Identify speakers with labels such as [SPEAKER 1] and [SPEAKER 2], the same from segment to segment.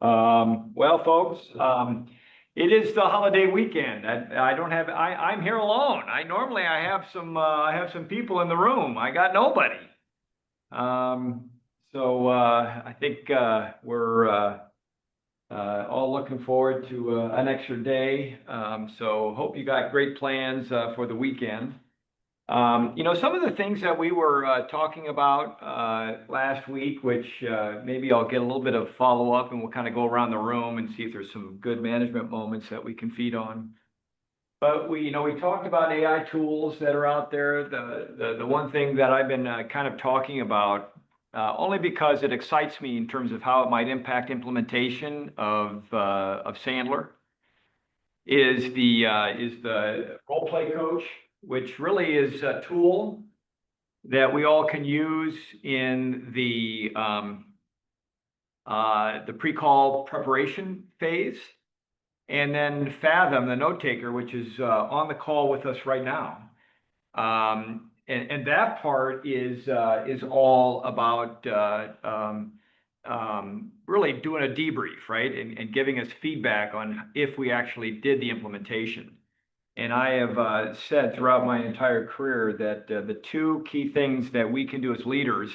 [SPEAKER 1] Well, folks, it is the holiday weekend. I don't have, I'm here alone. Normally I have some people in the room. I got nobody. I think, we're, all looking forward to, an extra day. So hope you got great plans, for the weekend. Some of the things that we were talking about last week, which maybe I'll get a little bit of follow up and we'll kind of go around the room and see if there's some good management moments that we can feed on. But we talked about AI tools that are out there. The one thing that I've been kind of talking about, only because it excites me in terms of how it might impact implementation of Sandler, is the role play coach, which really is a tool that we all can use in the pre-call preparation phase, and then Fathom, the note taker, which is on the call with us right now. And that part is all about really doing a debrief, right? And giving us feedback on if we actually did the implementation. And I have said throughout my entire career that the two key things that we can do as leaders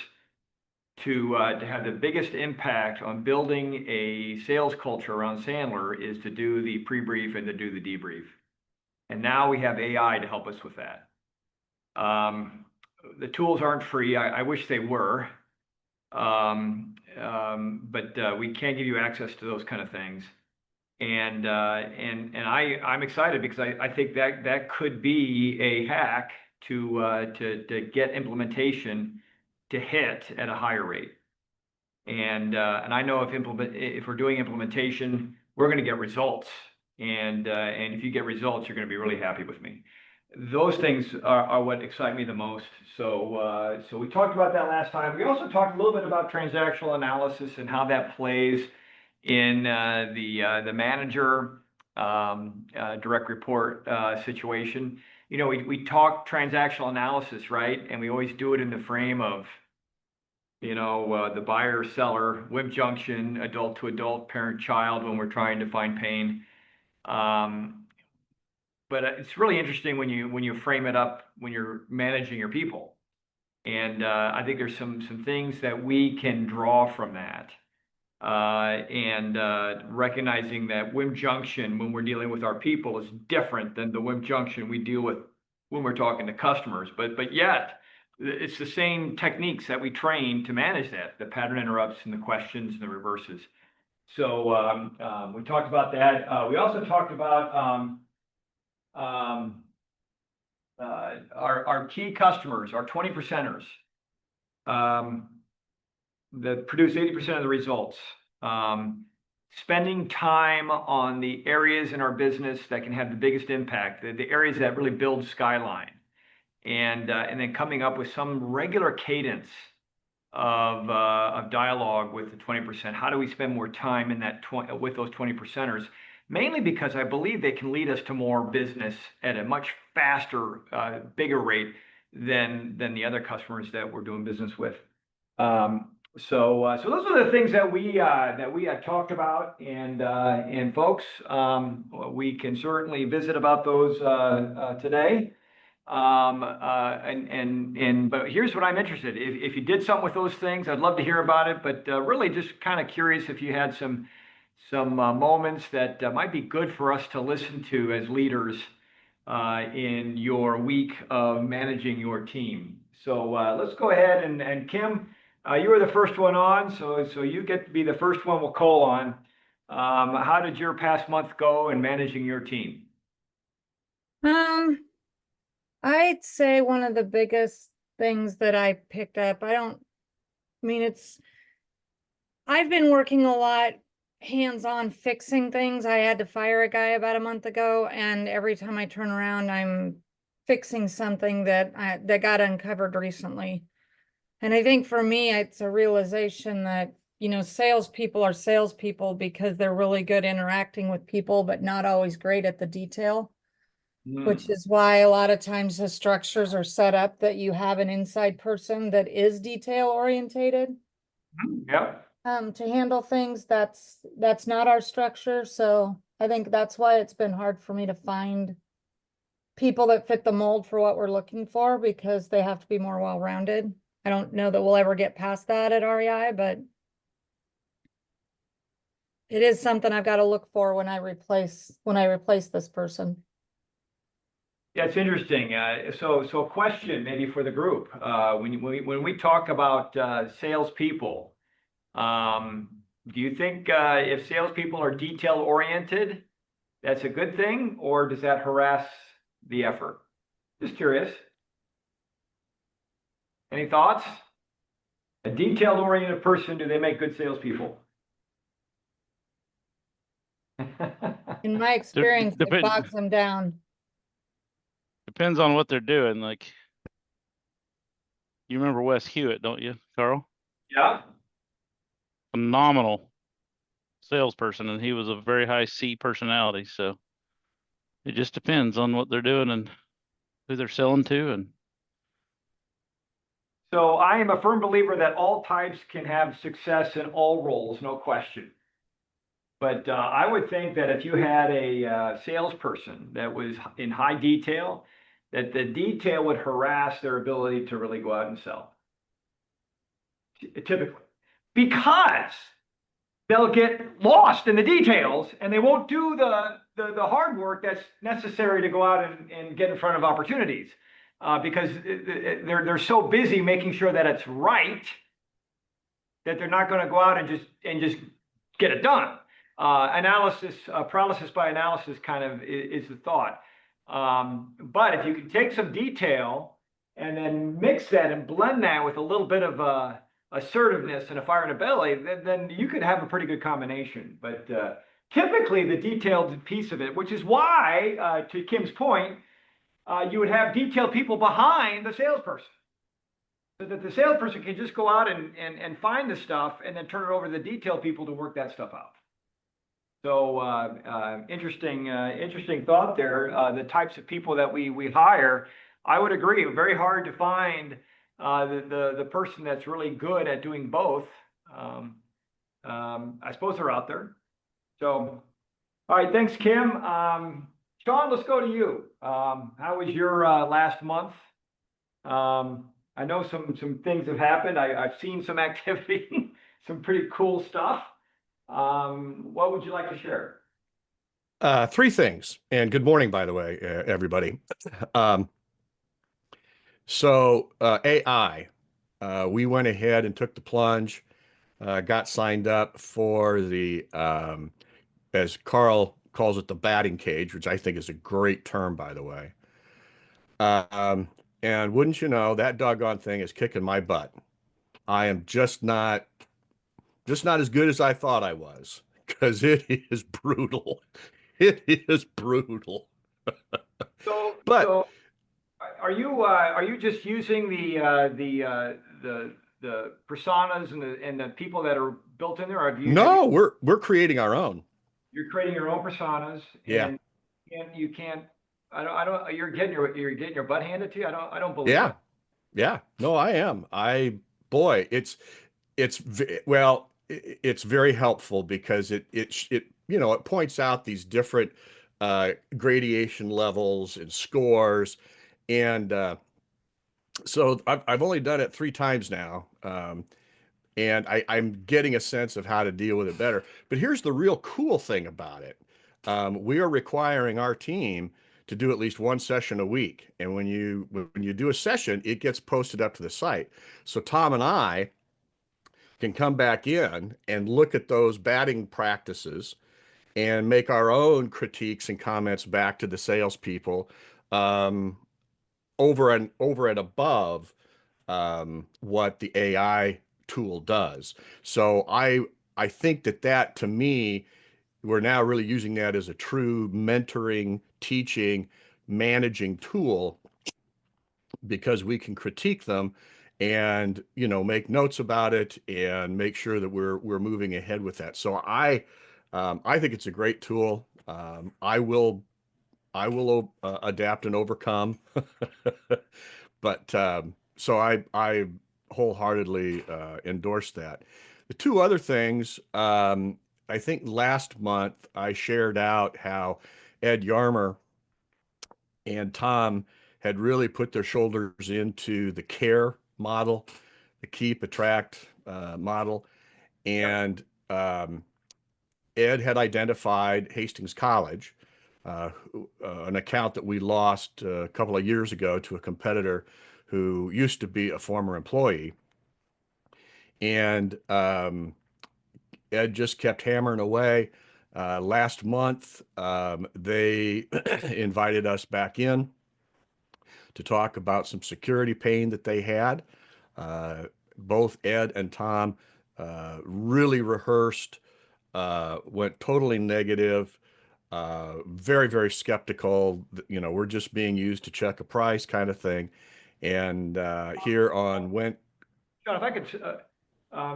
[SPEAKER 1] to have the biggest impact on building a sales culture around Sandler is to do the pre-brief and to do the debrief. And now we have AI to help us with that. The tools aren't free. I wish they were. But we can't give you access to those kind of things. And I'm excited because I think that could be a hack to get implementation to hit at a higher rate. And I know if we're doing implementation, we're going to get results. And if you get results, you're going to be really happy with me. Those things are what excite me the most. So we talked about that last time. We also talked a little bit about transactional analysis and how that plays in the manager direct report situation. We talk transactional analysis, right? And we always do it in the frame of, the buyer, seller, WIMP junction, adult to adult, parent, child, when we're trying to find pain. But it's really interesting when you frame it up when you're managing your people. And I think there's some things that we can draw from that. And recognizing that WIMP junction when we're dealing with our people is different than the WIMP junction we deal with when we're talking to customers. But yet, it's the same techniques that we train to manage that, the pattern interrupts and the questions and the reverses. So we talked about that. We also talked about our key customers, our 20%ers. That produce 80% of the results. Spending time on the areas in our business that can have the biggest impact, the areas that really build Skyline, and then coming up with some regular cadence of dialogue with the 20%. How do we spend more time in that with those 20%ers? Mainly because I believe they can lead us to more business at a much faster, bigger rate than the other customers that we're doing business with. So those are the things that we had talked about, and folks, we can certainly visit about those today. But here's what I'm interested. If you did something with those things, I'd love to hear about it. But really, just kind of curious if you had some moments that might be good for us to listen to as leaders in your week of managing your team. So let's go ahead and Kim. You were the first one on, so you get to be the first one we'll call on. How did your past month go in managing your team?
[SPEAKER 2] I'd say one of the biggest things that I picked up, I've been working a lot hands-on fixing things. I had to fire a guy about a month ago, and every time I turn around, I'm fixing something that got uncovered recently. And I think for me, it's a realization that, salespeople are salespeople because they're really good interacting with people, but not always great at the detail, which is why a lot of times the structures are set up that you have an inside person that is detail orientated.
[SPEAKER 1] Yep.
[SPEAKER 2] to handle things. That's not our structure, so I think that's why it's been hard for me to find people that fit the mold for what we're looking for, because they have to be more well-rounded. I don't know that we'll ever get past that at REI, but it is something I've got to look for when I replace this person.
[SPEAKER 1] Yeah, it's interesting. So a question maybe for the group. When we talk about salespeople, do you think if salespeople are detail oriented, that's a good thing, or does that harass the effort? Just curious. Any thoughts? A detail oriented person, do they make good salespeople?
[SPEAKER 2] In my experience, it bogs them down.
[SPEAKER 3] Depends on what they're doing. Like, you remember Wes Hewitt, don't you, Carl?
[SPEAKER 1] Yeah.
[SPEAKER 3] Phenomenal salesperson, and he was a very high C personality. So it just depends on what they're doing and who they're selling to. And
[SPEAKER 1] So I am a firm believer that all types can have success in all roles, no question. But I would think that if you had a salesperson that was in high detail, that the detail would harass their ability to really go out and sell. Typically, because they'll get lost in the details and they won't do the hard work that's necessary to go out and get in front of opportunities, because they're so busy making sure that it's right that they're not going to go out and just get it done. Paralysis by analysis kind of is the thought. But if you can take some detail and then mix that and blend that with a little bit of assertiveness and a fire in the belly, then you could have a pretty good combination. But typically the detailed piece of it, which is why, to Kim's point, you would have detailed people behind the salesperson, so that the salesperson can just go out and find the stuff and then turn it over to the detailed people to work that stuff out. So interesting thought there. The types of people that we hire, I would agree, very hard to find the person that's really good at doing both. I suppose they're out there. So, all right, thanks, Kim. Sean, let's go to you. How was your last month? I know some things have happened. I've seen some activity, some pretty cool stuff. What would you like to share?
[SPEAKER 4] Three things, and good morning, by the way, everybody. AI, we went ahead and took the plunge, got signed up for the, as Carl calls it, the batting cage, which I think is a great term, by the way. And wouldn't you know, that doggone thing is kicking my butt. I am just not as good as I thought I was, because it is brutal. It is brutal.
[SPEAKER 1] So are you just using the personas and the people that are built in there? Or
[SPEAKER 4] no, we're creating our own.
[SPEAKER 1] You're creating your own personas.
[SPEAKER 4] Yeah.
[SPEAKER 1] And you can't. I don't. You're getting your butt handed to you. I don't believe.
[SPEAKER 4] Yeah.
[SPEAKER 1] It.
[SPEAKER 4] Yeah. No, I am. Boy, it's well, it's very helpful because it points out these different gradation levels and scores, and so I've only done it 3 times now, and I'm getting a sense of how to deal with it better. But here's the real cool thing about it: we are requiring our team to do at least 1 session a week, and when you do a session, it gets posted up to the site. So Tom and I can come back in and look at those batting practices and make our own critiques and comments back to the salespeople, over and above what the AI tool does. So I think that to me, we're now really using that as a true mentoring, teaching, managing tool, because we can critique them and make notes about it and make sure that we're moving ahead with that. So I think it's a great tool. I will adapt and overcome. But so I wholeheartedly endorse that. The two other things, I think last month I shared out how Ed Yarmer and Tom had really put their shoulders into the care model, the keep, attract model. And Ed had identified Hastings College, an account that we lost a couple of years ago to a competitor who used to be a former employee. And Ed just kept hammering away. Last month, they invited us back in to talk about some security pain that they had. Both Ed and Tom really rehearsed, went totally negative, very, very skeptical. We're just being used to check a price kind of thing. And here on when
[SPEAKER 1] Sean, if I could,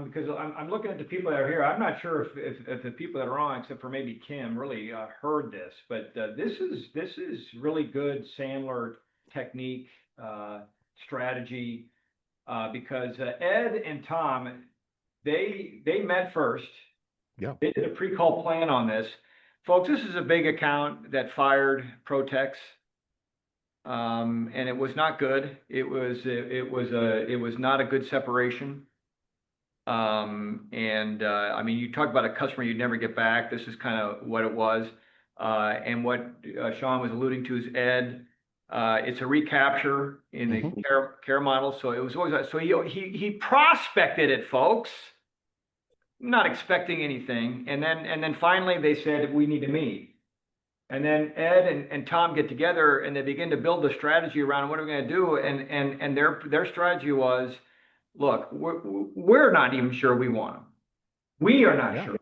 [SPEAKER 1] because I'm looking at the people that are here, I'm not sure if the people that are on, except for maybe Kim, really heard this, but this is really good Sandler technique, strategy, because Ed and Tom, they met first.
[SPEAKER 4] Yeah.
[SPEAKER 1] They did a pre-call plan on this. Folks, this is a big account that fired Protex. And it was not good. It was not a good separation. I mean, you talk about a customer you'd never get back. This is kind of what it was. And what Sean was alluding to is Ed. It's a recapture in the care model. So it was always, so he prospected it, folks, not expecting anything. And then finally they said, we need to meet. And then Ed and Tom get together and they begin to build the strategy around what are we going to do. And their strategy was, look, we're not even sure we want them. We are not sure.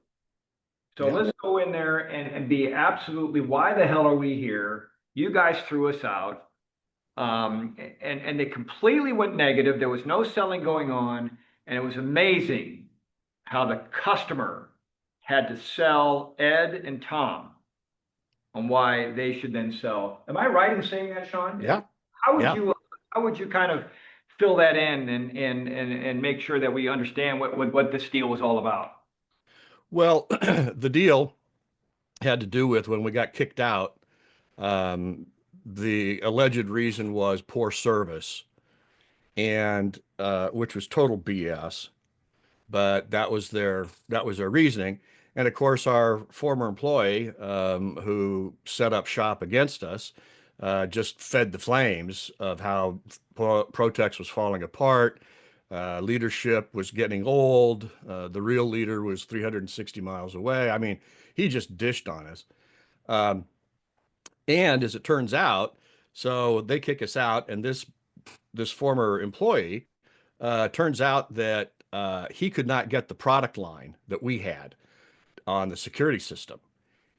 [SPEAKER 1] So let's go in there and be absolutely, why the hell are we here? You guys threw us out. And they completely went negative. There was no selling going on. And it was amazing how the customer had to sell Ed and Tom on why they should then sell. Am I right in saying that, Sean?
[SPEAKER 4] Yeah.
[SPEAKER 1] How would you kind of fill that in and make sure that we understand what this deal was all about?
[SPEAKER 4] Well, the deal had to do with when we got kicked out. The alleged reason was poor service, and which was total BS. But that was their reasoning. And of course, our former employee who set up shop against us just fed the flames of how Protex was falling apart. Leadership was getting old. The real leader was 360 miles away. I mean, he just dished on us. And as it turns out, so they kick us out, and this former employee turns out that he could not get the product line that we had on the security system.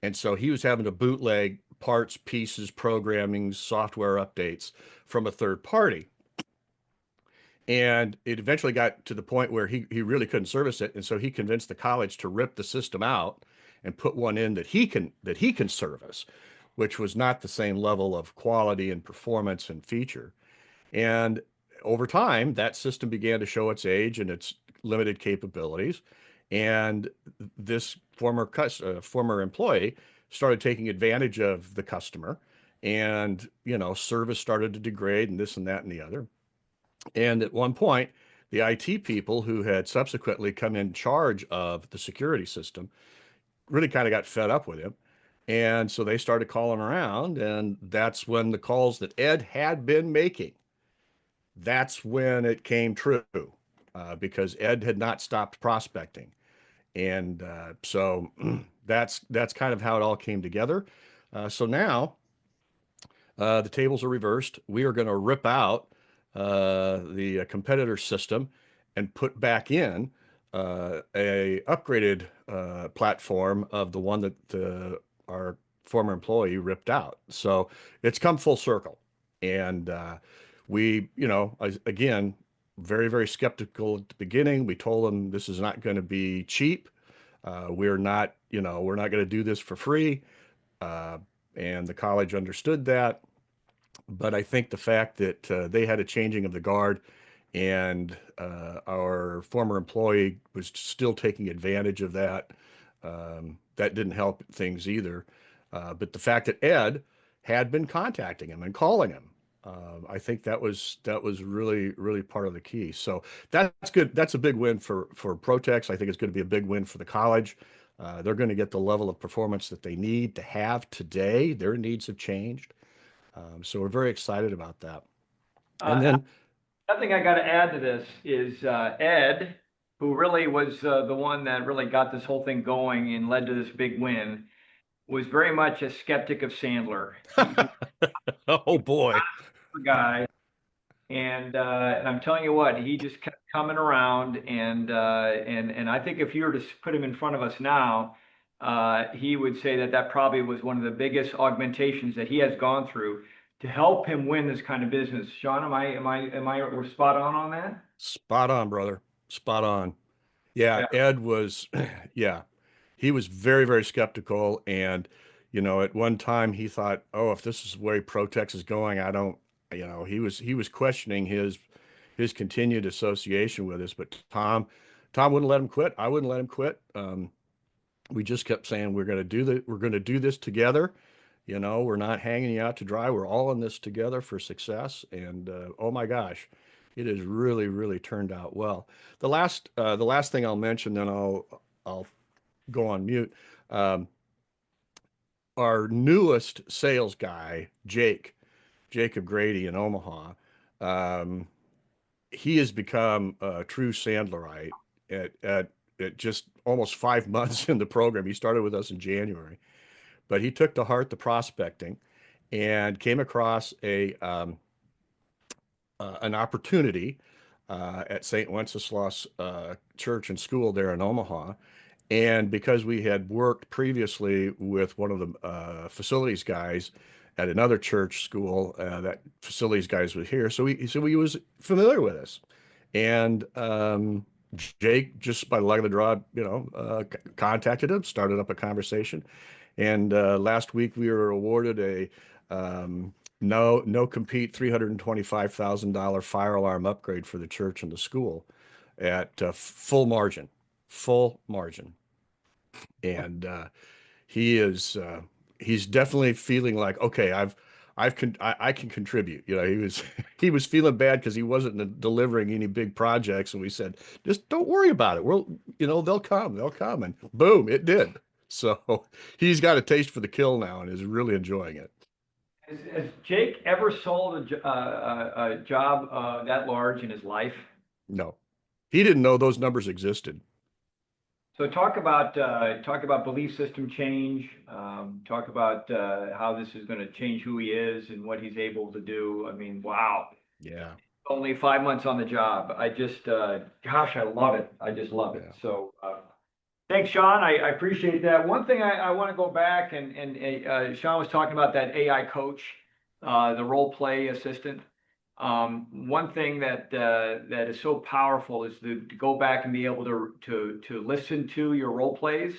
[SPEAKER 4] And so he was having to bootleg parts, pieces, programming, software updates from a third party. And it eventually got to the point where he really couldn't service it. And so he convinced the college to rip the system out and put one in that he can service, which was not the same level of quality and performance and feature. And over time, that system began to show its age and its limited capabilities. And this former employee started taking advantage of the customer, and service started to degrade, and this and that and the other. And at one point, the IT people who had subsequently come in charge of the security system really kind of got fed up with him. And so they started calling around, and that's when the calls that Ed had been making, that's when it came true, because Ed had not stopped prospecting. And so that's kind of how it all came together. So now the tables are reversed. We are going to rip out the competitor system and put back in a upgraded platform of the one that our former employee ripped out. So it's come full circle. And we, again, very, very skeptical at the beginning. We told them this is not going to be cheap. We're not going to do this for free. And the college understood that. But I think the fact that they had a changing of the guard and our former employee was still taking advantage of that. That didn't help things either. But the fact that Ed had been contacting him and calling him, I think that was really part of the key. So that's good. That's a big win for Protex. I think it's going to be a big win for the college. They're going to get the level of performance that they need to have today. Their needs have changed. So we're very excited about that. And then
[SPEAKER 1] Another thing I got to add to this is Ed, who really was the one that really got this whole thing going and led to this big win, was very much a skeptic of Sandler.
[SPEAKER 4] oh boy.
[SPEAKER 1] Guy. And I'm telling you what, he just kept coming around, and I think if you were to put him in front of us now, he would say that that probably was one of the biggest augmentations that he has gone through to help him win this kind of business. Sean, am I spot on that?
[SPEAKER 4] Spot on, brother. Spot on. Yeah,
[SPEAKER 1] Yeah.
[SPEAKER 4] Ed was, yeah, he was very, very skeptical. And, you know, at one time he thought, oh, if this is the way Protex is going, I don't, you know, he was questioning his continued association with us. But Tom wouldn't let him quit. I wouldn't let him quit. We just kept saying, we're going to do this together. You know, we're not hanging you out to dry. We're all in this together for success. And oh my gosh, it has really, really turned out well. The last thing I'll mention, then I'll go on mute. Our newest sales guy, Jacob Grady in Omaha, he has become a true Sandlerite at just almost 5 months in the program. He started with us in January, but he took to heart the prospecting and came across an opportunity at St. Wenceslas Church and School there in Omaha. And because we had worked previously with one of the facilities guys at another church school, that facilities guys was here, so he was familiar with us. And Jake, just by the luck of the draw, you know, contacted him, started up a conversation. And last week we were awarded a no compete $325,000 fire alarm upgrade for the church and the school at full margin. And he's definitely feeling like, okay, I can contribute. You know, he was feeling bad because he wasn't delivering any big projects, and we said, just don't worry about it. You know, they'll come, and boom, it did. So he's got a taste for the kill now and is really enjoying it.
[SPEAKER 1] Has Jake ever sold a job that large in his life?
[SPEAKER 4] No, he didn't know those numbers existed.
[SPEAKER 1] So talk about belief system change. Talk about how this is going to change who he is and what he's able to do. I mean, wow.
[SPEAKER 4] Yeah.
[SPEAKER 1] Only 5 months on the job. I just, gosh, I love it. I just love it.
[SPEAKER 4] Yeah.
[SPEAKER 1] So thanks, Sean. I appreciate that. One thing I want to go back and Sean was talking about that AI coach, the role play assistant. One thing that is so powerful is to go back and be able to listen to your role plays.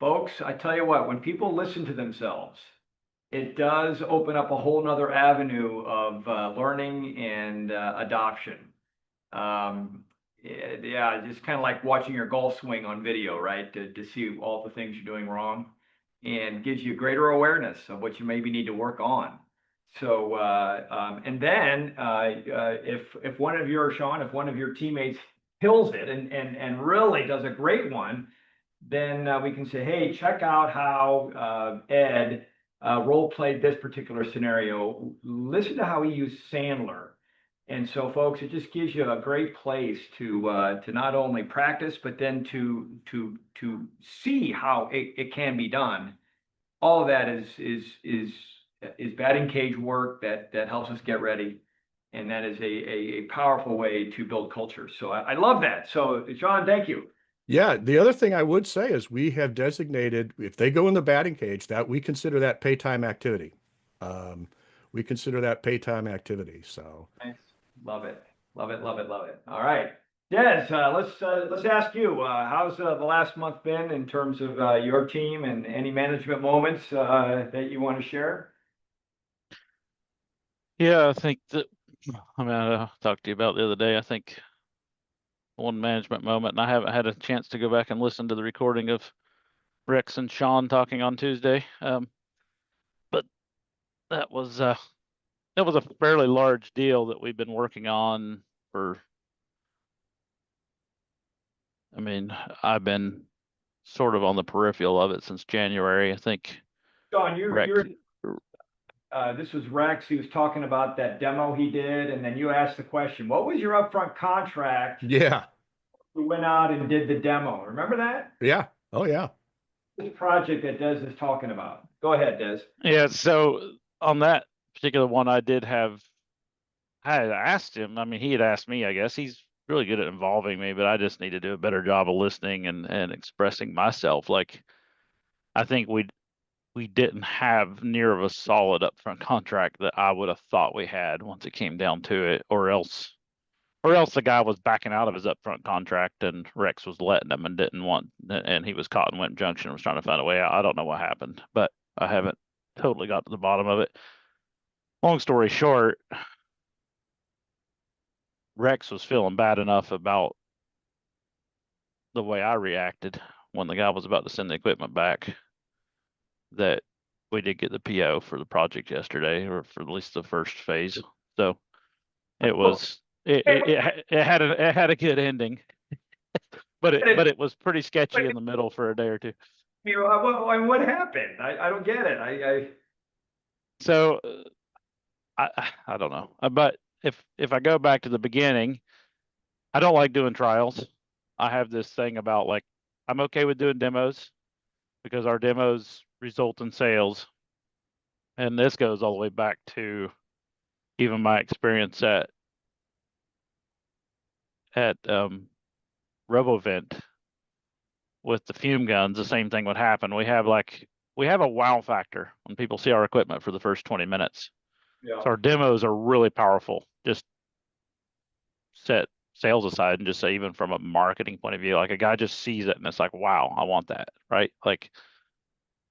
[SPEAKER 1] Folks, I tell you what, when people listen to themselves, it does open up a whole nother avenue of learning and adoption. Yeah, just kind of like watching your golf swing on video, right? To see all the things you're doing wrong, and gives you greater awareness of what you maybe need to work on. So, and then if one of your, Sean, if one of your teammates kills it and really does a great one, then we can say, hey, check out how Ed role played this particular scenario. Listen to how he used Sandler. And so, folks, it just gives you a great place to not only practice, but then to see how it can be done. All of that is batting cage work that helps us get ready, and that is a powerful way to build culture. So I love that. So, John, thank you.
[SPEAKER 4] Yeah, the other thing I would say is we have designated, if they go in the batting cage, that we consider that pay time activity. We consider that pay time activity. So
[SPEAKER 1] Nice. Love it. Love it. Love it. Love it. All right. Des, let's ask you, how's the last month been in terms of your team and any management moments that you want to share?
[SPEAKER 3] Yeah, I think that I mean, I talked to you about the other day, I think one management moment, and I haven't had a chance to go back and listen to the recording of Rex and Sean talking on Tuesday. But that was a fairly large deal that we've been working on for, I mean, I've been sort of on the peripheral of it since January. I think
[SPEAKER 1] Sean,
[SPEAKER 3] Rex,
[SPEAKER 1] this was Rex. He was talking about that demo he did, and then you asked the question, what was your upfront contract?
[SPEAKER 4] Yeah.
[SPEAKER 1] We went out and did the demo. Remember that?
[SPEAKER 4] Yeah. Oh, yeah.
[SPEAKER 1] This project that Des is talking about. Go ahead, Des.
[SPEAKER 3] yeah, so on that particular one, I had asked him, I mean, he had asked me, I guess. He's really good at involving me, but I just need to do a better job of listening and expressing myself. Like, I think we didn't have near of a solid upfront contract that I would have thought we had once it came down to it, or else the guy was backing out of his upfront contract and Rex was letting him and didn't want, and he was caught in Wimp Junction and was trying to find a way out. I don't know what happened, but I haven't totally got to the bottom of it. Long story short, Rex was feeling bad enough about the way I reacted when the guy was about to send the equipment back that we did get the PO for the project yesterday, or for at least the first phase. So it was it had a good ending, but it was pretty sketchy in the middle for a day or two.
[SPEAKER 1] You know, what happened? I don't get it.
[SPEAKER 3] So I don't know, but if I go back to the beginning, I don't like doing trials. I have this thing about, like, I'm okay with doing demos because our demos result in sales. And this goes all the way back to even my experience at RoboVent with the fume guns. The same thing would happen. We have a wow factor when people see our equipment for the first 20 minutes.
[SPEAKER 1] Yeah.
[SPEAKER 3] So our demos are really powerful. Just set sales aside and just say, even from a marketing point of view, like, a guy just sees it and it's like, wow, I want that, right? Like,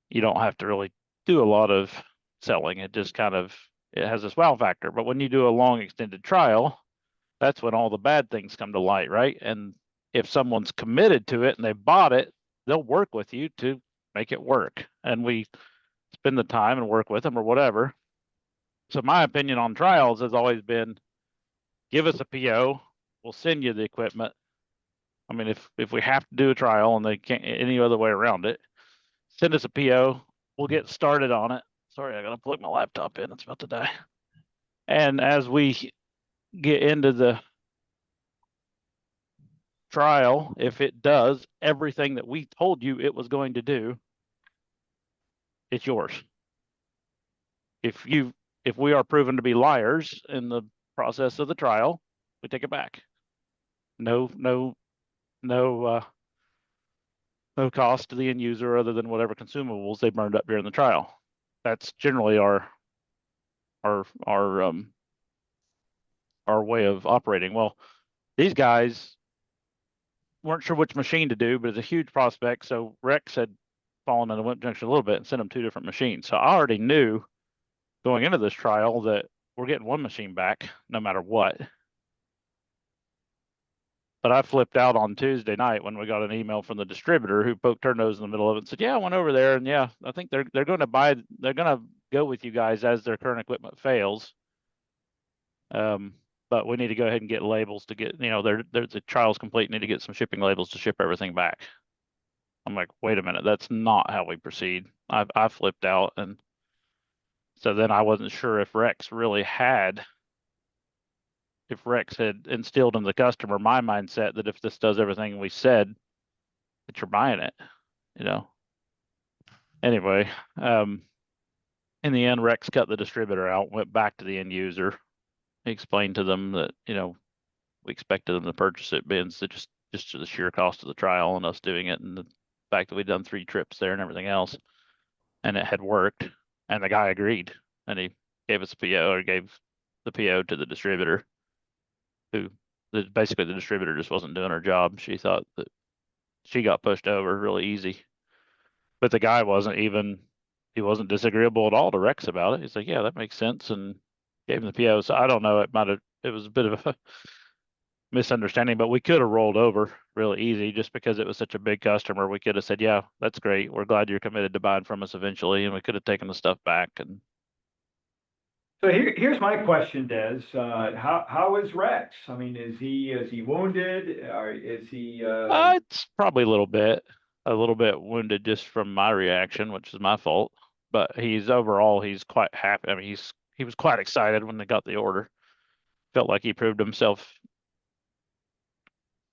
[SPEAKER 3] you don't have to really do a lot of selling. It just kind of, it has this wow factor. But when you do a long extended trial, that's when all the bad things come to light, right? And if someone's committed to it and they bought it, they'll work with you to make it work. And we spend the time and work with them or whatever. So my opinion on trials has always been, give us a PO, we'll send you the equipment. I mean, if we have to do a trial and they can't any other way around it, send us a PO, we'll get started on it. Sorry, I gotta plug my laptop in, it's about to die. And as we get into the trial, if it does everything that we told you it was going to do, it's yours. If we are proven to be liars in the process of the trial, we take it back. No cost to the end user other than whatever consumables they burned up during the trial. That's generally our way of operating. Well, these guys weren't sure which machine to do, but it's a huge prospect. So Rex had fallen into Wimp Junction a little bit and sent them 2 different machines. So I already knew going into this trial that we're getting 1 machine back no matter what. But I flipped out on Tuesday night when we got an email from the distributor who poked her nose in the middle of it and said, yeah, I went over there, and yeah, I think they're going to go with you guys as their current equipment fails. But we need to go ahead and get labels to get, the trial's complete, need to get some shipping labels to ship everything back. I'm like, wait a minute, that's not how we proceed. I flipped out, and so then I wasn't sure if Rex had instilled in the customer my mindset that if this does everything we said, that you're buying it, Anyway, in the end, Rex cut the distributor out, went back to the end user. He explained to them that, we expected them to purchase it, being just to the sheer cost of the trial and us doing it, and the fact that we'd done 3 trips there and everything else, and it had worked, and the guy agreed, and he gave us a PO, or gave the PO to the distributor, who basically the distributor just wasn't doing her job. She thought that she got pushed over really easy, but the guy wasn't disagreeable at all to Rex about it. He's like, yeah, that makes sense, and gave him the PO. So I don't know, it was a bit of a misunderstanding, but we could have rolled over really easy just because it was such a big customer. We could have said, yeah, that's great. We're glad you're committed to buying from us eventually. And we could have taken the stuff back. And
[SPEAKER 1] So here's my question, Des. How is Rex? I mean, is he wounded? Or is he,
[SPEAKER 3] it's probably a little bit wounded just from my reaction, which is my fault. But overall, he's quite happy. I mean, he was quite excited when they got the order. Felt like he proved himself.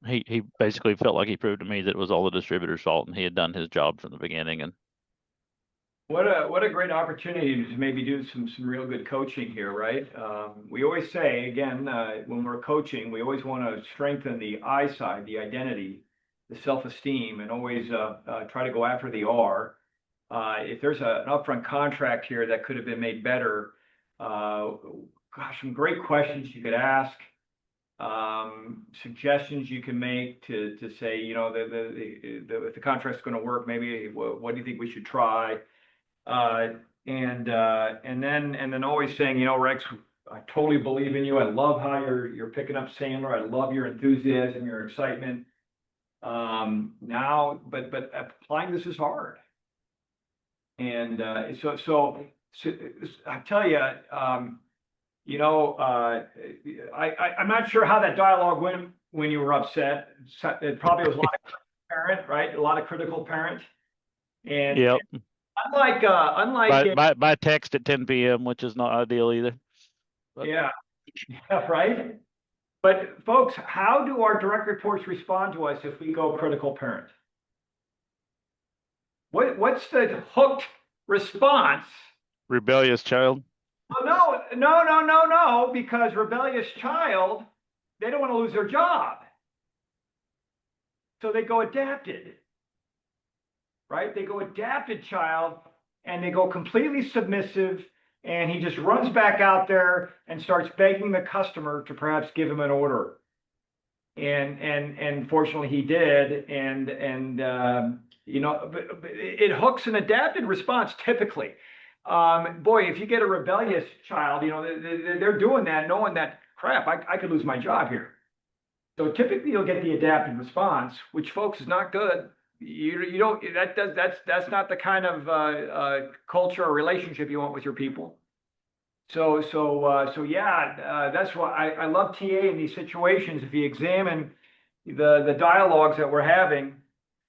[SPEAKER 3] He basically felt like he proved to me that it was all the distributor's fault and he had done his job from the beginning. And
[SPEAKER 1] what a great opportunity to maybe do some real good coaching here, right? We always say, again, when we're coaching, we always want to strengthen the I side, the identity, the self-esteem, and always try to go after the R. If there's an upfront contract here that could have been made better, gosh, some great questions you could ask, suggestions you can make to say, you know, if the contract's going to work, maybe what do you think we should try? And then always saying, you know, Rex, I totally believe in you. I love how you're picking up Sandler. I love your enthusiasm, your excitement. Now, but applying this is hard. And so I tell you, you know, I'm not sure how that dialogue went when you were upset. It probably was a lot of parent, right? A lot of critical parent. And
[SPEAKER 3] yep.
[SPEAKER 1] unlike
[SPEAKER 3] by text at 10 p.m., which is not ideal either. But
[SPEAKER 1] yeah, right. But folks, how do our direct reports respond to us if we go critical parent? What's the hooked response?
[SPEAKER 3] Rebellious child.
[SPEAKER 1] Oh, no, because rebellious child, they don't want to lose their job. So they go adapted, right? They go adapted child, and they go completely submissive, and he just runs back out there and starts begging the customer to perhaps give him an order. And fortunately he did, and you know, but it hooks an adapted response typically. Boy, if you get a rebellious child, you know, they're doing that, knowing that crap, I could lose my job here. So typically you'll get the adapted response, which folks is not good. You don't, that's not the kind of culture or relationship you want with your people. So yeah, that's why I love TA in these situations. If you examine the dialogues that we're having,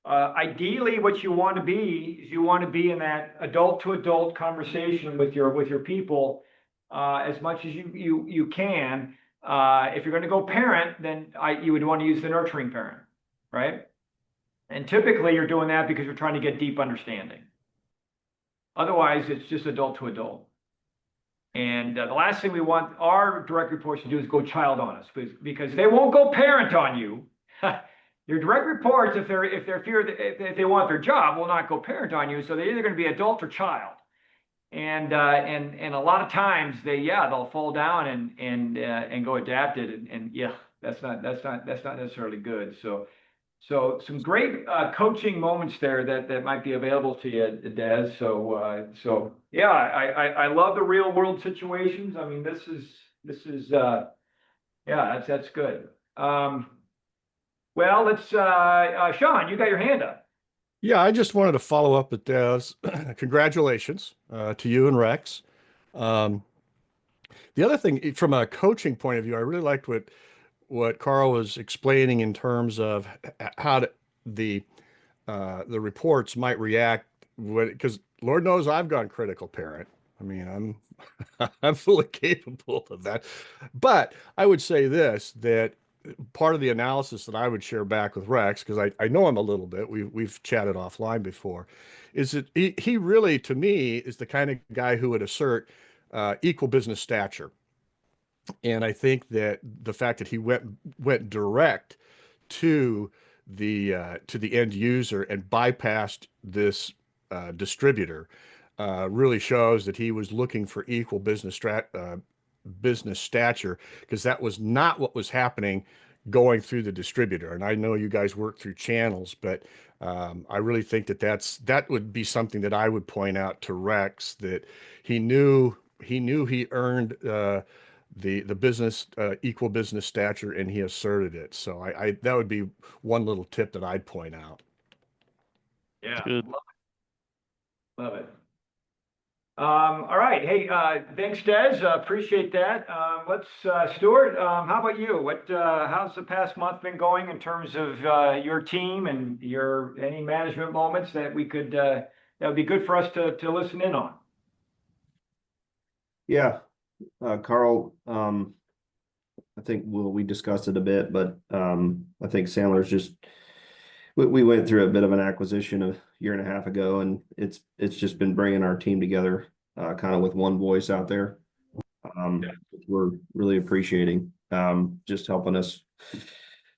[SPEAKER 1] ideally what you want to be is you want to be in that adult to adult conversation with your people as much as you can. If you're going to go parent, then you would want to use the nurturing parent, right? And typically you're doing that because you're trying to get deep understanding. Otherwise, it's just adult to adult. And the last thing we want our direct reports to do is go child on us, because they won't go parent on you. Your direct reports, if they want their job, will not go parent on you. So they're either going to be adult or child. And a lot of times they'll fall down and go adapted, and yeah, that's not necessarily good. So some great coaching moments there that might be available to you, Des. So yeah, I love the real world situations. I mean, this is yeah, that's good. Well, let's Sean, you got your hand up.
[SPEAKER 4] Yeah, I just wanted to follow up with Des. Congratulations to you and Rex. The other thing, from a coaching point of view, I really liked what Carl was explaining in terms of how the reports might react, because Lord knows I've gone critical parent. I mean, I'm fully capable of that. But I would say this, that part of the analysis that I would share back with Rex, because I know him a little bit, we've chatted offline before, is that he really, to me, is the kind of guy who would assert equal business stature. And I think that the fact that he went direct to the end user and bypassed this distributor really shows that he was looking for equal business stature, because that was not what was happening going through the distributor. And I know you guys work through channels, but I really think that would be something that I would point out to Rex, that he knew he knew he earned the business equal business stature, and he asserted it. So I that would be one little tip that I'd point out.
[SPEAKER 1] Yeah.
[SPEAKER 3] Good.
[SPEAKER 1] Love it. All right. Hey, thanks, Des. Appreciate that. Let's, Stuart, how about you? How's the past month been going in terms of your team and any management moments that we could, that would be good for us to listen in on?
[SPEAKER 5] Yeah, Carl, I think we discussed it a bit, but I think Sandler's just we went through a bit of an acquisition a year and a half ago, and it's just been bringing our team together, kind of with one voice out there. We're really appreciating just helping us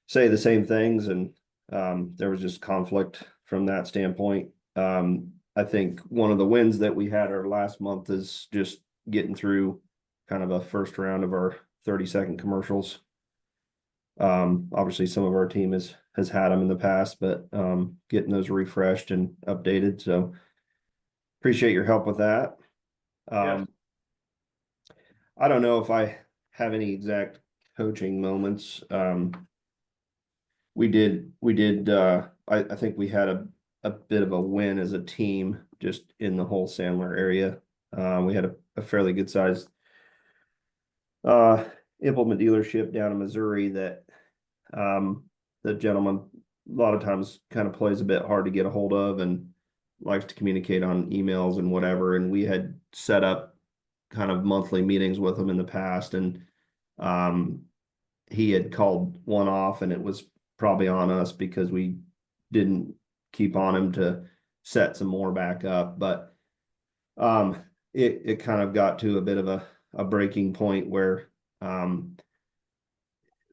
[SPEAKER 5] say the same things, and there was just conflict from that standpoint. I think one of the wins that we had our last month is just getting through kind of a first round of our 30-second commercials. Obviously some of our team has had them in the past, but getting those refreshed and updated. So appreciate your help with that.
[SPEAKER 1] Yes.
[SPEAKER 5] I don't know if I have any exact coaching moments. We did I think we had a bit of a win as a team just in the whole Sandler area. We had a fairly good sized implement dealership down in Missouri that the gentleman a lot of times kind of plays a bit hard to get a hold of and likes to communicate on emails and whatever. And we had set up kind of monthly meetings with him in the past, and he had called one off, and it was probably on us because we didn't keep on him to set some more back up. But it kind of got to a bit of a breaking point where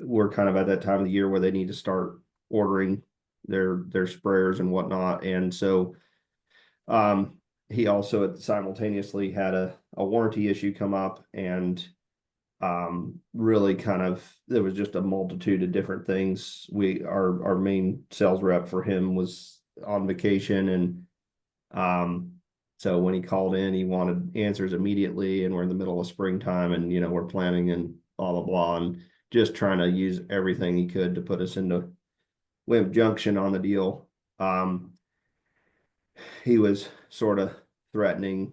[SPEAKER 5] we're kind of at that time of the year where they need to start ordering their sprayers and whatnot. And so he also simultaneously had a warranty issue come up, and really kind of there was just a multitude of different things. Our main sales rep for him was on vacation, and so when he called in, he wanted answers immediately, and we're in the middle of springtime, and we're planning and blah blah blah, and just trying to use everything he could to put us into Wimp Junction on the deal. He was sort of threatening,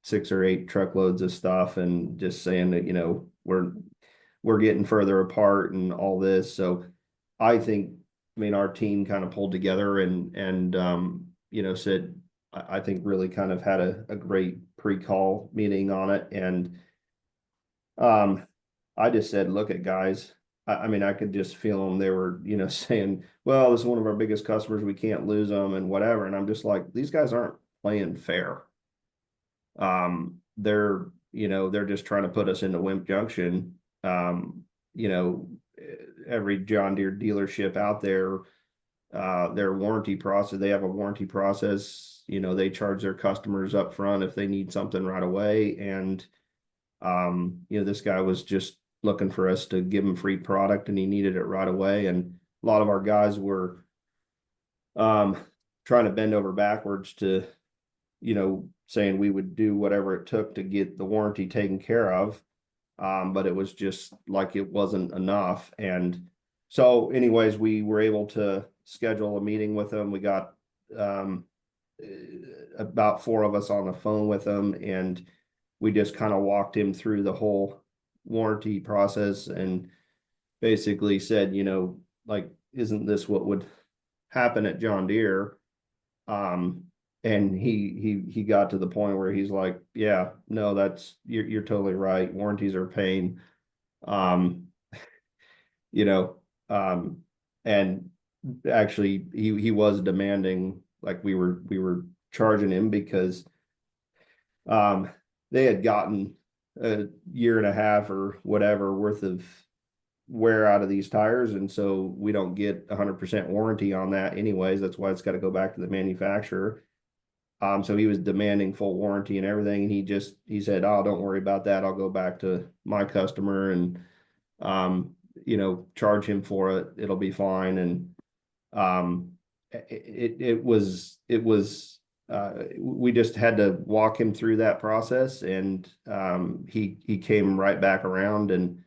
[SPEAKER 5] 6 or 8 truckloads of stuff, and just saying that we're getting further apart and all this. So I think, our team kind of pulled together and said, I think really kind of had a great pre-call meeting on it. And I just said, look at guys, I could just feel them. They were, saying, well, this is one of our biggest customers. We can't lose them and whatever. And I'm just like, these guys aren't playing fair. They're just trying to put us into Wimp Junction. Every John Deere dealership out there, their warranty process, they have a warranty process. They charge their customers up front if they need something right away. And, this guy was just looking for us to give him free product, and he needed it right away. And a lot of our guys were trying to bend over backwards to, saying we would do whatever it took to get the warranty taken care of. But it was just like it wasn't enough. And so anyways, we were able to schedule a meeting with him. We got about 4 of us on the phone with him, and we just kind of walked him through the whole warranty process and basically said, isn't this what would happen at John Deere? And he got to the point where he's like, yeah, no, you're totally right. Warranties are a pain. And actually he was demanding, like we were charging him because they had gotten a year and a half or whatever worth of wear out of these tires, and so we don't get 100% warranty on that anyways. That's why it's got to go back to the manufacturer. So he was demanding full warranty and everything, and he said, oh, don't worry about that, I'll go back to my customer and charge him for it, it'll be fine. And it was we just had to walk him through that process, and he came right back around, and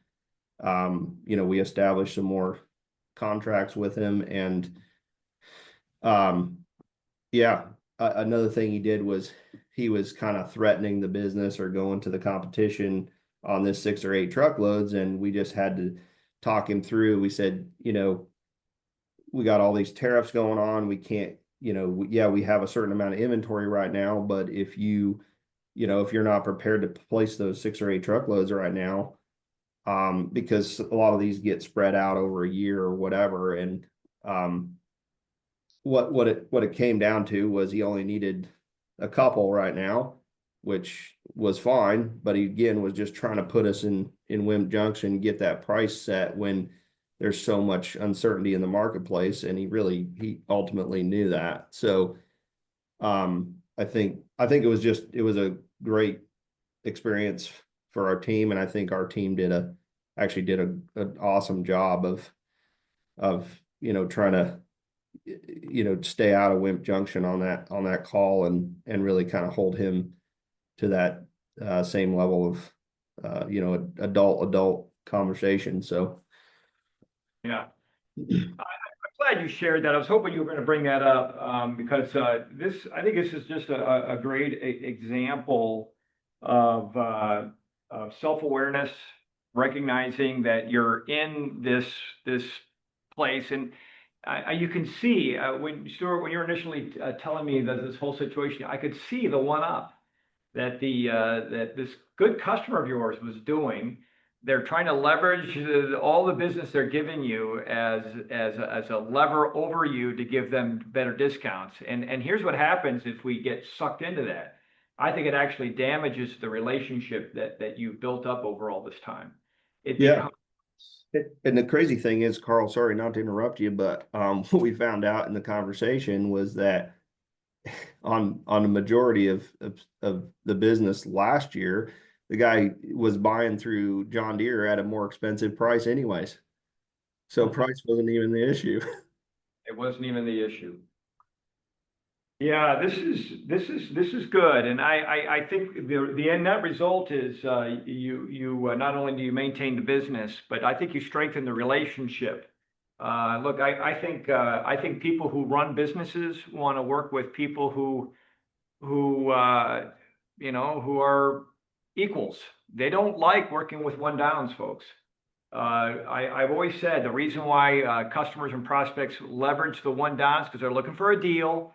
[SPEAKER 5] you know, we established some more contracts with him, and yeah, another thing he did was he was kind of threatening the business or going to the competition on this 6 or 8 truckloads, and we just had to talk him through. We said, you know, we got all these tariffs going on. We can't, you know, yeah, we have a certain amount of inventory right now, but if you know, if you're not prepared to place those 6 or 8 truckloads right now, because a lot of these get spread out over a year or whatever, and what it came down to was he only needed a couple right now, which was fine, but he again was just trying to put us in Wimp Junction, get that price set when there's so much uncertainty in the marketplace, and he ultimately knew that. So I think it was a great experience for our team, and I think our team actually did an awesome job of you know, trying to, you know, stay out of Wimp Junction on that call, and really kind of hold him to that same level of you know, adult conversation. So
[SPEAKER 1] Yeah. I'm glad you shared that. I was hoping you were going to bring that up, because I think this is just a great example of self-awareness, recognizing that you're in this place. And you can see, when Stuart, when you were initially telling me that this whole situation, I could see the one up that that this good customer of yours was doing. They're trying to leverage all the business they're giving you as a lever over you to give them better discounts. And here's what happens if we get sucked into that. I think it actually damages the relationship that you've built up over all this time. It
[SPEAKER 5] yeah.
[SPEAKER 1] becomes,
[SPEAKER 5] And the crazy thing is, Carl, sorry not to interrupt you, but what we found out in the conversation was that on the majority of the business last year, the guy was buying through John Deere at a more expensive price anyways. So price wasn't even the issue.
[SPEAKER 1] it wasn't even the issue. Yeah, this is good, and I think the end net result is you not only do you maintain the business, but I think you strengthen the relationship. Look, I think people who run businesses want to work with people who you know, who are equals. They don't like working with one downs, folks. I've always said the reason why customers and prospects leverage the one downs because they're looking for a deal,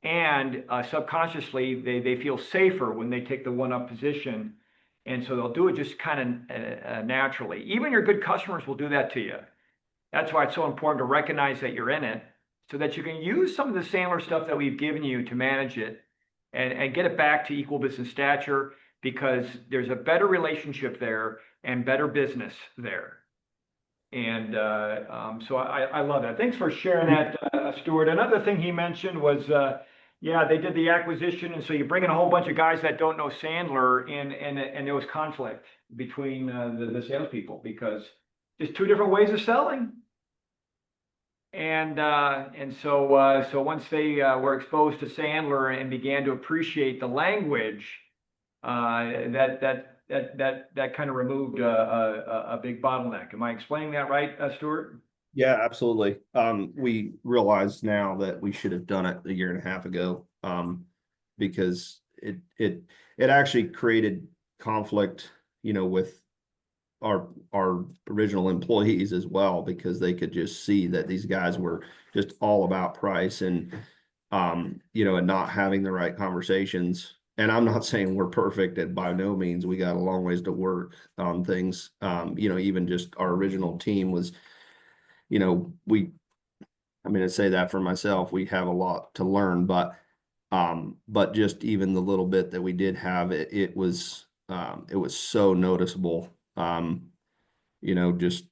[SPEAKER 1] and subconsciously they feel safer when they take the one up position, and so they'll do it just kind of naturally. Even your good customers will do that to you. That's why it's so important to recognize that you're in it, so that you can use some of the Sandler stuff that we've given you to manage it, and get it back to equal business stature, because there's a better relationship there and better business there. And so I love that. Thanks for sharing that, Stuart. Another thing he mentioned was, yeah, they did the acquisition, and so you bring in a whole bunch of guys that don't know Sandler, and there was conflict between the salespeople, because there's 2 different ways of selling. And so once they were exposed to Sandler and began to appreciate the language, that kind of removed a big bottleneck. Am I explaining that right, Stuart?
[SPEAKER 5] Yeah, absolutely. We realize now that we should have done it a year and a half ago, because it actually created conflict, you know, with our original employees as well, because they could just see that these guys were just all about price, and you know, and not having the right conversations. And I'm not saying we're perfect, and by no means, we got a long ways to work on things. You know, even just our original team was, you know, I mean, I say that for myself, we have a lot to learn, but just even the little bit that we did have, it was so noticeable. You know, just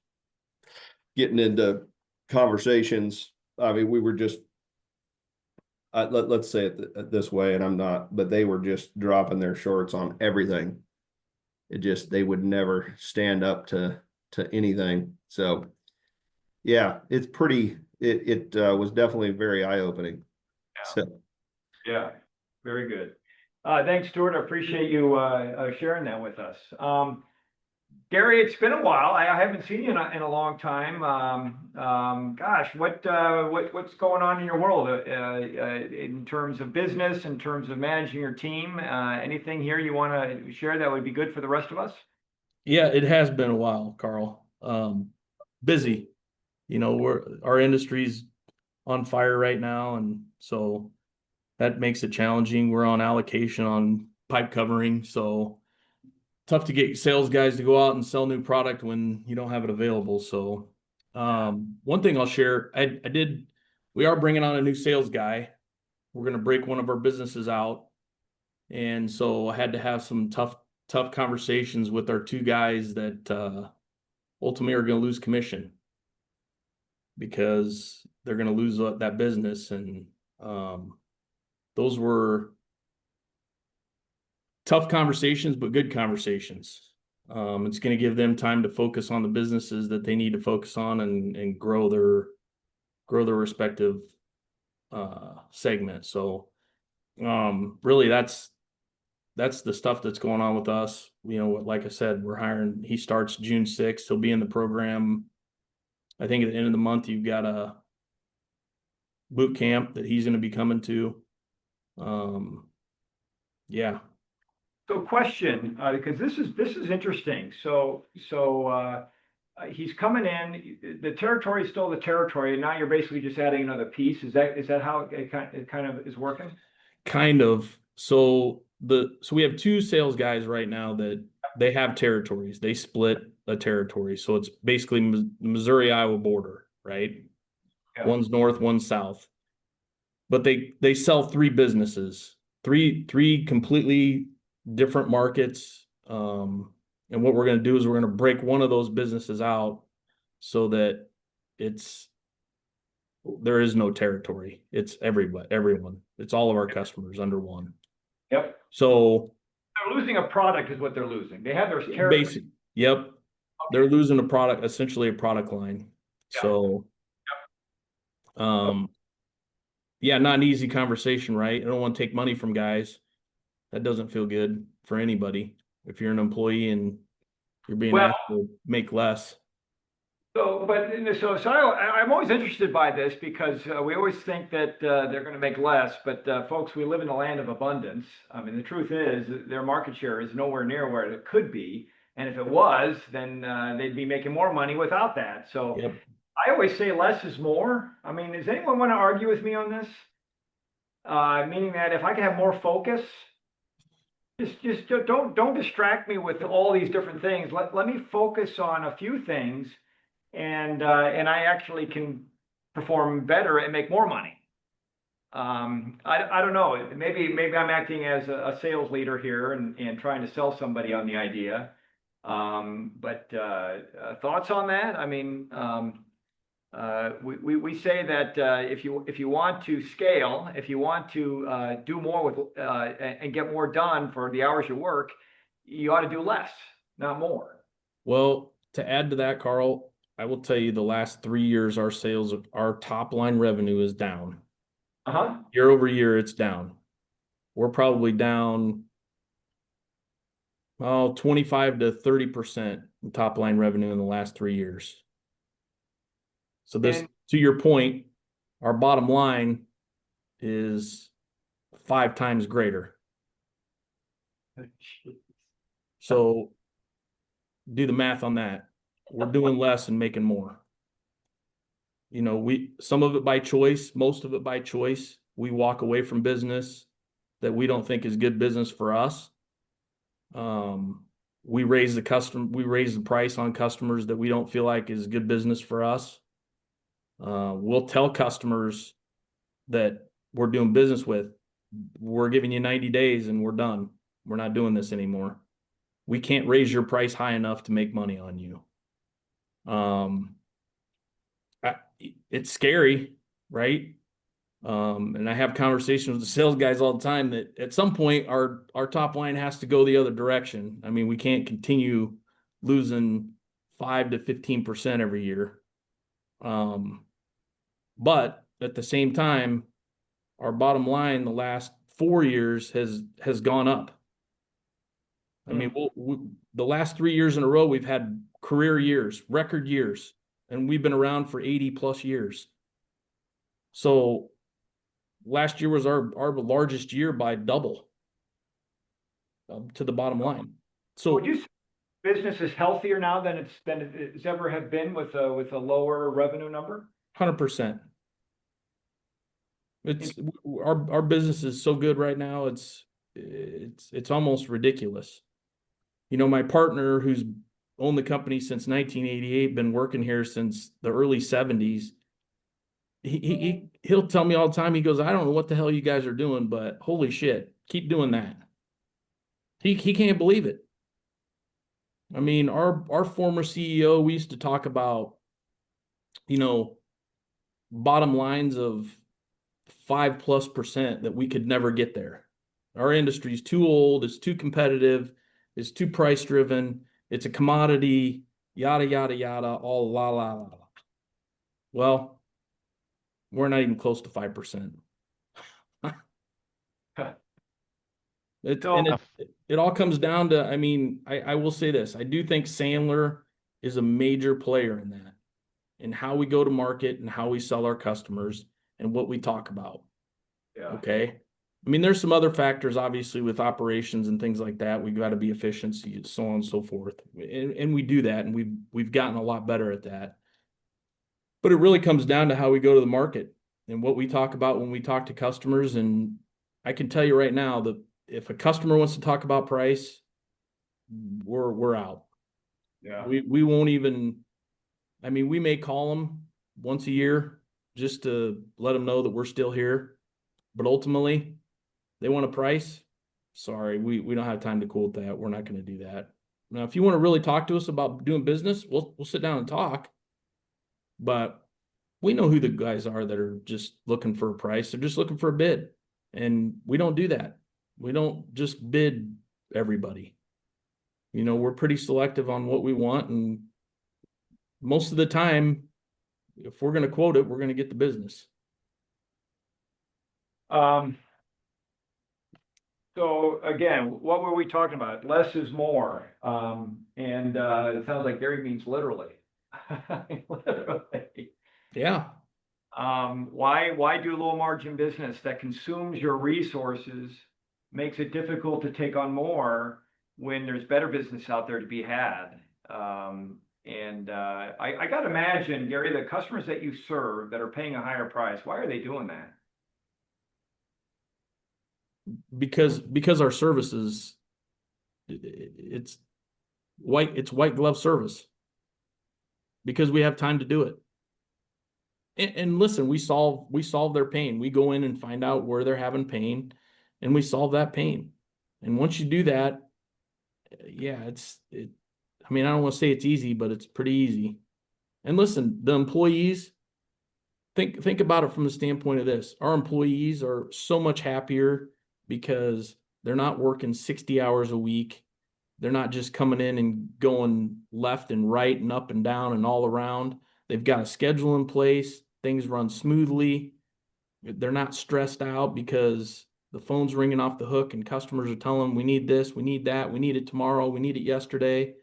[SPEAKER 5] getting into conversations. I mean, we were just, let's say it this way, and I'm not, but they were just dropping their shorts on everything. They would never stand up to anything. So yeah, it's pretty, it was definitely very eye-opening.
[SPEAKER 1] Yeah.
[SPEAKER 5] So
[SPEAKER 1] Yeah, Very good. Thanks, Stuart. I appreciate you sharing that with us. Gary, it's been a while. I haven't seen you in a long time. Gosh, what's going on in your world in terms of business, in terms of managing your team? Anything here you want to share that would be good for the rest of us?
[SPEAKER 6] Yeah, it has been a while, Carl. Busy. Our industry's on fire right now, and so that makes it challenging. We're on allocation on pipe covering, so tough to get sales guys to go out and sell new product when you don't have it available. So, one thing I'll share, we are bringing on a new sales guy. We're going to break one of our businesses out. And so I had to have some tough conversations with our two guys that, ultimately are going to lose commission because they're going to lose that business. And, those were tough conversations, but good conversations. It's going to give them time to focus on the businesses that they need to focus on and grow their respective segments. So really that's the stuff that's going on with us. Like I said, we're hiring. He starts June 6th. He'll be in the program. I think at the end of the month, you've got a boot camp that he's going to be coming to. Yeah.
[SPEAKER 1] So question, because this is interesting. So he's coming in, the territory is still the territory, and now you're basically just adding another piece. Is that how it kind of is working?
[SPEAKER 6] Kind of. So we have two sales guys right now that they have territories. They split a territory. So it's basically Missouri-Iowa border, right?
[SPEAKER 1] Yeah.
[SPEAKER 6] One's north, one's south. But they sell three businesses, three completely different markets. And what we're going to do is we're going to break one of those businesses out so that there is no territory. It's everyone. It's all of our customers under one.
[SPEAKER 1] Yep.
[SPEAKER 6] So
[SPEAKER 1] They're losing a product is what they're losing. They have their territory.
[SPEAKER 6] basic, yep. They're losing a product, essentially a product line.
[SPEAKER 1] Yeah.
[SPEAKER 6] So, yeah, not an easy conversation, right? I don't want to take money from guys. That doesn't feel good for anybody. If you're an employee and you're being asked to make less.
[SPEAKER 1] I'm always interested by this because we always think that they're going to make less, but folks, we live in a land of abundance. I mean, the truth is their market share is nowhere near where it could be, and if it was, then they'd be making more money without that. So
[SPEAKER 6] Yep.
[SPEAKER 1] I always say less is more. I mean, does anyone want to argue with me on this? Meaning that if I can have more focus, just don't distract me with all these different things. Let me focus on a few things. And I actually can perform better and make more money. I don't know. Maybe I'm acting as a sales leader here and trying to sell somebody on the idea. But thoughts on that? I mean, we say that if you want to scale, if you want to do more with and get more done for the hours you work, you ought to do less, not more.
[SPEAKER 6] Well, to add to that, Carl, I will tell you the last 3 years, our top line revenue is down. Year over year, it's down. We're probably down 25 to 30% in top line revenue in the last 3 years. So to your point, our bottom line is 5 times greater. So do the math on that. We're doing less and making more. Some of it by choice, most of it by choice. We walk away from business that we don't think is good business for us. We raise the price on customers that we don't feel like is good business for us. We'll tell customers that we're doing business with, we're giving you 90 days and we're done. We're not doing this anymore. We can't raise your price high enough to make money on you. It's scary, right? And I have conversations with the sales guys all the time that at some point our top line has to go the other direction. I mean, we can't continue losing 5 to 15% every year. But at the same time, our bottom line the last 4 years has gone up. I mean, the last 3 years in a row, we've had career years, record years, and we've been around for 80 plus years. So last year was our largest year by double to the bottom line. So
[SPEAKER 1] Would you say business is healthier now than it's ever have been with a lower revenue number?
[SPEAKER 6] 100%. Our business is so good right now. It's almost ridiculous. You know, my partner, who's owned the company since 1988, been working here since the early 70s. He'll tell me all the time. He goes, I don't know what the hell you guys are doing, but holy shit, keep doing that. He can't believe it. I mean, our former CEO, we used to talk about, you know, bottom lines of 5+% that we could never get there. Our industry is too old, it's too competitive, it's too price driven, it's a commodity, yada yada yada, all la la la la. Well, we're not even close to 5%. It all comes down to, I mean, I will say this, I do think Sandler is a major player in that, in how we go to market and how we sell our customers and what we talk about.
[SPEAKER 1] Yeah.
[SPEAKER 6] Okay. I mean, there's some other factors, obviously, with operations and things like that. We've got to be efficiency, so on and so forth. And we do that, and we've gotten a lot better at that. But it really comes down to how we go to the market and what we talk about when we talk to customers. And I can tell you right now that if a customer wants to talk about price, we're out.
[SPEAKER 1] Yeah.
[SPEAKER 6] We won't even, I mean, we may call them once a year just to let them know that we're still here. But ultimately, they want a price. Sorry, we don't have time to quote that. We're not going to do that. Now, if you want to really talk to us about doing business, we'll sit down and talk. But we know who the guys are that are just looking for a price. They're just looking for a bid. And we don't do that. We don't just bid everybody. You know, we're pretty selective on what we want. And most of the time, if we're going to quote it, we're going to get the business.
[SPEAKER 1] So again, what were we talking about? Less is more. It sounds like Gary means literally. Literally.
[SPEAKER 6] Yeah.
[SPEAKER 1] Why do low margin business that consumes your resources, makes it difficult to take on more when there's better business out there to be had? I got to imagine, Gary, the customers that you serve that are paying a higher price, why are they doing that?
[SPEAKER 6] Because our services, it's white glove service, because we have time to do it. And listen, we solve their pain. We go in and find out where they're having pain, and we solve that pain. And once you do that, yeah, I mean, I don't want to say it's easy, but it's pretty easy. And listen, the employees, think about it from the standpoint of this. Our employees are so much happier because they're not working 60 hours a week. They're not just coming in and going left and right and up and down and all around. They've got a schedule in place. Things run smoothly. They're not stressed out because the phone's ringing off the hook and customers are telling them, we need this, we need that, we need it tomorrow, we need it yesterday.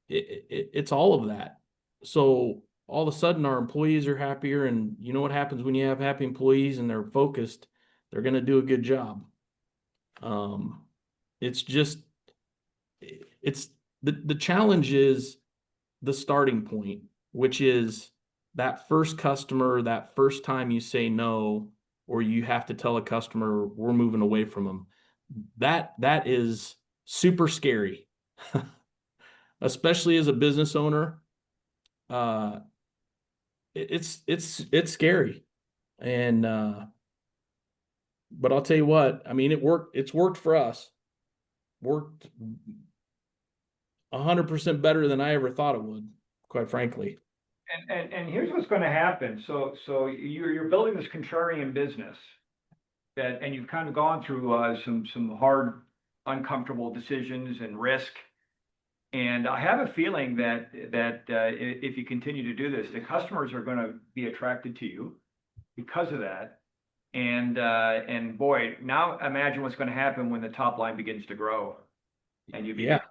[SPEAKER 6] It's all of that. So all of a sudden our employees are happier, and you know what happens when you have happy employees and they're focused, they're going to do a good job. It's just, the challenge is the starting point, which is that first customer, that first time you say no, or you have to tell a customer we're moving away from them. That is super scary, especially as a business owner. It's scary. And, but I'll tell you what, I mean, it's worked for us. Worked 100% better than I ever thought it would, quite frankly.
[SPEAKER 1] And here's what's going to happen. So you're building this contrarian business and you've kind of gone through some hard, uncomfortable decisions and risk. And I have a feeling that if you continue to do this, the customers are going to be attracted to you because of that. And boy, now imagine what's going to happen when the top line begins to grow and you begin to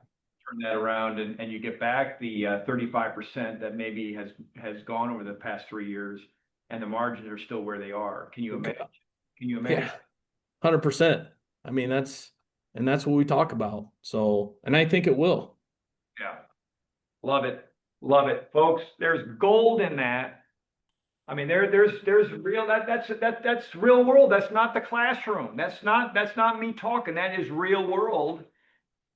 [SPEAKER 1] turn that around and you get back the 35% that maybe has gone over the past 3 years and the margins are still where they are. Can you imagine? Can you imagine?
[SPEAKER 6] Yeah, 100%. I mean, that's what we talk about. So, and I think it will.
[SPEAKER 1] Yeah. Love it. Love it. Folks, there's gold in that. I mean, there's real, that's real world. That's not the classroom. That's not me talking. That is real world.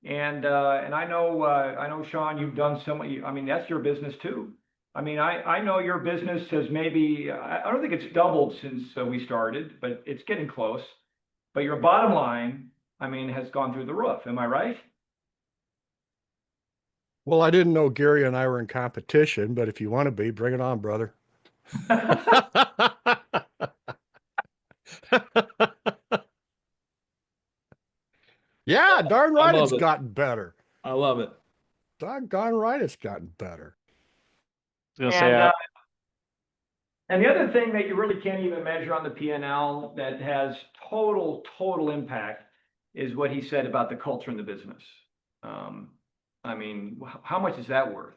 [SPEAKER 1] And I know, Sean, you've done so many, I mean, that's your business too. I mean, I know your business has maybe, I don't think it's doubled since we started, but it's getting close. But your bottom line, I mean, has gone through the roof. Am I right?
[SPEAKER 4] Well, I didn't know Gary and I were in competition, but if you want to be, bring it on, brother. Yeah, darn right
[SPEAKER 6] love
[SPEAKER 4] it's
[SPEAKER 6] it.
[SPEAKER 4] gotten better.
[SPEAKER 6] I love it.
[SPEAKER 4] Doggone right it's gotten better.
[SPEAKER 3] I was gonna say,
[SPEAKER 1] And the other thing that you really can't even measure on the P&L that has total impact is what he said about the culture in the business. I mean, how much is that worth?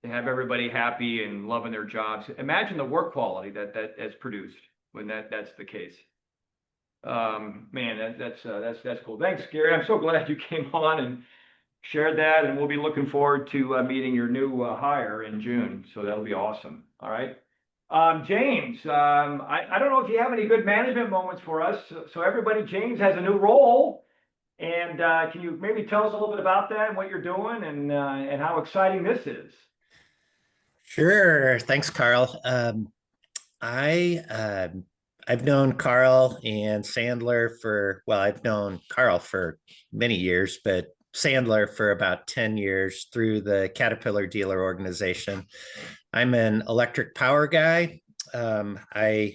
[SPEAKER 1] To have everybody happy and loving their jobs. Imagine the work quality that is produced when that's the case. Man, that's cool. Thanks, Gary. I'm so glad you came on and shared that, and we'll be looking forward to meeting your new hire in June. So that'll be awesome. All right. James, I don't know if you have any good management moments for us. So everybody, James has a new role. And can you maybe tell us a little bit about that and what you're doing and how exciting this is?
[SPEAKER 7] Sure. Thanks, Carl. I've known Carl and Sandler I've known Carl for many years, but Sandler for about 10 years through the Caterpillar dealer organization. I'm an electric power guy. I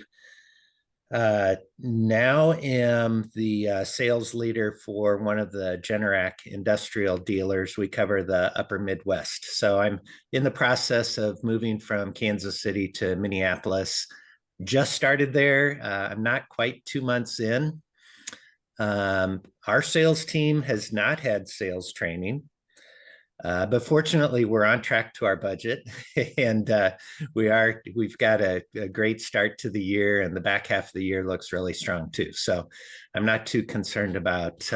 [SPEAKER 7] now am the sales leader for one of the Generac industrial dealers. We cover the upper Midwest. So I'm in the process of moving from Kansas City to Minneapolis. Just started there. I'm not quite 2 months in. Our sales team has not had sales training. But fortunately, we're on track to our budget, and we've got a great start to the year, and the back half of the year looks really strong too. So I'm not too concerned about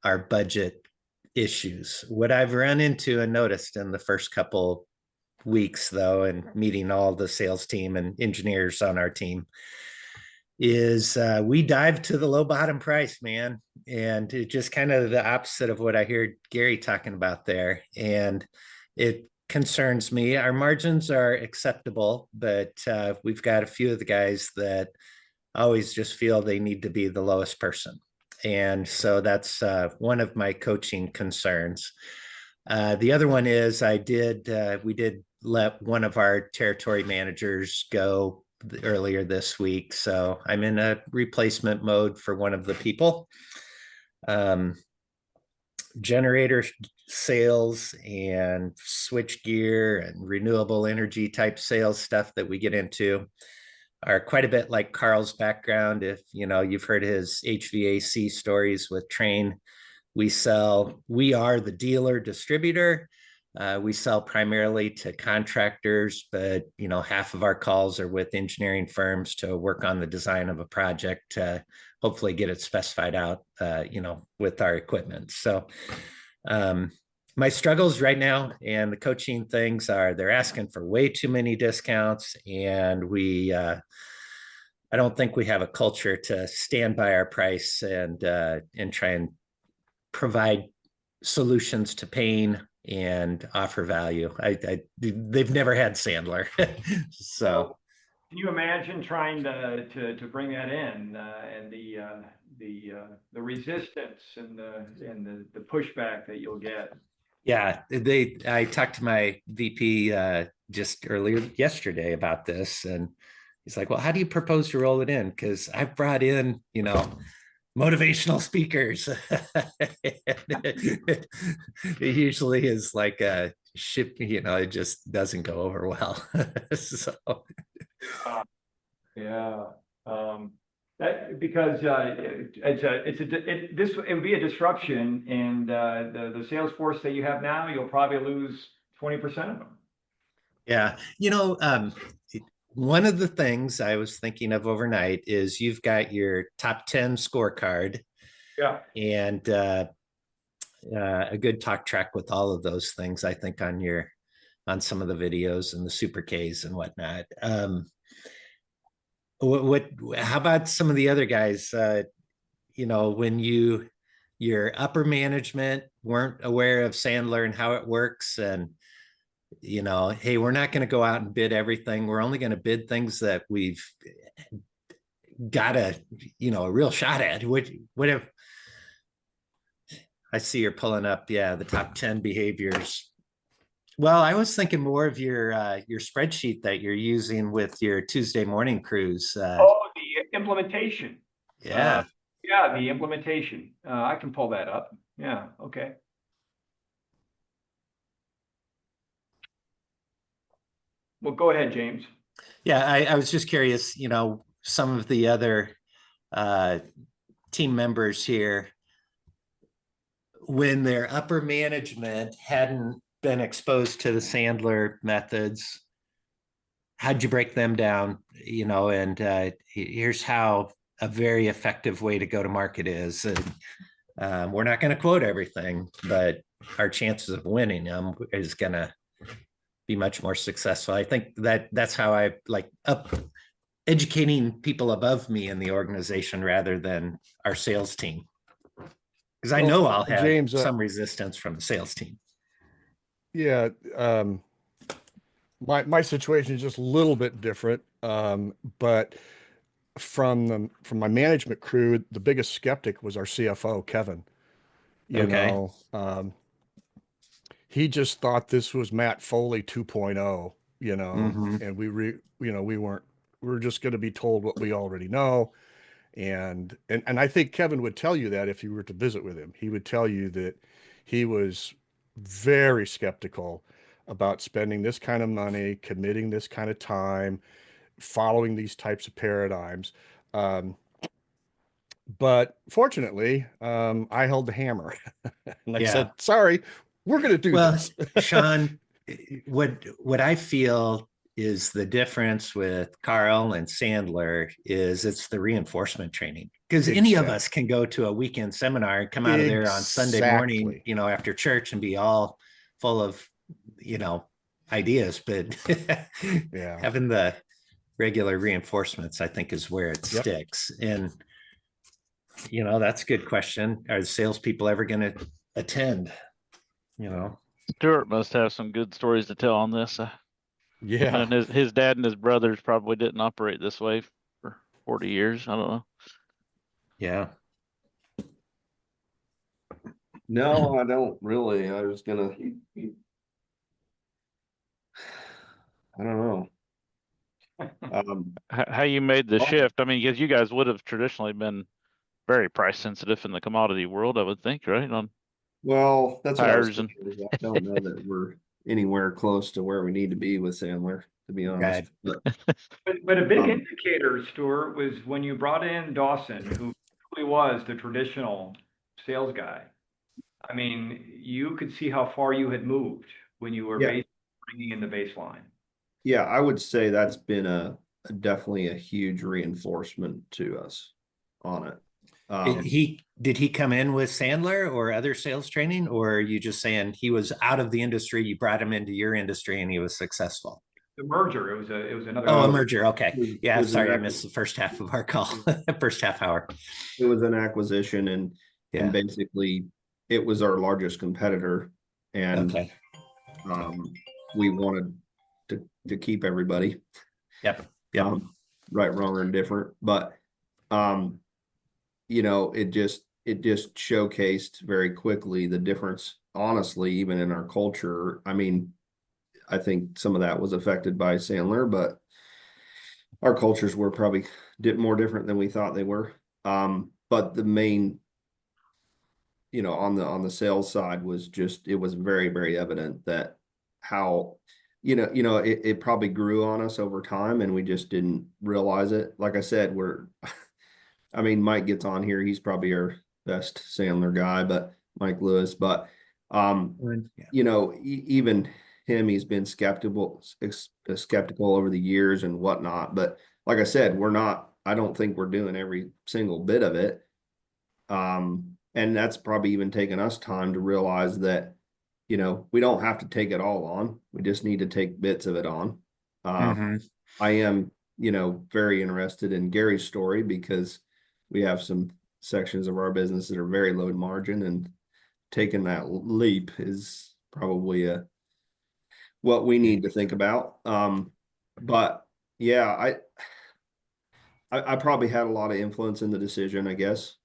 [SPEAKER 7] our budget issues. What I've run into and noticed in the first couple weeks, though, and meeting all the sales team and engineers on our team, is we dive to the low bottom price, man. And it just kind of the opposite of what I hear Gary talking about there. And it concerns me. Our margins are acceptable, but we've got a few of the guys that always just feel they need to be the lowest person. And so that's one of my coaching concerns. The other one is we did let one of our territory managers go earlier this week. So I'm in a replacement mode for one of the people. Generator sales and switch gear and renewable energy type sales stuff that we get into are quite a bit like Carl's background. If you've heard his HVAC stories with Trane, we are the dealer distributor. We sell primarily to contractors, but half of our calls are with engineering firms to work on the design of a project to hopefully get it specified out, with our equipment. So my struggles right now and the coaching things are they're asking for way too many discounts, and I don't think we have a culture to stand by our price and try and provide solutions to pain and offer value. They've never had Sandler. So
[SPEAKER 1] can you imagine trying to bring that in and the resistance and the pushback that you'll get?
[SPEAKER 7] Yeah, I talked to my VP just earlier yesterday about this, and he's like, well, how do you propose to roll it in? Because I've brought in, motivational speakers. It usually is like a ship, it just doesn't go over well. So
[SPEAKER 1] Yeah. That, because, it would be a disruption, and, the sales force that you have now, you'll probably lose 20% of them.
[SPEAKER 7] Yeah, one of the things I was thinking of overnight is you've got your top 10 scorecard
[SPEAKER 1] Yeah.
[SPEAKER 7] and a good talk track with all of those things, I think, on some of the videos and the Super Ks and whatnot. How about some of the other guys? When your upper management weren't aware of Sandler and how it works, and hey, we're not going to go out and bid everything. We're only going to bid things that we've got a real shot at. Whatever. I see you're pulling up, the top 10 behaviors. Well, I was thinking more of your spreadsheet that you're using with your Tuesday morning crews.
[SPEAKER 1] The implementation.
[SPEAKER 7] Yeah.
[SPEAKER 1] Yeah, the implementation. I can pull that up. Yeah, okay. Well, go ahead, James.
[SPEAKER 7] Yeah, I was just curious, some of the other team members here, when their upper management hadn't been exposed to the Sandler methods, how'd you break them down? And here's how a very effective way to go to market is. And we're not going to quote everything, but our chances of winning them is going to be much more successful. I think that's how I like educating people above me in the organization rather than our sales team. Because I know I'll have
[SPEAKER 4] James,
[SPEAKER 7] some resistance from the sales team.
[SPEAKER 4] Yeah, my situation is just a little bit different. But from my management crew, the biggest skeptic was our CFO, Kevin.
[SPEAKER 7] Okay.
[SPEAKER 4] He just thought this was Matt Foley 2.0,
[SPEAKER 7] Mhm.
[SPEAKER 4] and we were just going to be told what we already know. And I think Kevin would tell you that if you were to visit with him. He would tell you that he was very skeptical about spending this kind of money, committing this kind of time, following these types of paradigms. But fortunately, I held the hammer and I said, sorry, we're going to do this.
[SPEAKER 7] Sean, what I feel is the difference with Carl and Sandler is it's the reinforcement training, because any of us can go to a weekend seminar and come out of there on Sunday morning, after church and be all full of, ideas, but having the regular reinforcements, I think, is where it sticks. And, that's a good question. Are the salespeople ever going to attend?
[SPEAKER 3] Stuart must have some good stories to tell on this.
[SPEAKER 4] Yeah.
[SPEAKER 3] And his dad and his brothers probably didn't operate this way for 40 years. I don't know.
[SPEAKER 7] Yeah.
[SPEAKER 5] No, I don't really. I was gonna, I don't know.
[SPEAKER 3] How you made the shift? I mean, because you guys would have traditionally been very price sensitive in the commodity world, I would think, right?
[SPEAKER 5] Well, that's what I was
[SPEAKER 3] tires
[SPEAKER 5] thinking. I don't know that we're anywhere close to where we need to be with Sandler, to be honest.
[SPEAKER 1] But a big indicator, Stuart, was when you brought in Dawson, who really was the traditional sales guy. I mean, you could see how far you had moved when you were bringing in the baseline.
[SPEAKER 5] Yeah, I would say that's been definitely a huge reinforcement to us on it.
[SPEAKER 7] Did he come in with Sandler or other sales training, or are you just saying he was out of the industry, you brought him into your industry and he was successful?
[SPEAKER 1] The merger, it was another.
[SPEAKER 7] Oh, a merger. Okay. Yeah, sorry, I missed the first half of our call. First half hour.
[SPEAKER 5] It was an acquisition, and basically it was our largest competitor, and we wanted to keep everybody.
[SPEAKER 7] Yep.
[SPEAKER 5] Right, wrong, or indifferent. But it just showcased very quickly the difference, honestly, even in our culture. I mean, I think some of that was affected by Sandler, but our cultures were probably more different than we thought they were. But the main, on the sales side was just, it was very, very evident that how it probably grew on us over time and we just didn't realize it. Like I said, I mean, Mike gets on here. He's probably our best Sandler guy, but Mike Lewis, but,
[SPEAKER 7] Yeah.
[SPEAKER 5] even him, he's been skeptical over the years and whatnot. But like I said, I don't think we're doing every single bit of it. And that's probably even taken us time to realize that, we don't have to take it all on. We just need to take bits of it on.
[SPEAKER 7] Mhm.
[SPEAKER 5] I am, very interested in Gary's story because we have some sections of our business that are very low margin, and taking that leap is probably what we need to think about. But yeah, I probably had a lot of influence in the decision, I guess.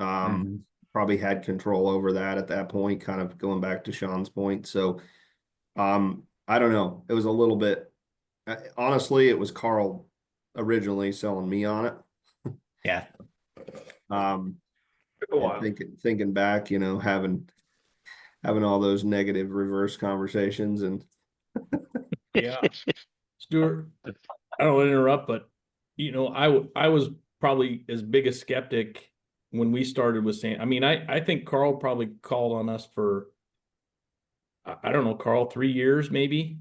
[SPEAKER 7] Mhm.
[SPEAKER 5] Probably had control over that at that point, kind of going back to Sean's point. So, I don't know. It was a little bit, honestly, it was Carl originally selling me on it.
[SPEAKER 7] Yeah.
[SPEAKER 1] Took a while.
[SPEAKER 5] Thinking back, having all those negative reverse conversations and
[SPEAKER 6] Yeah. Stuart, I don't want to interrupt, but I was probably as big a skeptic when we started with Sam. I mean, I think Carl probably called on us for, I don't know, Carl, 3 years maybe.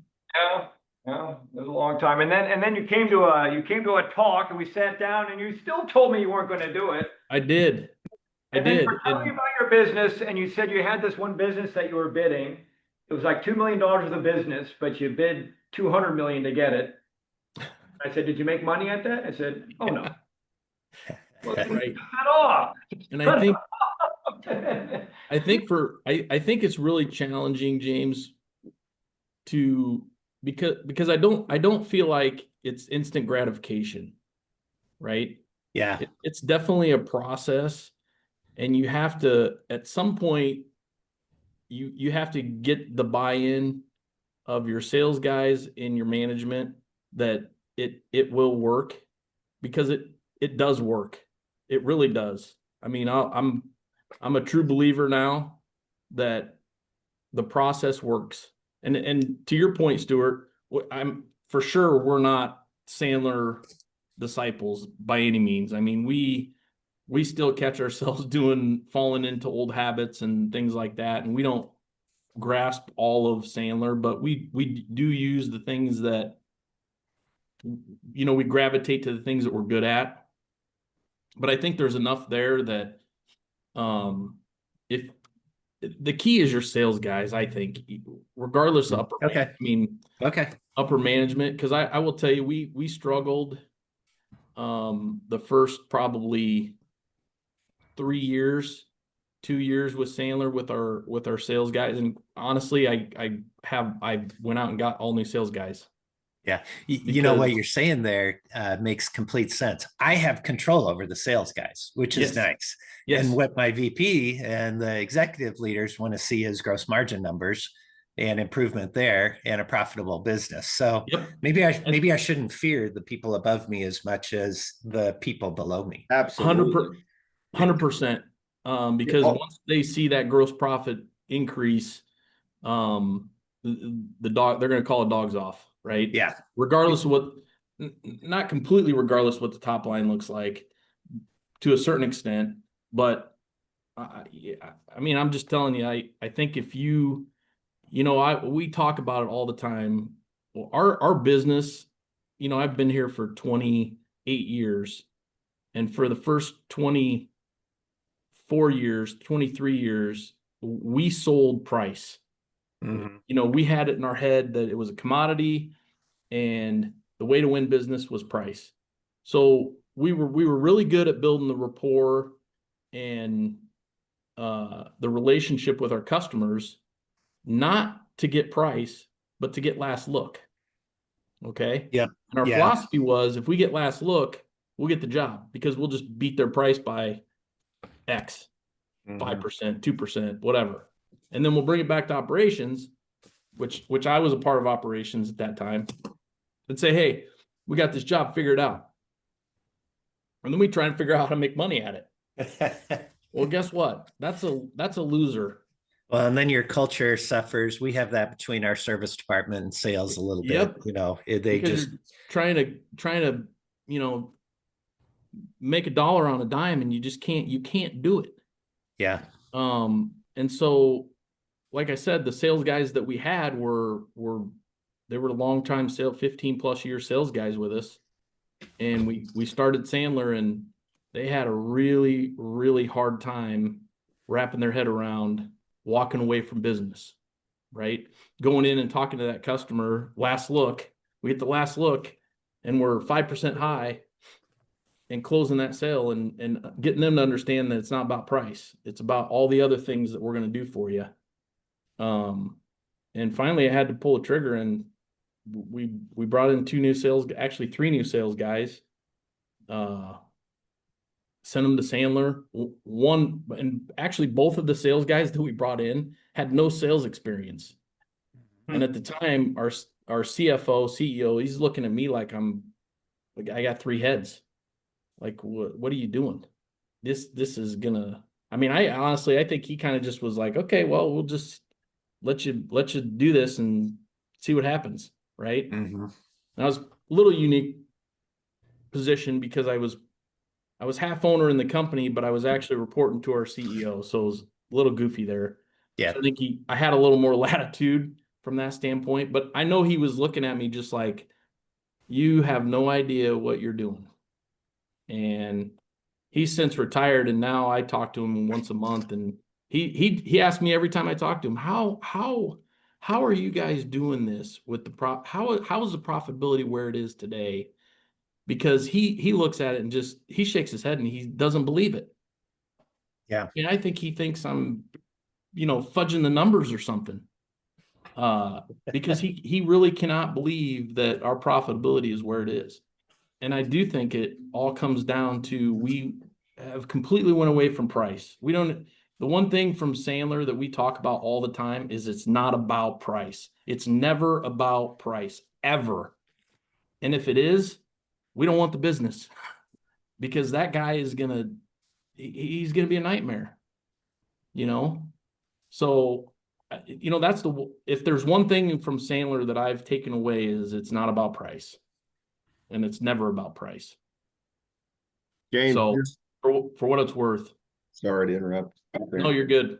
[SPEAKER 1] Yeah, it was a long time. And then you came to a talk and we sat down and you still told me you weren't going to do it.
[SPEAKER 6] I did.
[SPEAKER 1] And then you were telling me
[SPEAKER 6] And
[SPEAKER 1] about your business and you said you had this one business that you were bidding. It was like $2 million worth of business, but you bid 200 million to get it. I said, did you make money at that? I said, oh no. Well, then
[SPEAKER 6] Right.
[SPEAKER 1] cut that off.
[SPEAKER 6] And I think it's really challenging, James, because I don't feel like it's instant gratification, right?
[SPEAKER 7] Yeah.
[SPEAKER 6] It's definitely a process, and you have to, at some point, you have to get the buy-in of your sales guys and your management that it will work, because it does work. It really does. I mean, I'm a true believer now that the process works. And to your point, Stuart, I'm for sure we're not Sandler disciples by any means. I mean, we still catch ourselves falling into old habits and things like that, and we don't grasp all of Sandler, but we do use the things that, we gravitate to the things that we're good at. But I think there's enough there that, if the key is your sales guys, I think, regardless of
[SPEAKER 7] Okay. Okay.
[SPEAKER 6] upper management, because I will tell you, we struggled the first probably 2 years with Sandler with our sales guys, and honestly, I went out and got all new sales guys.
[SPEAKER 7] Yeah. You know what
[SPEAKER 6] Because-
[SPEAKER 7] you're saying there makes complete sense. I have control over the sales guys, which is
[SPEAKER 6] Yes.
[SPEAKER 7] nice.
[SPEAKER 6] Yes.
[SPEAKER 7] And what my VP and the executive leaders want to see is gross margin numbers and improvement there and a profitable business. So
[SPEAKER 6] Yep.
[SPEAKER 7] maybe I shouldn't fear the people above me as much as the people below me.
[SPEAKER 5] absolutely.
[SPEAKER 6] 100%. Because
[SPEAKER 5] Yeah.
[SPEAKER 6] once they see that gross profit increase, the dog, they're going to call it dogs off, right?
[SPEAKER 7] Yeah.
[SPEAKER 6] Regardless of what, not completely regardless of what the top line looks like, to a certain extent, but yeah, I mean, I'm just telling you, I think if we talk about it all the time. Well, our business, I've been here for 28 years, and for the first 24 years, 23 years, we sold price.
[SPEAKER 7] Mhm.
[SPEAKER 6] We had it in our head that it was a commodity, and the way to win business was price. So we were really good at building the rapport and the relationship with our customers, not to get price, but to get last look. Okay.
[SPEAKER 7] Yep.
[SPEAKER 6] And our
[SPEAKER 7] Yeah.
[SPEAKER 6] philosophy was, if we get last look, we'll get the job, because we'll just beat their price by X, 5%, 2%, whatever. And then we'll bring it back to operations, which I was a part of operations at that time, and say, hey, we got this job, figure it out. And then we try and figure out how to make money at it. Well, guess what? That's a loser
[SPEAKER 7] Well, and then your culture suffers. We have that between our service department and sales a little
[SPEAKER 6] Yep.
[SPEAKER 7] bit, they
[SPEAKER 6] Because
[SPEAKER 7] just,
[SPEAKER 6] you're trying to, make $1 on a dime, and you can't do it.
[SPEAKER 7] yeah.
[SPEAKER 6] And so, like I said, the sales guys that we had they were long-time 15+ year sales guys with us. And we started Sandler, and they had a really, really hard time wrapping their head around walking away from business, right? Going in and talking to that customer, we get the last look, and we're 5% high, and closing that sale and getting them to understand that it's not about price. It's about all the other things that we're going to do for you. And finally I had to pull a trigger, and we brought in 3 new sales guys, sent them to Sandler. One, and actually both of the sales guys that we brought in had no sales experience. And at the time, our CFO, CEO, he's looking at me like I got 3 heads. Like, what are you doing? This is gonna, I honestly, I think he kind of just was like, okay, well, we'll just let you do this and see what happens. Right.
[SPEAKER 7] Mm-hmm.
[SPEAKER 6] And I was a little unique position because I was half owner in the company, but I was actually reporting to our CEO. So it was a little goofy there.
[SPEAKER 7] Yeah.
[SPEAKER 6] So I think I had a little more latitude from that standpoint, but I know he was looking at me just like, you have no idea what you're doing. And he's since retired, and now I talk to him once a month, and he asks me every time I talk to him, how are you guys doing this with how is the profitability where it is today? Because he looks at it and he shakes his head and he doesn't believe it.
[SPEAKER 7] Yeah.
[SPEAKER 6] And I think he thinks I'm, fudging the numbers or something. Because he really cannot believe that our profitability is where it is. And I do think it all comes down to, we have completely went away from price. The one thing from Sandler that we talk about all the time is it's not about price. It's never about price, ever. And if it is, we don't want the business, because that guy he's going to be a nightmare, So, if there's one thing from Sandler that I've taken away, is it's not about price. And it's never about price.
[SPEAKER 5] James,
[SPEAKER 6] So for what it's worth.
[SPEAKER 5] sorry to interrupt.
[SPEAKER 6] No, you're good.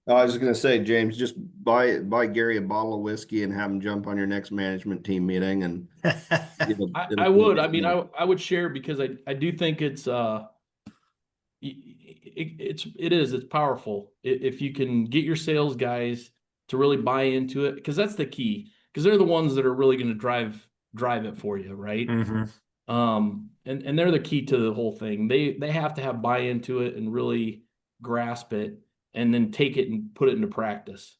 [SPEAKER 5] I was just gonna say, James, just buy Gary a bottle of whiskey and have him jump on your next management team meeting, and
[SPEAKER 6] I would. I would share, because I do think it's powerful if you can get your sales guys to really buy into it, because that's the key, because they're the ones that are really going to drive it for you, right?
[SPEAKER 7] Mm-hmm.
[SPEAKER 6] And they're the key to the whole thing. They have to have buy into it and really grasp it, and then take it and put it into practice.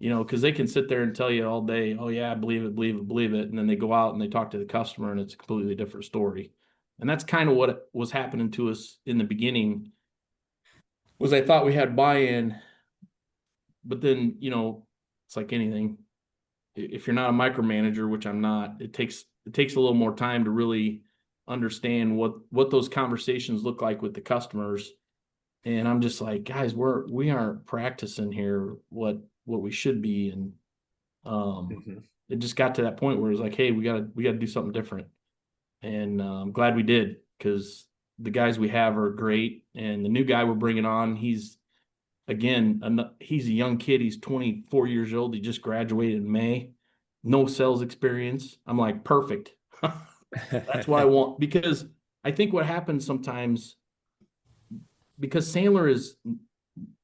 [SPEAKER 6] Because they can sit there and tell you all day, oh yeah, believe it. And then they go out and they talk to the customer, and it's a completely different story. And that's kind of what was happening to us in the beginning, was I thought we had buy-in, but then, it's like anything. If you're not a micromanager, which I'm not, it takes a little more time to really understand what those conversations look like with the customers. And I'm just like, guys, we aren't practicing here what we should be. And it just got to that point where it's like, hey, we gotta do something different. And I'm glad we did, because the guys we have are great. And the new guy we're bringing on, he's a young kid. He's 24 years old. He just graduated in May. No sales experience. I'm like, perfect. That's what I want, because I think what happens sometimes, because Sandler is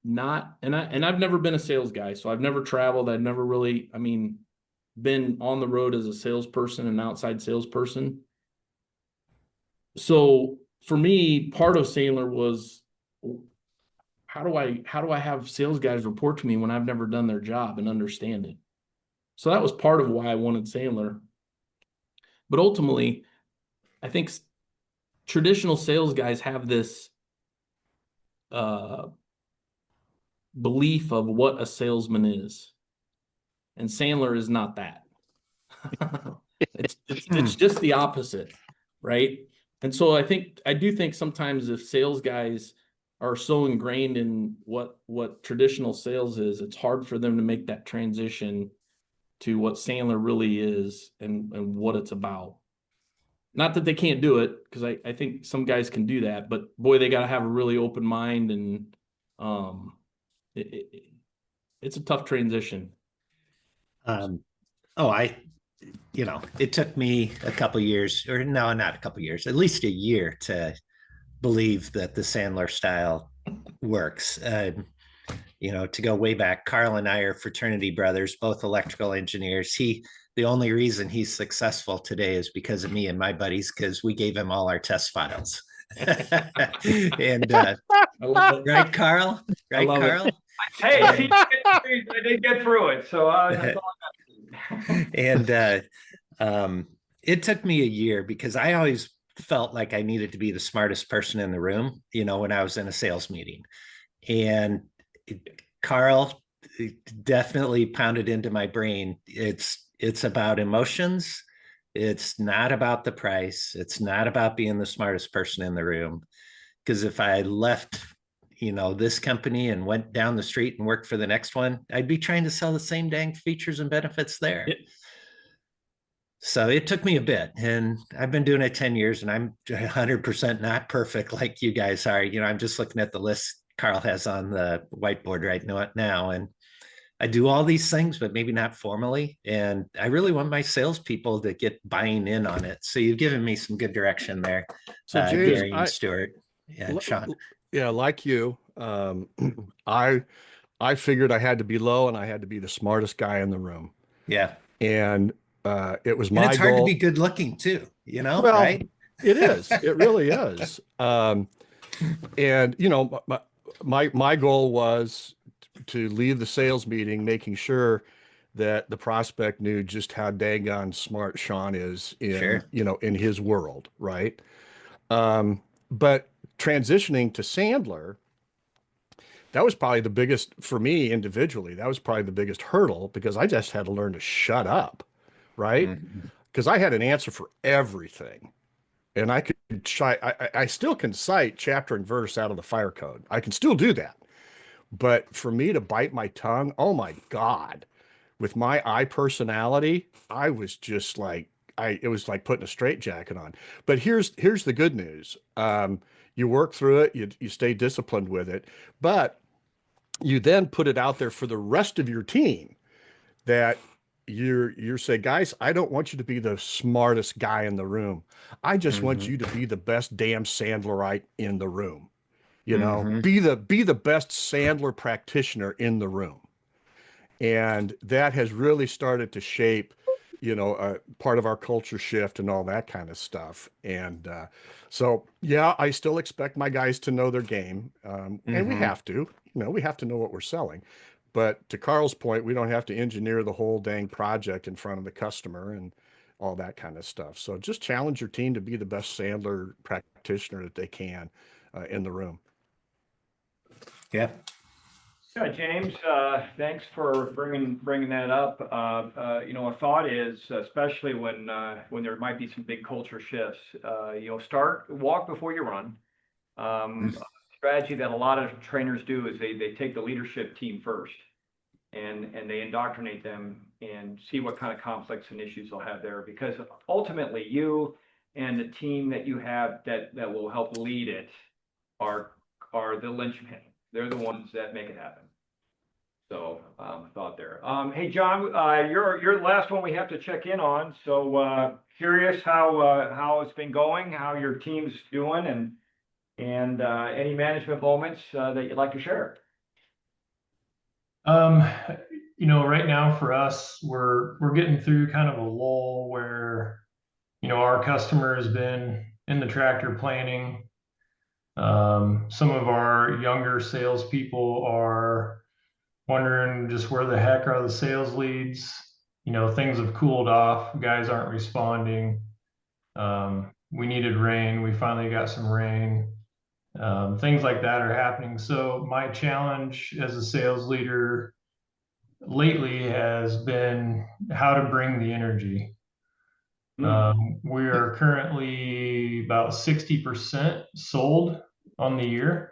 [SPEAKER 6] not, and I've never been a sales guy, so I've never traveled. I've never really, been on the road as a salesperson, an outside salesperson. So for me, part of Sandler was, how do I have sales guys report to me when I've never done their job and understand it? So that was part of why I wanted Sandler. But ultimately, I think traditional sales guys have this belief of what a salesman is. And Sandler is not that. It's just the opposite, right? And so I do think sometimes if sales guys are so ingrained in what traditional sales is, it's hard for them to make that transition to what Sandler really is and what it's about. Not that they can't do it, because I think some guys can do that, but boy, they got to have a really open mind, and it's a tough transition.
[SPEAKER 7] It took me a couple years, or no, not a couple years, at least a year to believe that the Sandler style works. To go way back, Carl and I are fraternity brothers, both electrical engineers. The only reason he's successful today is because of me and my buddies, because we gave him all our test files. And right, Carl? Right, Carl?
[SPEAKER 1] Hey, see, I did get through it, so that's all I got.
[SPEAKER 7] And it took me a year because I always felt like I needed to be the smartest person in the room, when I was in a sales meeting. And Carl definitely pounded into my brain. It's about emotions. It's not about the price. It's not about being the smartest person in the room. Because if I left, this company and went down the street and worked for the next one, I'd be trying to sell the same dang features and benefits there.
[SPEAKER 6] Yeah.
[SPEAKER 7] So it took me a bit, and I've been doing it 10 years, and I'm 100% not perfect like you guys are. I'm just looking at the list Carl has on the whiteboard right now. And I do all these things, but maybe not formally. And I really want my salespeople to get buying in on it. So you've given me some good direction there.
[SPEAKER 4] So James,
[SPEAKER 7] Gary and Stuart and Sean.
[SPEAKER 4] Yeah, like you, I figured I had to be low and I had to be the smartest guy in the room.
[SPEAKER 7] Yeah.
[SPEAKER 4] And it was my
[SPEAKER 7] and it's hard
[SPEAKER 4] goal.
[SPEAKER 7] To be good looking too,
[SPEAKER 4] Well,
[SPEAKER 7] right?
[SPEAKER 4] It is. It really is. And my goal was to leave the sales meeting making sure that the prospect knew just how daggone smart Sean is in in his world, right? But transitioning to Sandler, that was probably the biggest for me individually. That was probably the biggest hurdle because I just had to learn to shut up, right? Because I had an answer for everything. And I still can cite chapter and verse out of the fire code. I can still do that. But for me to bite my tongue, oh my God, with my I personality, I was just like, it was like putting a straitjacket on. But here's the good news. You work through it, you stay disciplined with it, but you then put it out there for the rest of your team that you're saying, guys, I don't want you to be the smartest guy in the room. I just want you to be the best damn Sandlerite in the room. Be the best Sandler practitioner in the room. And that has really started to shape, part of our culture shift and all that kind of stuff. And so, yeah, I still expect my guys to know their game. And we have to, we have to know what we're selling. But to Carl's point, we don't have to engineer the whole dang project in front of the customer and all that kind of stuff. So just challenge your team to be the best Sandler practitioner that they can in the room.
[SPEAKER 7] Yeah.
[SPEAKER 1] Yeah, James, thanks for bringing that up. A thought is, especially when there might be some big culture shifts, walk before you run. Strategy that a lot of trainers do is they take the leadership team first and they indoctrinate them and see what kind of conflicts and issues they'll have there, because ultimately you and the team that you have that will help lead it are the linchpin. They're the ones that make it happen. So thought there. Hey John, you're the last one we have to check in on. So curious how it's been going, how your team's doing, and any management moments that you'd like to share.
[SPEAKER 8] Right now for us, we're getting through kind of a lull where, our customer has been in the tractor planning. Some of our younger salespeople are wondering just where the heck are the sales leads? Things have cooled off. Guys aren't responding. We needed rain. We finally got some rain. Things like that are happening. So my challenge as a sales leader lately has been how to bring the energy. We are currently about 60% sold on the year.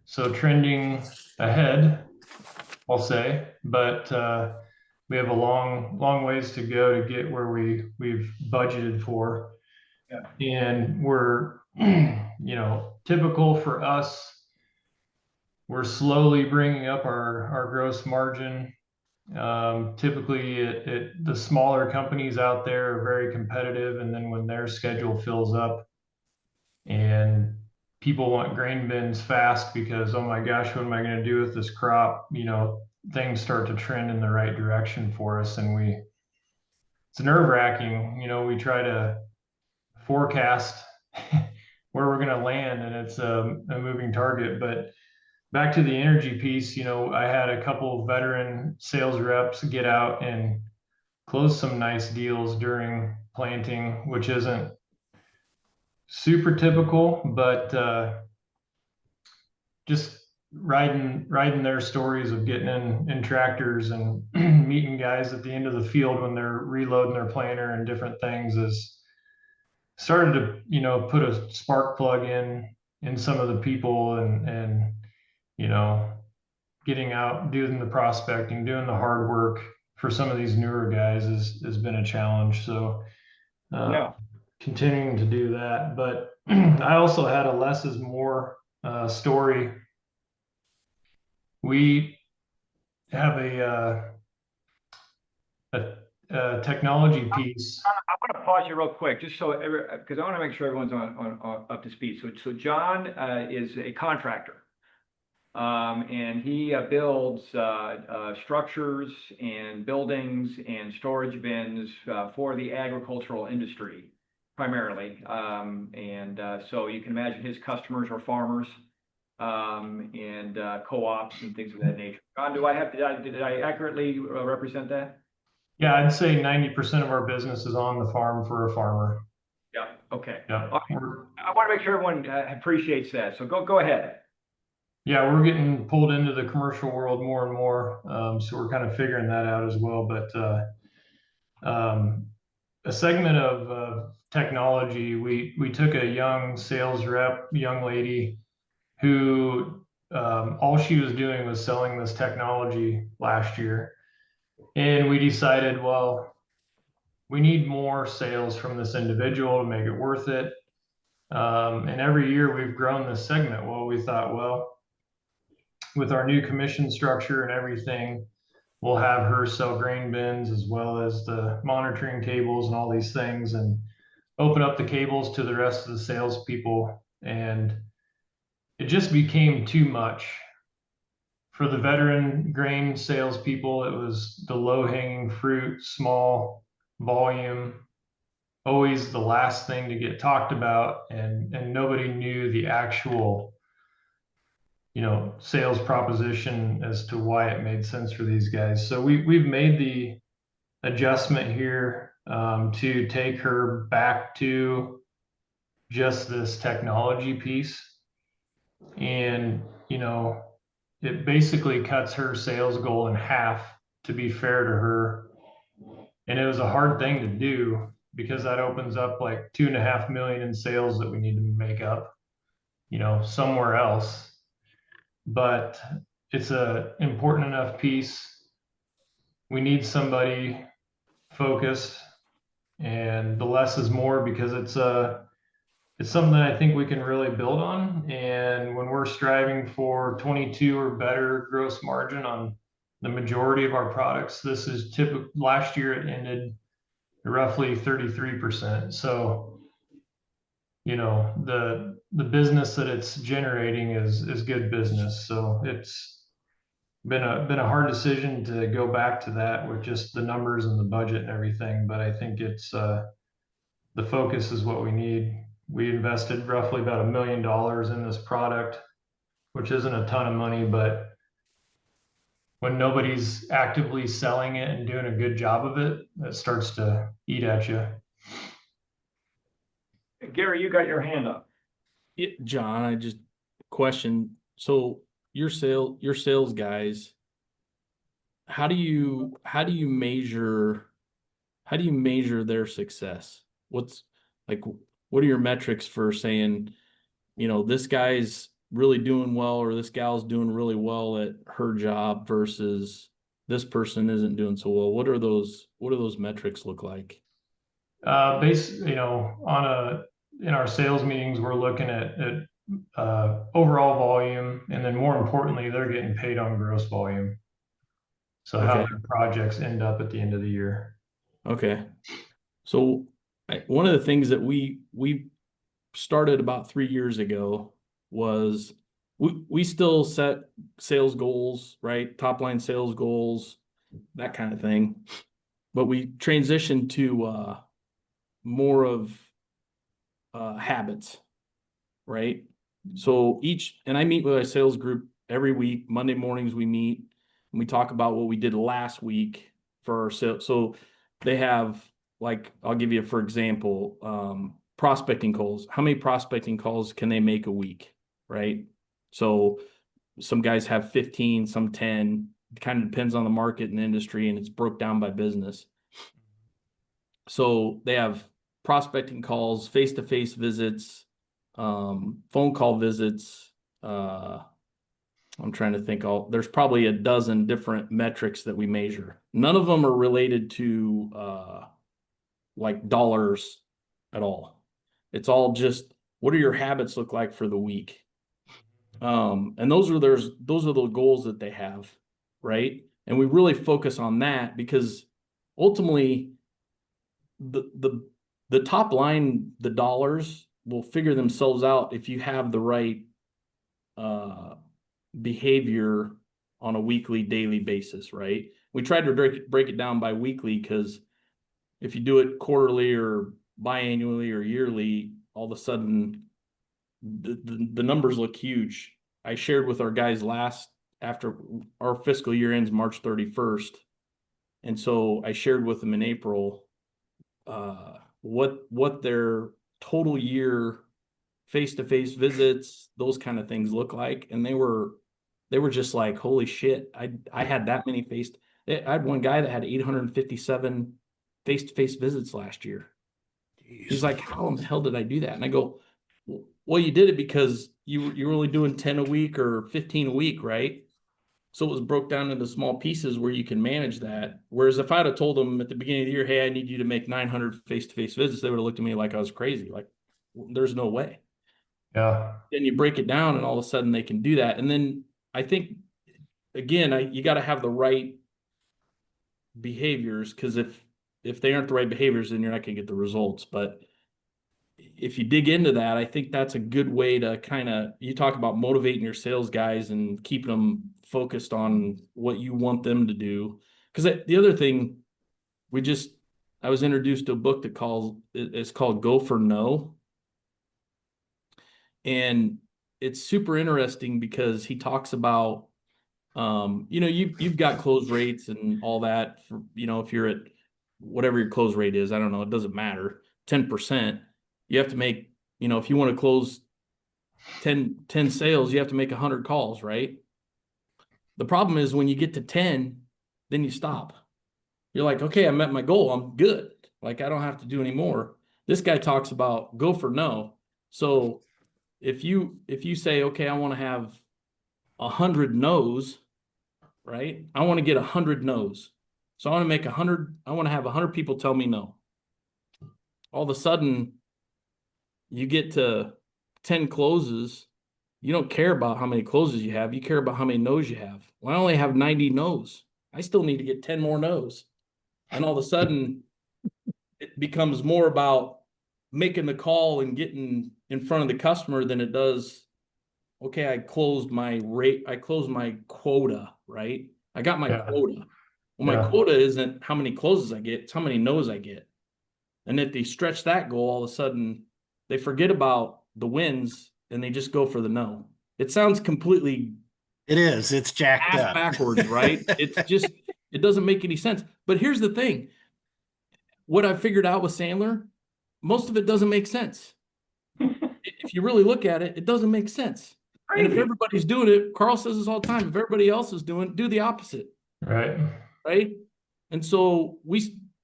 [SPEAKER 8] So trending ahead, I'll say, but we have a long ways to go to get where we've budgeted for.
[SPEAKER 1] Yeah.
[SPEAKER 8] And we're, you know, typical for us, we're slowly bringing up our gross margin. Typically the smaller companies out there are very competitive, and then when their schedule fills up and people want grain bins fast because, oh my gosh, what am I going to do with this crop? You know, things start to trend in the right direction for us, and it's nerve wracking. You know, we try to forecast where we're going to land, and it's a moving target. But back to the energy piece, you know, I had a couple of veteran sales reps get out and close some nice deals during planting, which isn't super typical, but just riding their stories of getting in tractors and meeting guys at the end of the field when they're reloading their planter and different things is started to, you know, put a spark plug in some of the people, and you know, getting out, doing the prospecting, doing the hard work for some of these newer guys has been a challenge. So
[SPEAKER 1] Yeah.
[SPEAKER 8] continuing to do that. But I also had a less is more story. We have a technology piece.
[SPEAKER 1] I'm going to pause you real quick, just so, because I want to make sure everyone's on up to speed. So John is a contractor. And he builds structures and buildings and storage bins for the agricultural industry primarily. So you can imagine his customers are farmers and co-ops and things of that nature. John, did I accurately represent that?
[SPEAKER 8] Yeah, I'd say 90% of our business is on the farm for a farmer.
[SPEAKER 1] Yeah. Okay.
[SPEAKER 8] Yeah.
[SPEAKER 1] Okay. I want to make sure everyone appreciates that. So go ahead.
[SPEAKER 8] Yeah, we're getting pulled into the commercial world more and more. So we're kind of figuring that out as well. But a segment of technology, we took a young sales rep, young lady, who all she was doing was selling this technology last year. And we decided, well, we need more sales from this individual to make it worth it. And every year we've grown this segment. Well, we thought, well, with our new commission structure and everything, we'll have her sell grain bins as well as the monitoring cables and all these things, and open up the cables to the rest of the salespeople. And it just became too much. For the veteran grain salespeople, it was the low-hanging fruit, small volume, always the last thing to get talked about, and nobody knew the actual, you know, sales proposition as to why it made sense for these guys. So we've made the adjustment here to take her back to just this technology piece. And, you know, it basically cuts her sales goal in half, to be fair to her. And it was a hard thing to do because that opens up like 2.5 million in sales that we need to make up, you know, somewhere else. But it's a important enough piece. We need somebody focused, and the less is more, because it's something that I think we can really build on. And when we're striving for 22 or better gross margin on the majority of our products, this is typical. Last year it ended roughly 33%. So, you know, the business that it's generating is good business. So it's been a hard decision to go back to that with just the numbers and the budget and everything. But I think it's the focus is what we need. We invested roughly about $1 million in this product, which isn't a ton of money, but when nobody's actively selling it and doing a good job of it, it starts to eat at you.
[SPEAKER 1] Gary, you got your hand up.
[SPEAKER 6] Yeah, John, I just question. So your sales guys, how do you measure their success? What are your metrics for saying, you know, this guy's really doing well, or this gal's doing really well at her job versus this person isn't doing so well? What do those metrics look like?
[SPEAKER 8] In our sales meetings, we're looking at overall volume, and then more importantly, they're getting paid on gross volume. So how
[SPEAKER 6] Okay.
[SPEAKER 8] their projects end up at the end of the year.
[SPEAKER 6] Okay. So one of the things that we started about 3 years ago was we still set sales goals, right? Top line sales goals, that kind of thing. But we transitioned to more of habits, right? So and I meet with a sales group every week. Monday mornings we meet and we talk about what we did last week for our sales. So they have, like, I'll give you, for example, prospecting calls. How many prospecting calls can they make a week, right? So some guys have 15, some 10. It kind of depends on the market and the industry, and it's broke down by business. So they have prospecting calls, face-to-face visits, phone call visits. I'm trying to think. There's probably a dozen different metrics that we measure. None of them are related to like dollars at all. It's all just, what do your habits look like for the week? And those are the goals that they have, right? And we really focus on that because ultimately the top line, the dollars will figure themselves out if you have the right behavior on a weekly, daily basis, right? We tried to break it down by weekly because if you do it quarterly or biannually or yearly, all of a sudden the numbers look huge. I shared with our guys after our fiscal year ends March 31st. And so I shared with them in April what their total year face-to-face visits, those kind of things look like. And they were just like, holy shit, I had that many I had one guy that had 857 face-to-face visits last year. He's like, how in the hell did I do that? And I go, well, you did it because you were only doing 10 a week or 15 a week, right? So it was broke down into small pieces where you can manage that. Whereas if I'd have told them at the beginning of the year, hey, I need you to make 900 face-to-face visits, they would have looked at me like I was crazy. Like, there's no way.
[SPEAKER 8] Yeah.
[SPEAKER 6] Then you break it down and all of a sudden they can do that. And then I think, again, you got to have the right behaviors, because if they aren't the right behaviors, then you're not going to get the results. But if you dig into that, I think that's a good way to you talk about motivating your sales guys and keeping them focused on what you want them to do. Because the other thing, I was introduced to a book it's called Go for No. And it's super interesting because he talks about, you've got close rates and all that for, if you're at whatever your close rate is, I don't know, it doesn't matter, 10%, you have to make, if you want to close 10 sales, you have to make 100 calls, right? The problem is when you get to 10, then you stop. You're like, okay, I met my goal, I'm good. Like, I don't have to do any more. This guy talks about go for no. So if you say, okay, I want to have 100 no's, right? I want to get 100 no's. So I want to make 100, I want to have 100 people tell me no. All of a sudden, you get to 10 closes. You don't care about how many closes you have. You care about how many no's you have. Well, I only have 90 no's. I still need to get 10 more no's. And all of a sudden, it becomes more about making the call and getting in front of the customer than it does, okay, I closed my quota, right? I got my quota. Well, my quota isn't how many closes I get, it's how many no's I get. And if they stretch that goal, all of a sudden they forget about the wins and they just go for the no. It sounds completely
[SPEAKER 7] It's jacked up
[SPEAKER 6] backwards, right? It doesn't make any sense. But here's the thing. What I figured out with Sandler, most of it doesn't make sense. If you really look at it, it doesn't make sense. And if everybody's doing it, Carl says this all the time, if everybody else is doing it, do the opposite.
[SPEAKER 8] Right.
[SPEAKER 6] Right. And so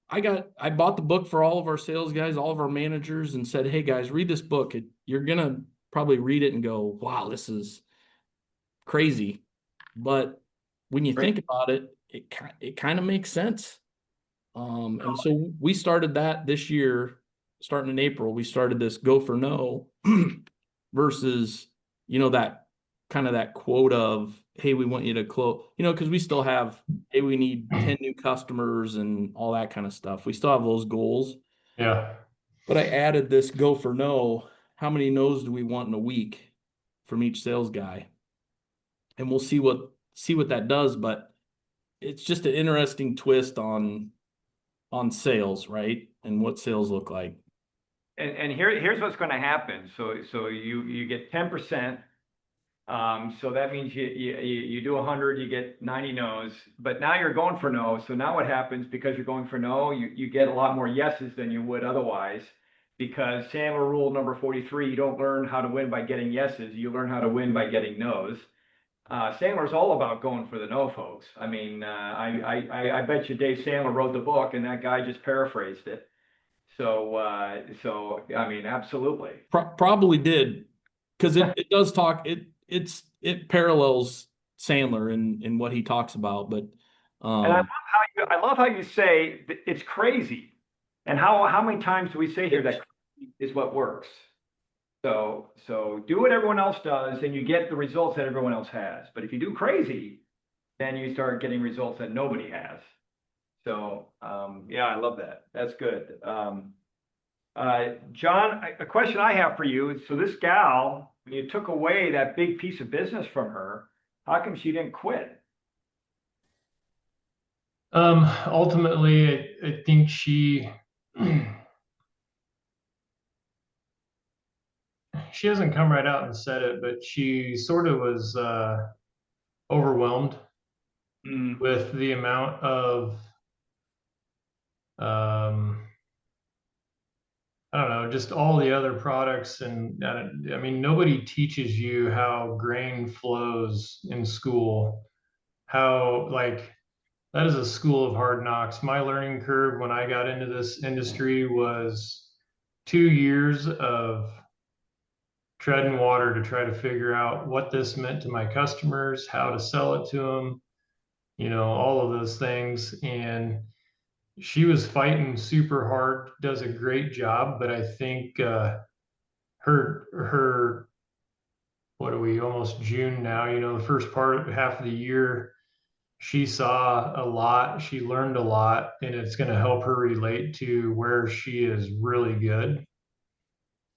[SPEAKER 6] I bought the book for all of our sales guys, all of our managers, and said, hey guys, read this book. You're going to probably read it and go, wow, this is crazy. But when you
[SPEAKER 1] Right.
[SPEAKER 6] think about it, it kind of makes sense. And so we started that this year, starting in April, we started this go for no versus, that kind of that quote of, hey, we want you to close, because we still have, hey, we need 10 new customers and all that kind of stuff. We still have those goals.
[SPEAKER 8] Yeah.
[SPEAKER 6] But I added this go for no. How many no's do we want in a week from each sales guy? And we'll see what that does. But it's just an interesting twist on sales, right? And what sales look like.
[SPEAKER 1] And here's what's going to happen. So you get 10%. So that means you do 100, you get 90 no's, but now you're going for no. So now what happens, because you're going for no, you get a lot more yeses than you would otherwise, because Sandler rule number 43, you don't learn how to win by getting yeses, you learn how to win by getting no's. Sandler's all about going for the no, folks. I mean, I bet you Dave Sandler wrote the book and that guy just paraphrased it. So I mean, absolutely.
[SPEAKER 6] Probably did, because it does talk, it parallels Sandler in what he talks about, but
[SPEAKER 1] And I love how you say that it's crazy, and how many times do we say here that crazy is what works? So do what everyone else does, and you get the results that everyone else has. But if you do crazy, then you start getting results that nobody has. So yeah, I love that. That's good. John, a question I have for you is, so this gal, when you took away that big piece of business from her, how come she didn't quit?
[SPEAKER 8] Ultimately, I think she hasn't come right out and said it, but she sort of was overwhelmed with the amount of I don't know, just all the other products. And I mean, nobody teaches you how grain flows in school, how like that is a school of hard knocks. My learning curve when I got into this industry was 2 years of treading water to try to figure out what this meant to my customers, how to sell it to them, all of those things. And she was fighting super hard, does a great job, but I think her what are we, almost June now, the first half of the year, she saw a lot, she learned a lot, and it's going to help her relate to where she is really good.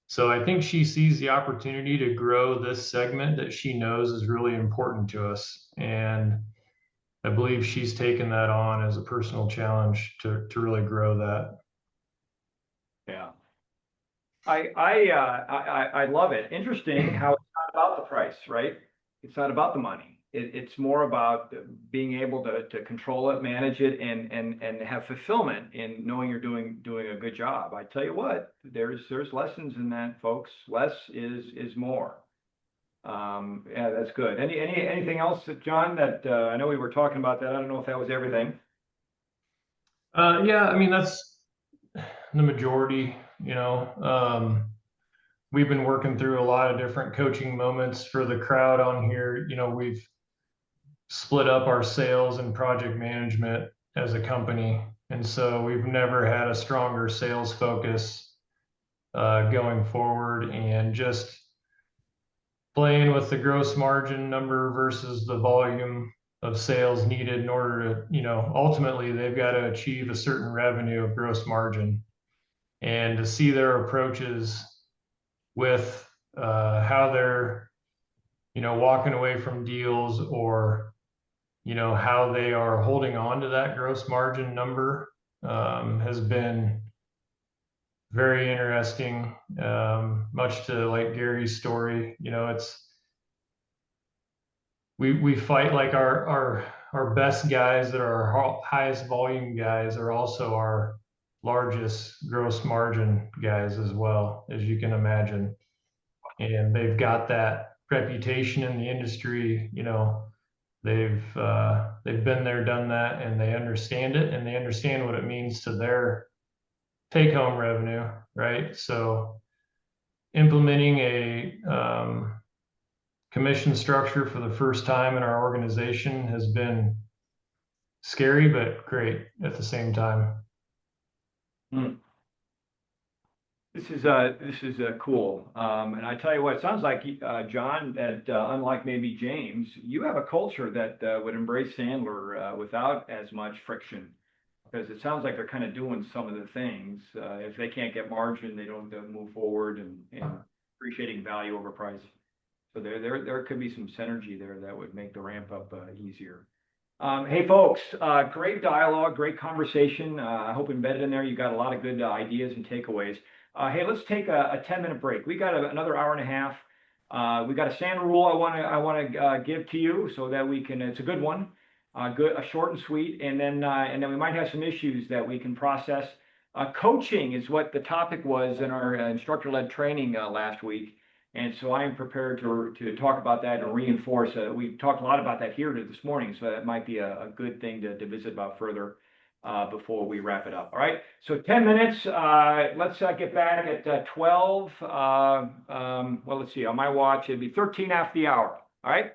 [SPEAKER 8] So I think she sees the opportunity to grow this segment that she knows is really important to us. And I believe she's taken that on as a personal challenge to really grow that.
[SPEAKER 1] Yeah. I love it. Interesting how it's not about the price, right? It's not about the money. It's more about being able to control it, manage it, and have fulfillment in knowing you're doing a good job. I tell you what, there's lessons in that, folks. Less is more. Yeah, that's good. Anything else, John, that I know we were talking about that. I don't know if that was everything.
[SPEAKER 8] Yeah, I mean, that's the majority, we've been working through a lot of different coaching moments for the crowd on here. We've split up our sales and project management as a company. And so we've never had a stronger sales focus going forward, and just playing with the gross margin number versus the volume of sales needed in order to, ultimately they've got to achieve a certain revenue of gross margin. And to see their approaches with how they're, walking away from deals, or, how they are holding on to that gross margin number has been very interesting. Much to like Gary's story, we fight like our best guys that are our highest volume guys are also our largest gross margin guys as well, as you can imagine. And they've got that reputation in the industry. They've been there, done that, and they understand it, and they understand what it means to their take home revenue, right? So implementing a commission structure for the first time in our organization has been scary, but great at the same time.
[SPEAKER 1] This is cool. And I tell you what, it sounds like, John, that unlike maybe James, you have a culture that would embrace Sandler without as much friction. Because it sounds like they're kind of doing some of the things. If they can't get margin, they don't move forward and appreciating value over price. So there could be some synergy there that would make the ramp up easier. Hey, folks, great dialogue, great conversation. I hope embedded in there, you got a lot of good ideas and takeaways. Hey, let's take a 10-minute break. We got another hour and a half. We got a Sandler rule I want to give to you so that we can, it's a good one. Short and sweet, and then we might have some issues that we can process. Coaching is what the topic was in our instructor-led training last week, and so I am prepared to talk about that and reinforce. We talked a lot about that here this morning, so that might be a good thing to visit about further before we wrap it up. All right, so 10 minutes. Let's get back at 12. Well, let's see. On my watch, it'd be 13 after the hour. All right.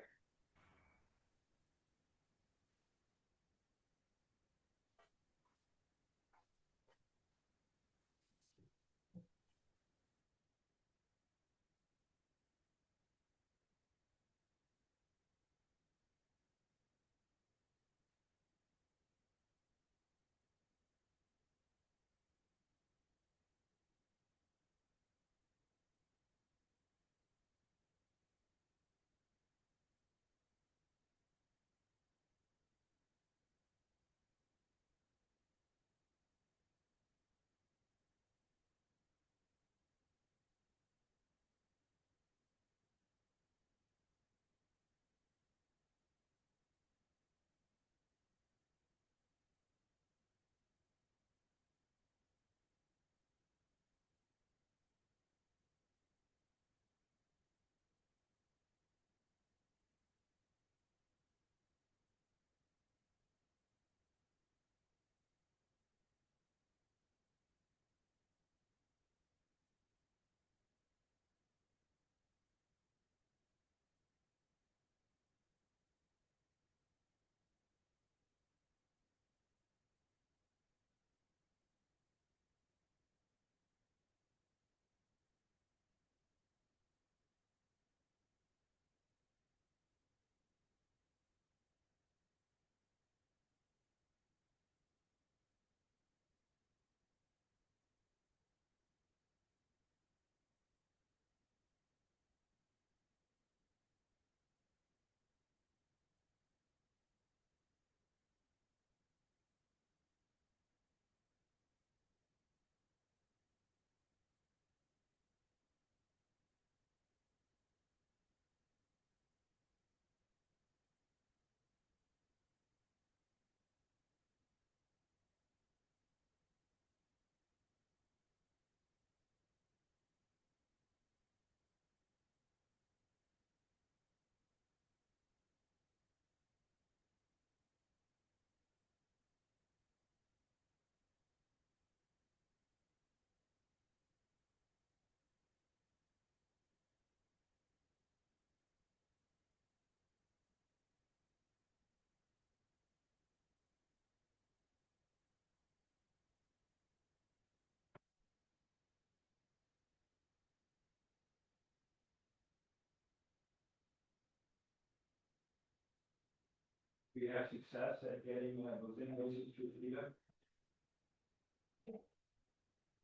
[SPEAKER 1] We have success at getting those invoices to Anita?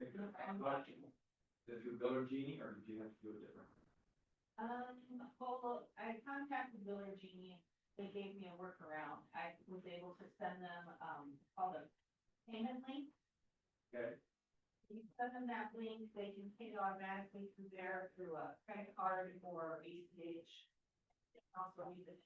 [SPEAKER 1] Did you bill her Genie, or did you have to do it different?
[SPEAKER 9] Well, I contacted Biller Genie. They gave me a workaround. I was able to send them, called a payment link.
[SPEAKER 1] Okay.
[SPEAKER 9] You send them that link, they can pay it automatically through there, through a credit card or ACH. Also use it to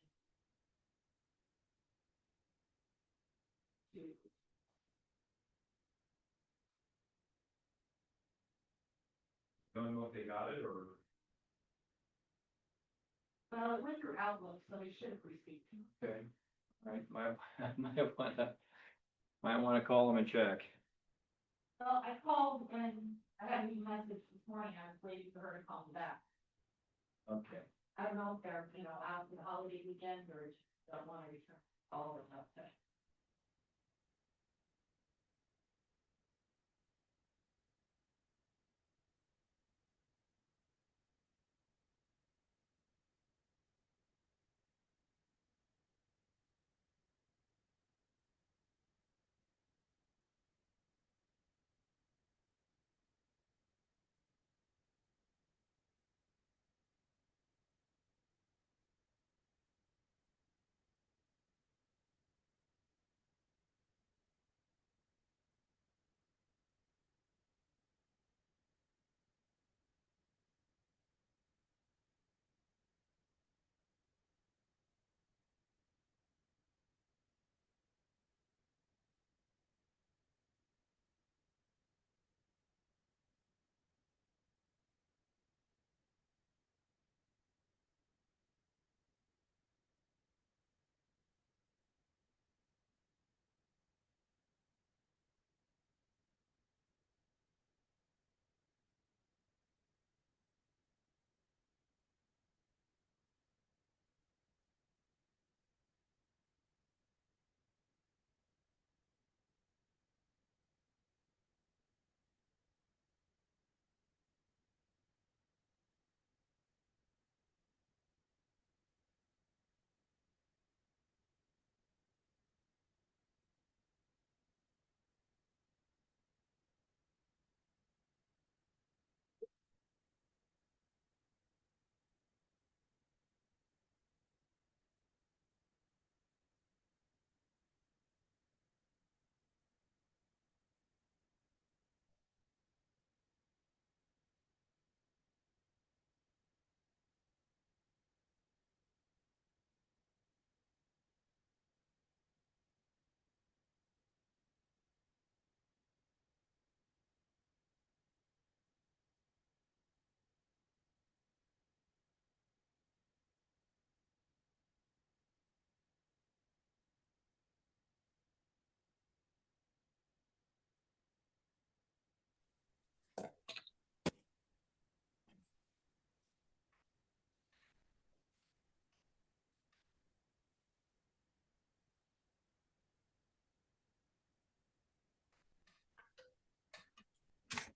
[SPEAKER 1] Don't know if they got it, or?
[SPEAKER 9] well, it went through Outlook, so they should have received it.
[SPEAKER 1] Okay, all right, might wanna call them and check.
[SPEAKER 9] Well, I called and I got a new message this morning, I was waiting for her to call me back.
[SPEAKER 1] Okay.
[SPEAKER 9] I don't know if they're, out for the holiday weekend or just don't wanna return call or something.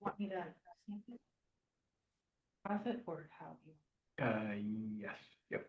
[SPEAKER 9] Want me to? Profit or how you?
[SPEAKER 1] Yes, yep.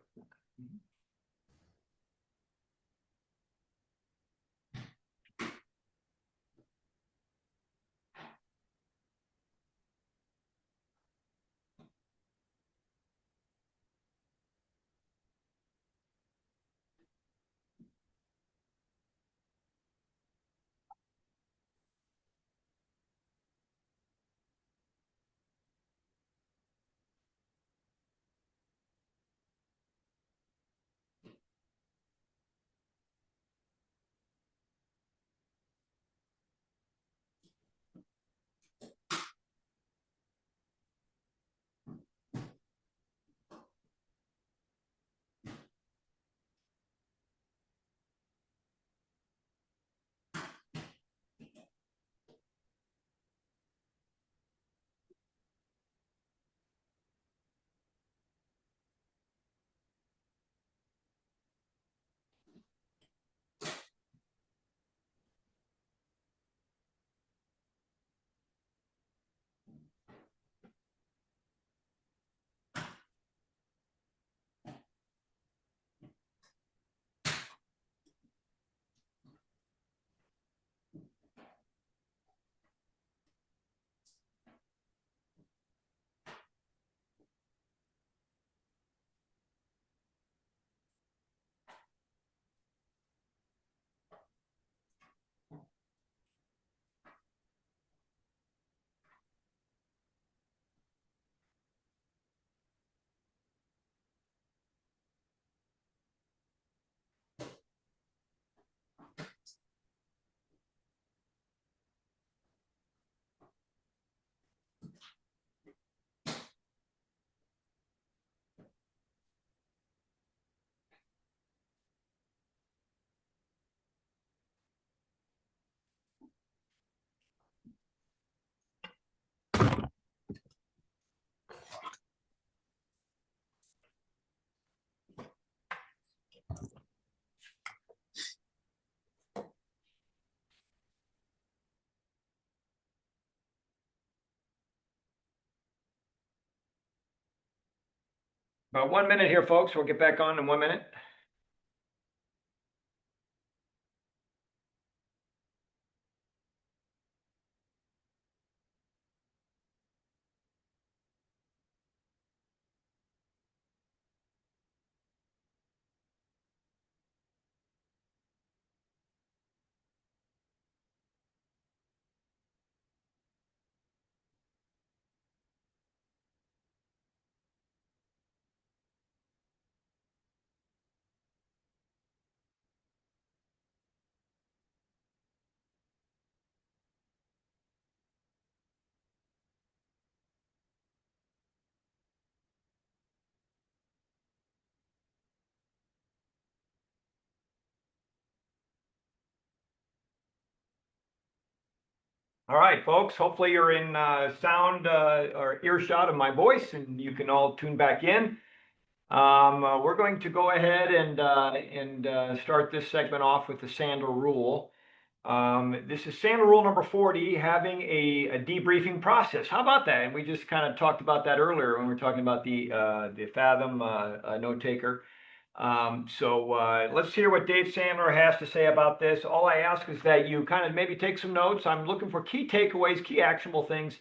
[SPEAKER 1] About 1 minute here, folks. We'll get back on in 1 minute. All right, folks, hopefully you're in sound or earshot of my voice and you can all tune back in. We're going to go ahead and start this segment off with the Sandler rule. This is Sandler rule number 40, having a debriefing process. How about that? And we just kind of talked about that earlier when we were talking about the Fathom note taker. Let's hear what Dave Sandler has to say about this. All I ask is that you kind of maybe take some notes. I'm looking for key takeaways, key actionable things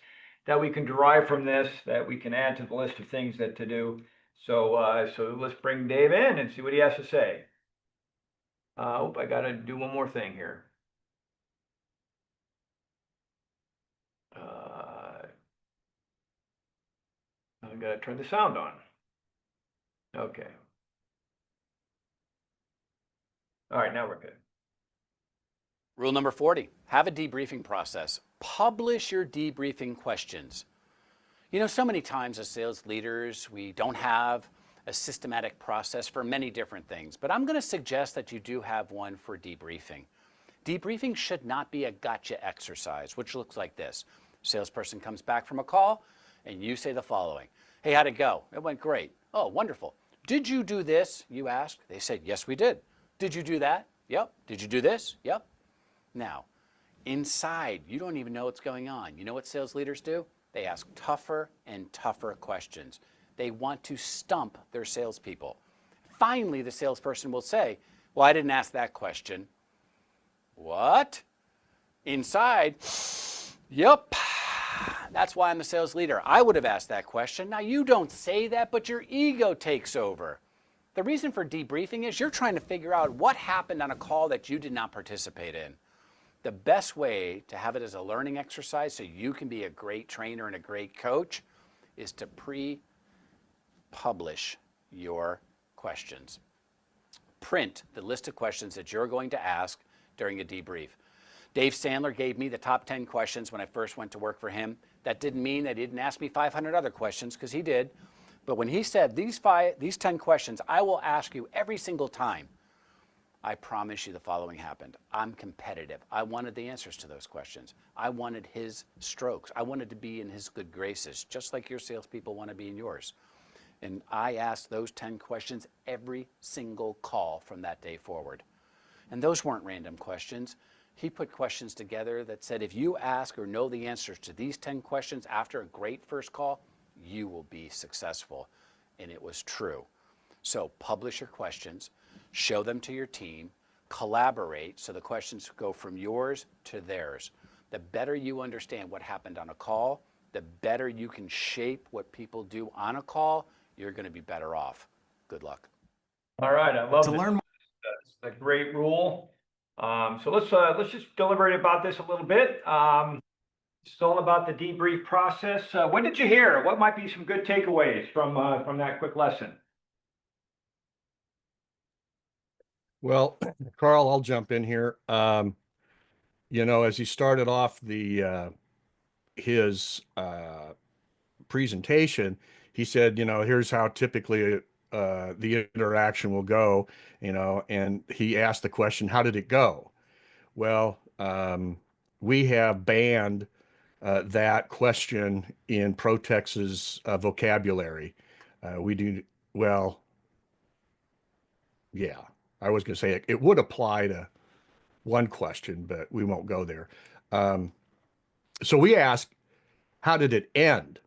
[SPEAKER 1] that we can derive from this, that we can add to the list of things that to do. So let's bring Dave in and see what he has to say. I got to do one more thing here. I got to turn the sound on. Okay. All right, now we're good.
[SPEAKER 10] Rule number 40, have a debriefing process. Publish your debriefing questions. You know, so many times as sales leaders, we don't have a systematic process for many different things, but I'm going to suggest that you do have one for debriefing. Debriefing should not be a gotcha exercise, which looks like this. Salesperson comes back from a call and you say the following. Hey, how'd it go? It went great. Oh, wonderful. Did you do this? You asked. They said, yes, we did. Did you do that? Yep. Did you do this? Yep. Now, inside, you don't even know what's going on. You know what sales leaders do? They ask tougher and tougher questions. They want to stump their salespeople. Finally, the salesperson will say, well, I didn't ask that question. What? Inside, yep. That's why I'm a sales leader. I would have asked that question. Now, you don't say that, but your ego takes over. The reason for debriefing is you're trying to figure out what happened on a call that you did not participate in. The best way to have it as a learning exercise so you can be a great trainer and a great coach is to pre-publish your questions. Print the list of questions that you're going to ask during a debrief. Dave Sandler gave me the top 10 questions when I first went to work for him. That didn't mean that he didn't ask me 500 other questions, because he did. But when he said these 10 questions, I will ask you every single time, I promise you the following happened. I'm competitive. I wanted the answers to those questions. I wanted his strokes. I wanted to be in his good graces, just like your salespeople want to be in yours. And I asked those 10 questions every single call from that day forward. And those weren't random questions. He put questions together that said, if you ask or know the answers to these 10 questions after a great first call, you will be successful. And it was true. So publish your questions, show them to your team, collaborate so the questions go from yours to theirs. The better you understand what happened on a call, the better you can shape what people do on a call, you're going to be better off. Good luck.
[SPEAKER 1] All right, I love this. That's a great rule. So let's just deliberate about this a little bit. It's all about the debrief process. What did you hear? What might be some good takeaways from that quick lesson?
[SPEAKER 4] Well, Carl, I'll jump in here. You know, as he started off his presentation, he said, you know, here's how typically the interaction will go, you know, and he asked the question, how did it go? Well, we have banned that question in Protex's vocabulary. We do, well, yeah, I was going to say it would apply to one question, but we won't go there. So we ask, how did it end?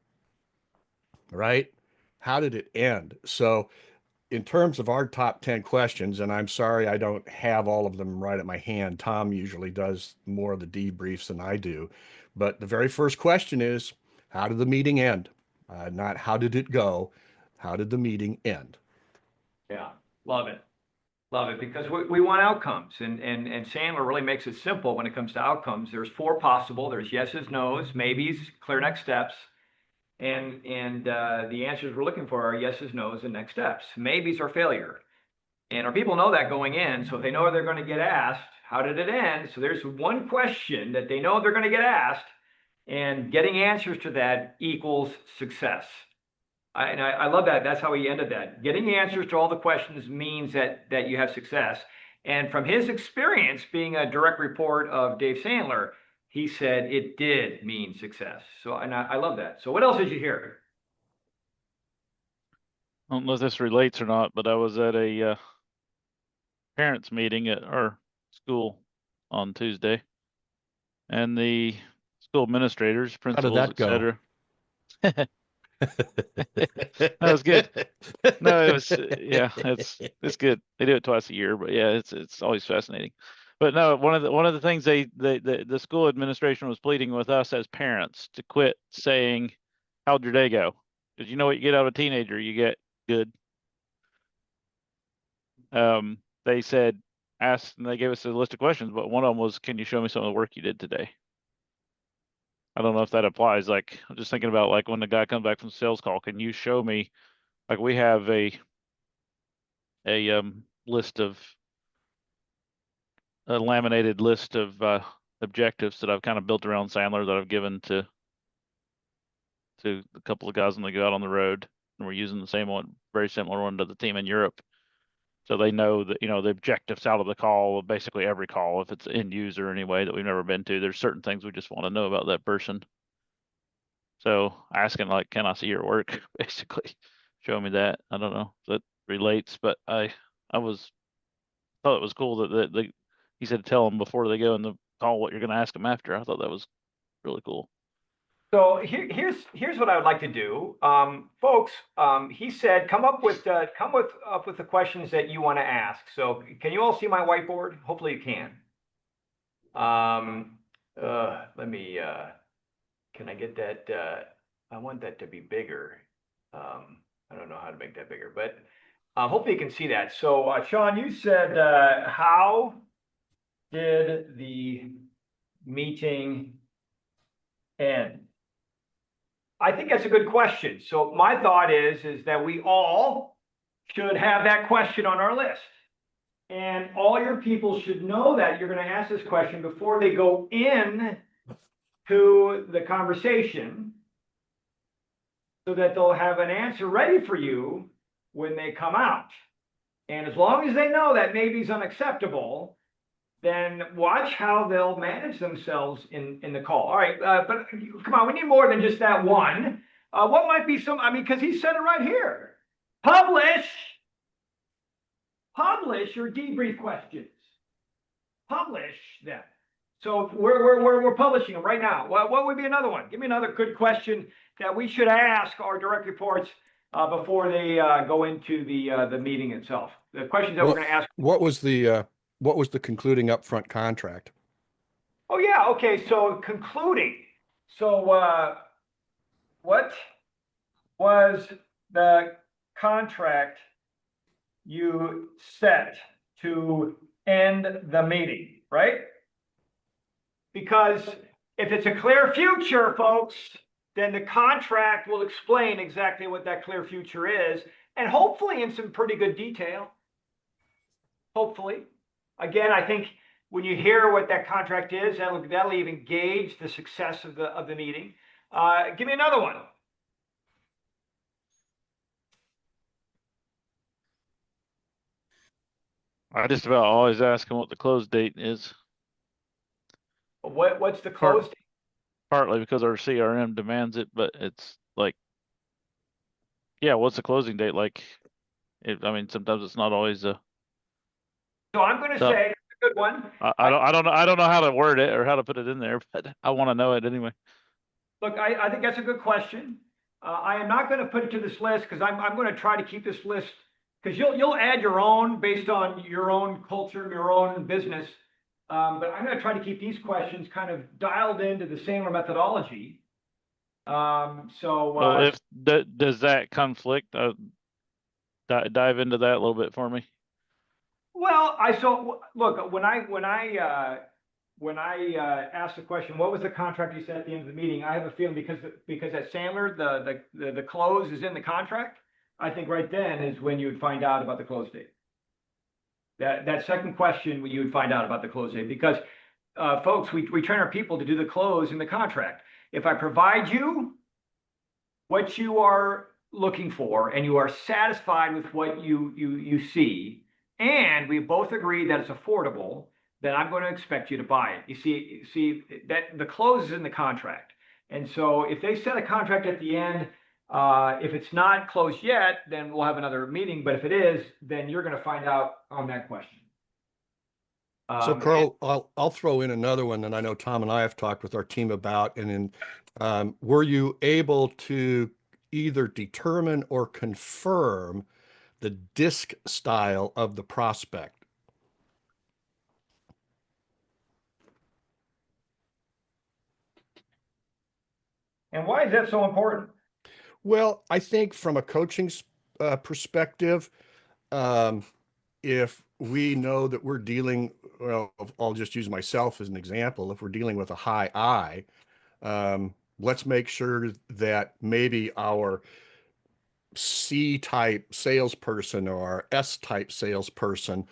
[SPEAKER 4] Right? how did it end? So in terms of our top 10 questions, and I'm sorry I don't have all of them right at my hand. Tom usually does more of the debriefs than I do. But the very first question is, how did the meeting end? Not how did it go? How did the meeting end?
[SPEAKER 1] Yeah, love it. Love it, because we want outcomes, and Sandler really makes it simple when it comes to outcomes. There's 4 possible. There's yeses, nos, maybes, clear next steps. And the answers we're looking for are yeses, nos, and next steps. Maybes are failure. And our people know that going in, so if they know they're going to get asked, how did it end? So there's one question that they know they're going to get asked, and getting answers to that equals success. I love that. That's how he ended that. Getting answers to all the questions means that you have success. And from his experience being a direct report of Dave Sandler, he said it did mean success. So, and I love that. So what else did you hear?
[SPEAKER 3] I don't know if this relates or not, but I was at a parents meeting at our school on Tuesday, and the school administrators, principals,
[SPEAKER 4] that go?
[SPEAKER 3] etc. That was good. No, it was yeah, it's good. They do it twice a year, but yeah, it's always fascinating. But no, one of the things the school administration was pleading with us as parents to quit saying, "How'd your day go?" Because you know what you get out of a teenager, you get good. They said, asked, and they gave us a list of questions, but one of them was, "Can you show me some of the work you did today?" I don't know if that applies. Like, I'm just thinking about like when the guy comes back from sales call, can you show me, like we have a list of a laminated list of objectives that I've kind of built around Sandler that I've given to a couple of guys when they go out on the road, and we're using the same one, very similar one to the team in Europe. So they know that, you know, the objectives out of the call, basically every call, if it's end user anyway that we've never been to, there's certain things we just want to know about that person. So asking like, can I see your work? Basically, show me that. I don't know if that relates, but I thought it was cool that he said tell them before they go in the call what you're going to ask them after. I thought that was really cool.
[SPEAKER 1] So here's what I would like to do, folks. He said, come up with the questions that you want to ask. So can you all see my whiteboard? Hopefully you can. Let me. Can I get that? I want that to be bigger. I don't know how to make that bigger, but hopefully you can see that. So Sean, you said, how did the meeting end? I think that's a good question. So my thought is that we all should have that question on our list. And all your people should know that you're going to ask this question before they go in to the conversation, so that they'll have an answer ready for you when they come out. And as long as they know that maybe is unacceptable, then watch how they'll manage themselves in the call. All right, but come on, we need more than just that one. What might be some, I mean, because he said it right here. Publish your debrief questions. Publish them. So we're publishing them right now. What would be another one? Give me another good question that we should ask our direct reports before they go into the meeting itself. The questions that we're going to ask.
[SPEAKER 4] What was the concluding upfront contract?
[SPEAKER 1] Oh yeah, okay. So concluding. So what was the contract you set to end the meeting, right? Because if it's a clear future, folks, then the contract will explain exactly what that clear future is, and hopefully in some pretty good detail. Hopefully. Again, I think when you hear what that contract is, that'll even gauge the success of the meeting. Give me another one.
[SPEAKER 3] I just about always ask them what the close date is.
[SPEAKER 1] What's the close date?
[SPEAKER 3] Partly because our CRM demands it, but it's like, yeah, what's the closing date? Like, I mean, sometimes it's not always a.
[SPEAKER 1] So I'm going to say that's a good one.
[SPEAKER 3] I don't know how to word it or how to put it in there, but I want to know it anyway.
[SPEAKER 1] Look, I think that's a good question. I am not going to put it to this list because I'm going to try to keep this list because you'll add your own based on your own culture, your own business. But I'm going to try to keep these questions kind of dialed into the Sandler methodology.
[SPEAKER 3] Well, if does that conflict? Dive into that a little bit for me.
[SPEAKER 1] Well, look, when I asked the question, what was the contract you said at the end of the meeting? I have a feeling because at Sandler, the close is in the contract. I think right then is when you would find out about the close date. That second question, when you would find out about the close date, because folks, we train our people to do the close in the contract. If I provide you what you are looking for and you are satisfied with what you see, and we both agree that it's affordable, then I'm going to expect you to buy it. You see that the close is in the contract. And so if they set a contract at the end, if it's not closed yet, then we'll have another meeting. But if it is, then you're going to find out on that question.
[SPEAKER 4] So Carl, I'll throw in another one that I know Tom and I have talked with our team about. And then were you able to either determine or confirm the disc style of the prospect?
[SPEAKER 1] And why is that so important?
[SPEAKER 4] Well, I think from a coaching perspective, if we know that we're dealing, well, I'll just use myself as an example. If we're dealing with a high I, let's make sure that maybe our C-type salesperson or our S-type salesperson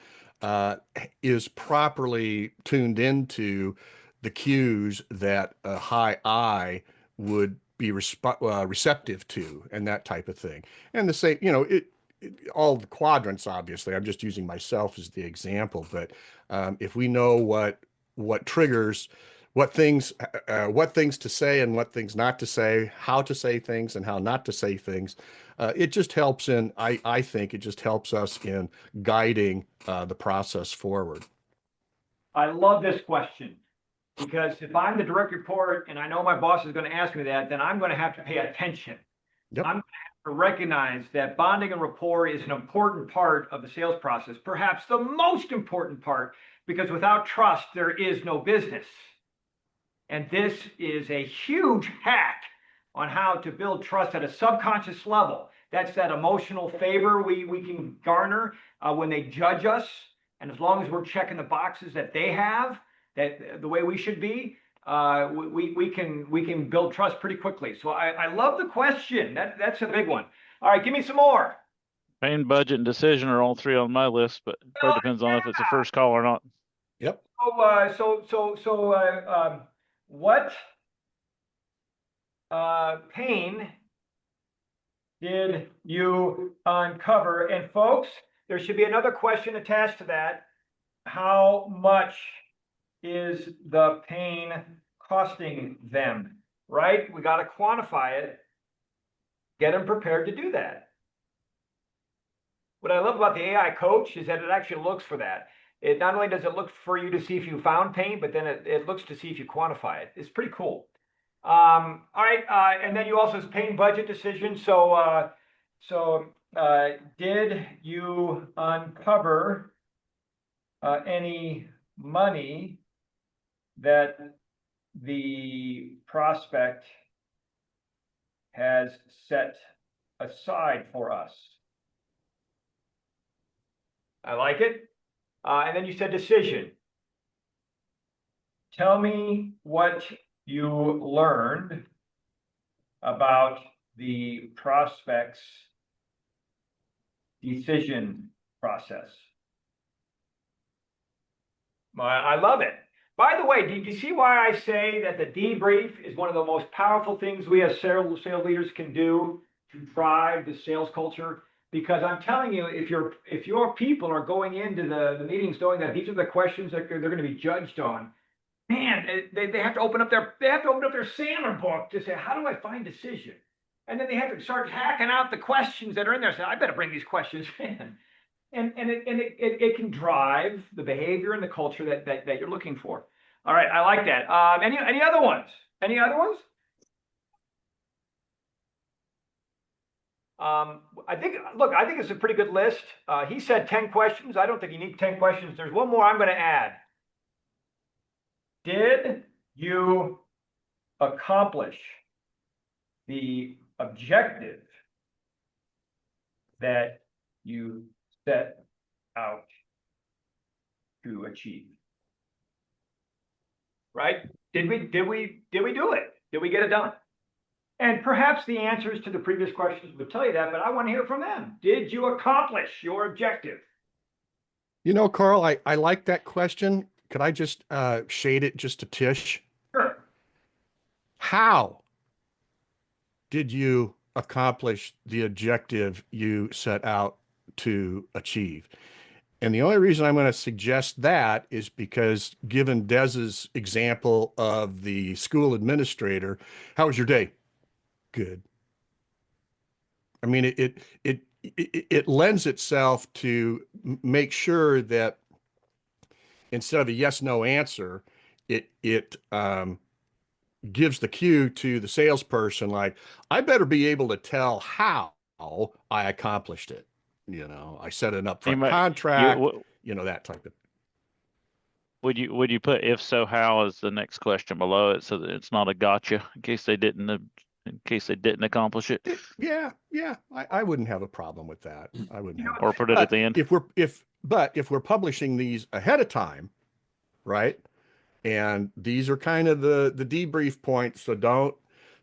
[SPEAKER 4] is properly tuned into the cues that a high I would be receptive to, and that type of thing. And the same, all the quadrants, obviously, I'm just using myself as the example, but if we know what triggers, what things to say and what things not to say, how to say things and how not to say things, it just helps I think it just helps us in guiding the process forward.
[SPEAKER 1] I love this question, because if I'm the direct report and I know my boss is going to ask me that, then I'm going to have to pay attention.
[SPEAKER 4] Yep.
[SPEAKER 1] I'm going to have to recognize that bonding and rapport is an important part of the sales process, perhaps the most important part, because without trust, there is no business. And this is a huge hack on how to build trust at a subconscious level. That's that emotional favor we can garner when they judge us. And as long as we're checking the boxes that they have, that the way we should be, we can build trust pretty quickly. So I love the question. That's a big one. All right, give me some more.
[SPEAKER 3] Pain, budget, and decision are all three on my list, but it probably depends on if it's a first call or not.
[SPEAKER 4] Yep.
[SPEAKER 1] What pain did you uncover? And folks, there should be another question attached to that. How much is the pain costing them, right? We got to quantify it, get them prepared to do that. What I love about the AI coach is that it actually looks for that. It not only does it look for you to see if you found pain, but then it looks to see if you quantify it. It's pretty cool. All right, and then you also have pain budget decision. So did you uncover any money that the prospect has set aside for us? I like it. And then you said decision. Tell me what you learned about the prospect's decision process. I love it. By the way, did you see why I say that the debrief is one of the most powerful things we as sales leaders can do to drive the sales culture? Because I'm telling you, if your people are going into the meetings knowing that these are the questions that they're going to be judged on, man, they have to open up their Sandler book to say, how do I find decision? And then they have to start hacking out the questions that are in there. Say, I better bring these questions in. And it can drive the behavior and the culture that you're looking for. All right, I like that. Any other ones? Any other ones? I think it's a pretty good list. He said 10 questions. I don't think you need 10 questions. There's one more I'm going to add. Did you accomplish the objective that you set out to achieve? Right? Did we do it? Did we get it done? And perhaps the answers to the previous questions would tell you that, but I want to hear from them. Did you accomplish your objective?
[SPEAKER 4] You know, Carl, I like that question. Could I just shade it just a tish?
[SPEAKER 1] Sure.
[SPEAKER 4] How did you accomplish the objective you set out to achieve? And the only reason I'm going to suggest that is because, given Dez's example of the school administrator, how was your day? Good. I mean, it lends itself to make sure that instead of a yes/no answer, it gives the cue to the salesperson, like, I better be able to tell how I accomplished it. You know, I set an upfront contract, that type of.
[SPEAKER 3] Would you put if so how as the next question below it so that it's not a gotcha in case they didn't accomplish it?
[SPEAKER 4] Yeah. I wouldn't have a problem with that. I wouldn't have.
[SPEAKER 3] Or put it at the end.
[SPEAKER 4] If we're publishing these ahead of time, right? And these are kind of the debrief points. So don't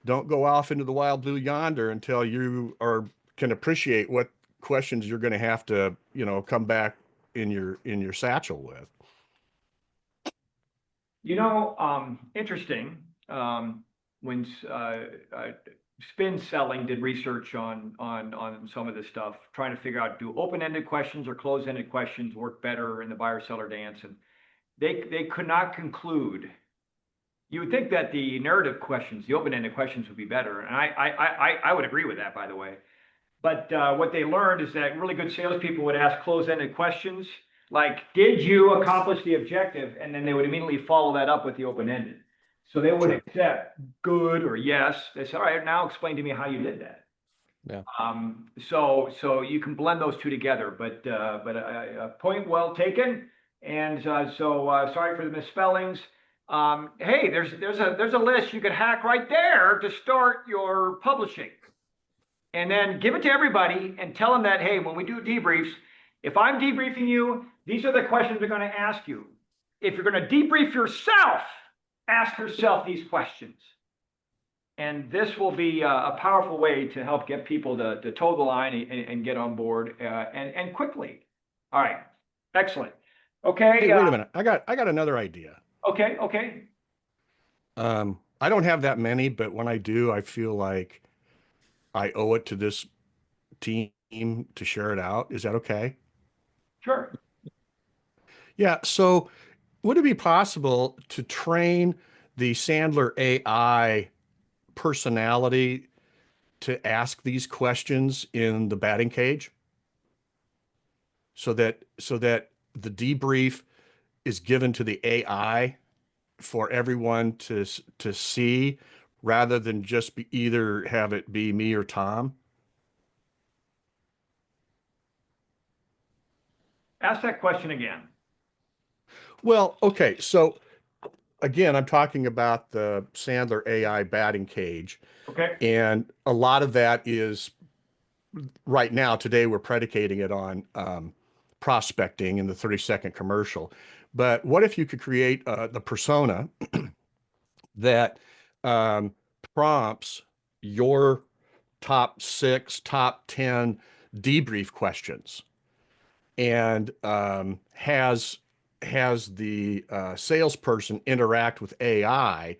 [SPEAKER 4] go off into the wild blue yonder until you can appreciate what questions you're going to have to, come back in your satchel with.
[SPEAKER 1] Interesting. When Spin Selling did research on some of this stuff, trying to figure out, do open-ended questions or closed-ended questions work better in the buyer-seller dance? And they could not conclude. You would think that the narrative questions, the open-ended questions, would be better. And I would agree with that, by the way. But what they learned is that really good salespeople would ask closed-ended questions like, did you accomplish the objective? And then they would immediately follow that up with the open-ended. So they would accept good or yes. They said, all right, now explain to me how you did that.
[SPEAKER 4] Yeah.
[SPEAKER 1] So you can blend those two together, but point well taken. And sorry for the misspellings. Hey, there's a list you could hack right there to start your publishing. And then give it to everybody and tell them that, hey, when we do debriefs, if I'm debriefing you, these are the questions we're going to ask you. If you're going to debrief yourself, ask yourself these questions. And this will be a powerful way to help get people to toe the line and get on board and quickly. All right. Excellent. Okay.
[SPEAKER 4] Hey, wait a minute. I got another idea.
[SPEAKER 1] Okay.
[SPEAKER 4] I don't have that many, but when I do, I feel like I owe it to this team to share it out. Is that okay?
[SPEAKER 1] Sure.
[SPEAKER 4] Yeah. So would it be possible to train the Sandler AI personality to ask these questions in the batting cage so that the debrief is given to the AI for everyone to see, rather than just either have it be me or Tom?
[SPEAKER 1] Ask that question again.
[SPEAKER 4] Well, okay. So again, I'm talking about the Sandler AI batting cage.
[SPEAKER 1] Okay.
[SPEAKER 4] And a lot of that is right now, today, we're predicating it on prospecting in the 30-second commercial. But what if you could create the persona that prompts your top 6, top 10 debrief questions and has the salesperson interact with AI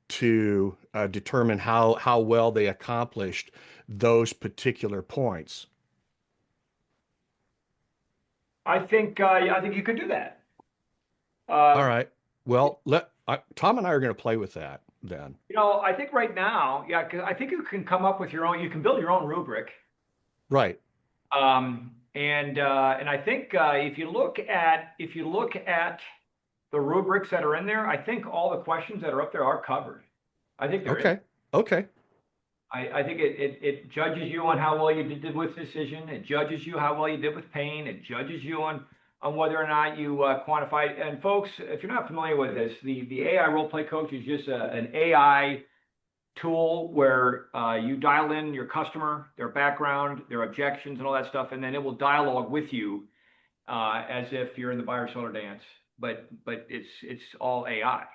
[SPEAKER 4] to determine how well they accomplished those particular points?
[SPEAKER 1] I think you could do that.
[SPEAKER 4] All right. Well, Tom and I are going to play with that then.
[SPEAKER 1] I think right now, yeah, 'cause I think you can come up with you can build your own rubric.
[SPEAKER 4] Right.
[SPEAKER 1] And I think if you look at the rubrics that are in there, I think all the questions that are up there are covered. I think they're
[SPEAKER 4] Okay.
[SPEAKER 1] I think it judges you on how well you did with decision. It judges you how well you did with pain. It judges you on whether or not you quantified. And folks, if you're not familiar with this, the AI role play coach is just an AI tool where you dial in your customer, their background, their objections, and all that stuff, and then it will dialogue with you as if you're in the buyer seller dance. But it's all AI.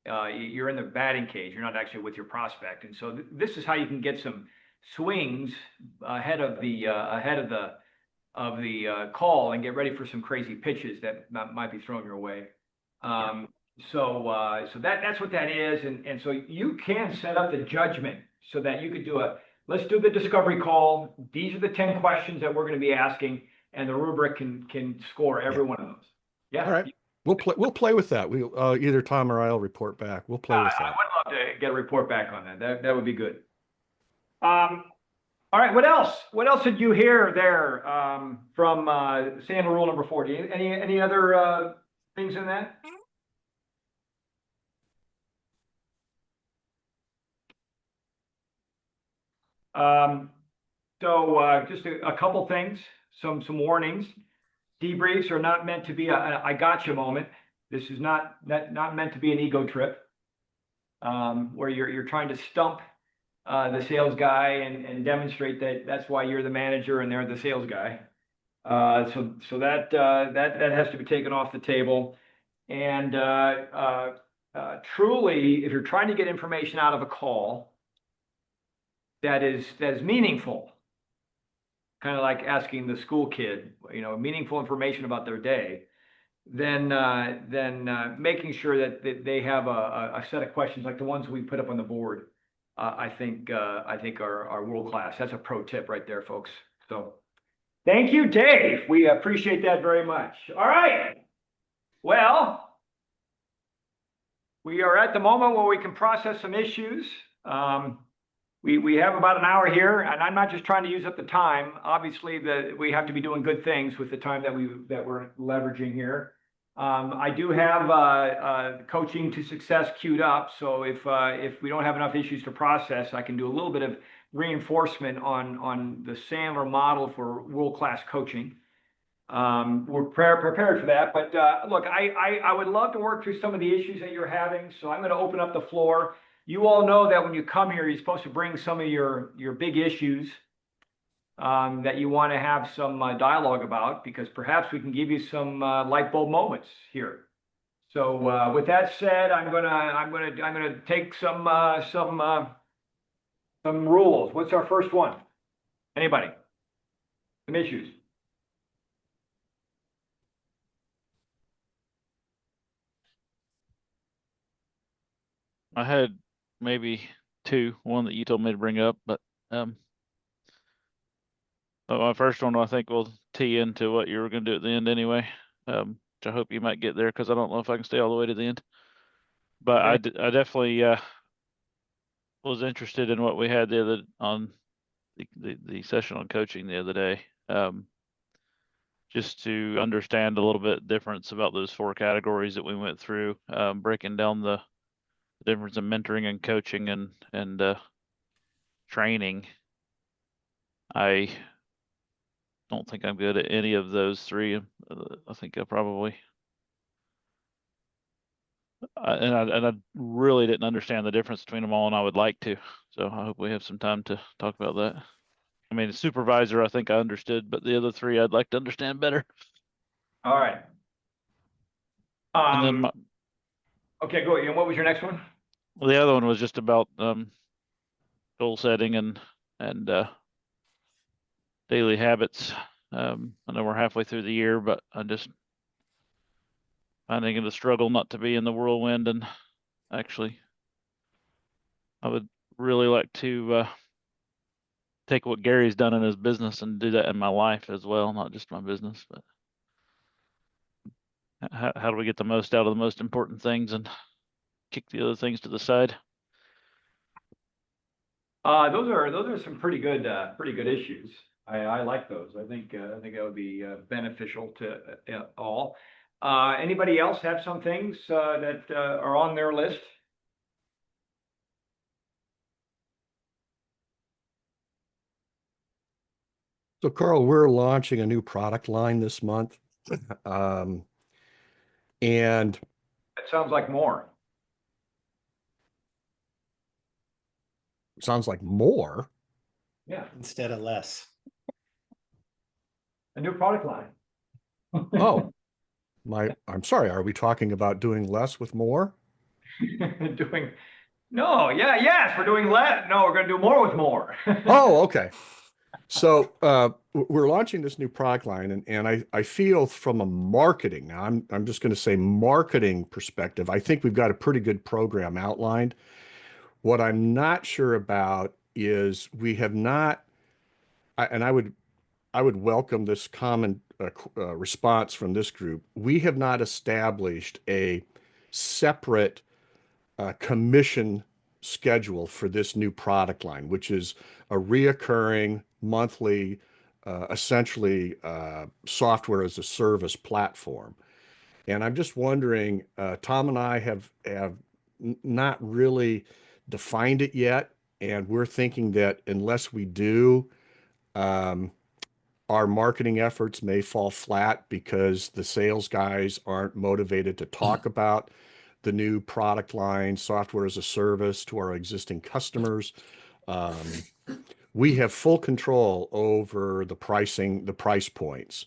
[SPEAKER 1] You're in the batting cage. You're not actually with your prospect, and so this is how you can get some swings ahead of the call and get ready for some crazy pitches that might be thrown your way. So that's what that is, and so you can set up the judgment so that you could do let's do the discovery call. These are the 10 questions that we're going to be asking, and the rubric can score every one of those. Yeah.
[SPEAKER 4] All right. We'll play with that. We either Tom or I'll report back. We'll play with
[SPEAKER 1] I
[SPEAKER 4] that.
[SPEAKER 1] would love to get a report back on that. That would be good. All right. What else? What else did you hear there from Sandler rule number 40? Any other things in that? So just a couple things, some warnings. Debriefs are not meant to be a I gotcha moment. This is not meant to be an ego trip where you're trying to stump the sales guy and demonstrate that that's why you're the manager and they're the sales guy. So that has to be taken off the table. And truly, if you're trying to get information out of a call that is meaningful, kind of like asking the school kid, meaningful information about their day, then making sure that they have a set of questions like the ones we put up on the board, I think are world class. That's a pro tip right there, folks. So thank you, Dave. We appreciate that very much. All right. Well, we are at the moment where we can process some issues. We have about an hour here, and I'm not just trying to use up the time. Obviously, we have to be doing good things with the time that we're leveraging here. I do have coaching to success queued up, so if we don't have enough issues to process, I can do a little bit of reinforcement on the Sandler model for world-class coaching. We're prepared for that, but look, I would love to work through some of the issues that you're having, so I'm going to open up the floor. You all know that when you come here, you're supposed to bring some of your big issues that you want to have some dialogue about, because perhaps we can give you some light bulb moments here. So with that said, I'm gonna take some rules. What's our first one? Anybody? Some issues.
[SPEAKER 3] I had maybe two, one that you told me to bring up, but my first one I think will tee into what you were going to do at the end anyway, which I hope you might get there, because I don't know if I can stay all the way to the end. But okay. I definitely was interested in what we had on the session on coaching the other day, just to understand a little bit difference about those 4 categories that we went through, breaking down the difference in mentoring and coaching and training. I don't think I'm good at any of those 3. I think I probably and I really didn't understand the difference between them all, and I would like to. So I hope we have some time to talk about that. I mean, supervisor, I think I understood, but the other 3 I'd like to understand better.
[SPEAKER 1] All right.
[SPEAKER 3] And then
[SPEAKER 1] okay, go ahead. And what was your next one?
[SPEAKER 3] Well, the other one was just about goal setting and daily habits. I know we're halfway through the year, but I'm just finding it a struggle not to be in the whirlwind. And actually, I would really like to take what Gary's done in his business and do that in my life as well, not just my business. But how do we get the most out of the most important things and kick the other things to the side?
[SPEAKER 1] Those are some pretty good issues. I like those. I think that would be beneficial to all. Anybody else have some things that are on their list?
[SPEAKER 4] So Carl, we're launching a new product line this month. And
[SPEAKER 1] It sounds like more.
[SPEAKER 4] sounds like more.
[SPEAKER 1] Yeah,
[SPEAKER 7] Instead of less.
[SPEAKER 1] a new product line.
[SPEAKER 4] Oh, I'm sorry. Are we talking about doing less with more?
[SPEAKER 1] Doing, no, yeah, yes, we're doing less. No, we're gonna do more with more.
[SPEAKER 4] Oh, okay. So we're launching this new product line, and I feel from a marketing, now I'm just going to say marketing perspective, I think we've got a pretty good program outlined. What I'm not sure about is we have not, and I would welcome this common response from this group. We have not established a separate commission schedule for this new product line, which is a reoccurring monthly, essentially software as a service platform. And I'm just wondering, Tom and I have not really defined it yet, and we're thinking that unless we do, our marketing efforts may fall flat because the sales guys aren't motivated to talk about the new product line, software as a service to our existing customers. We have full control over the pricing, the price points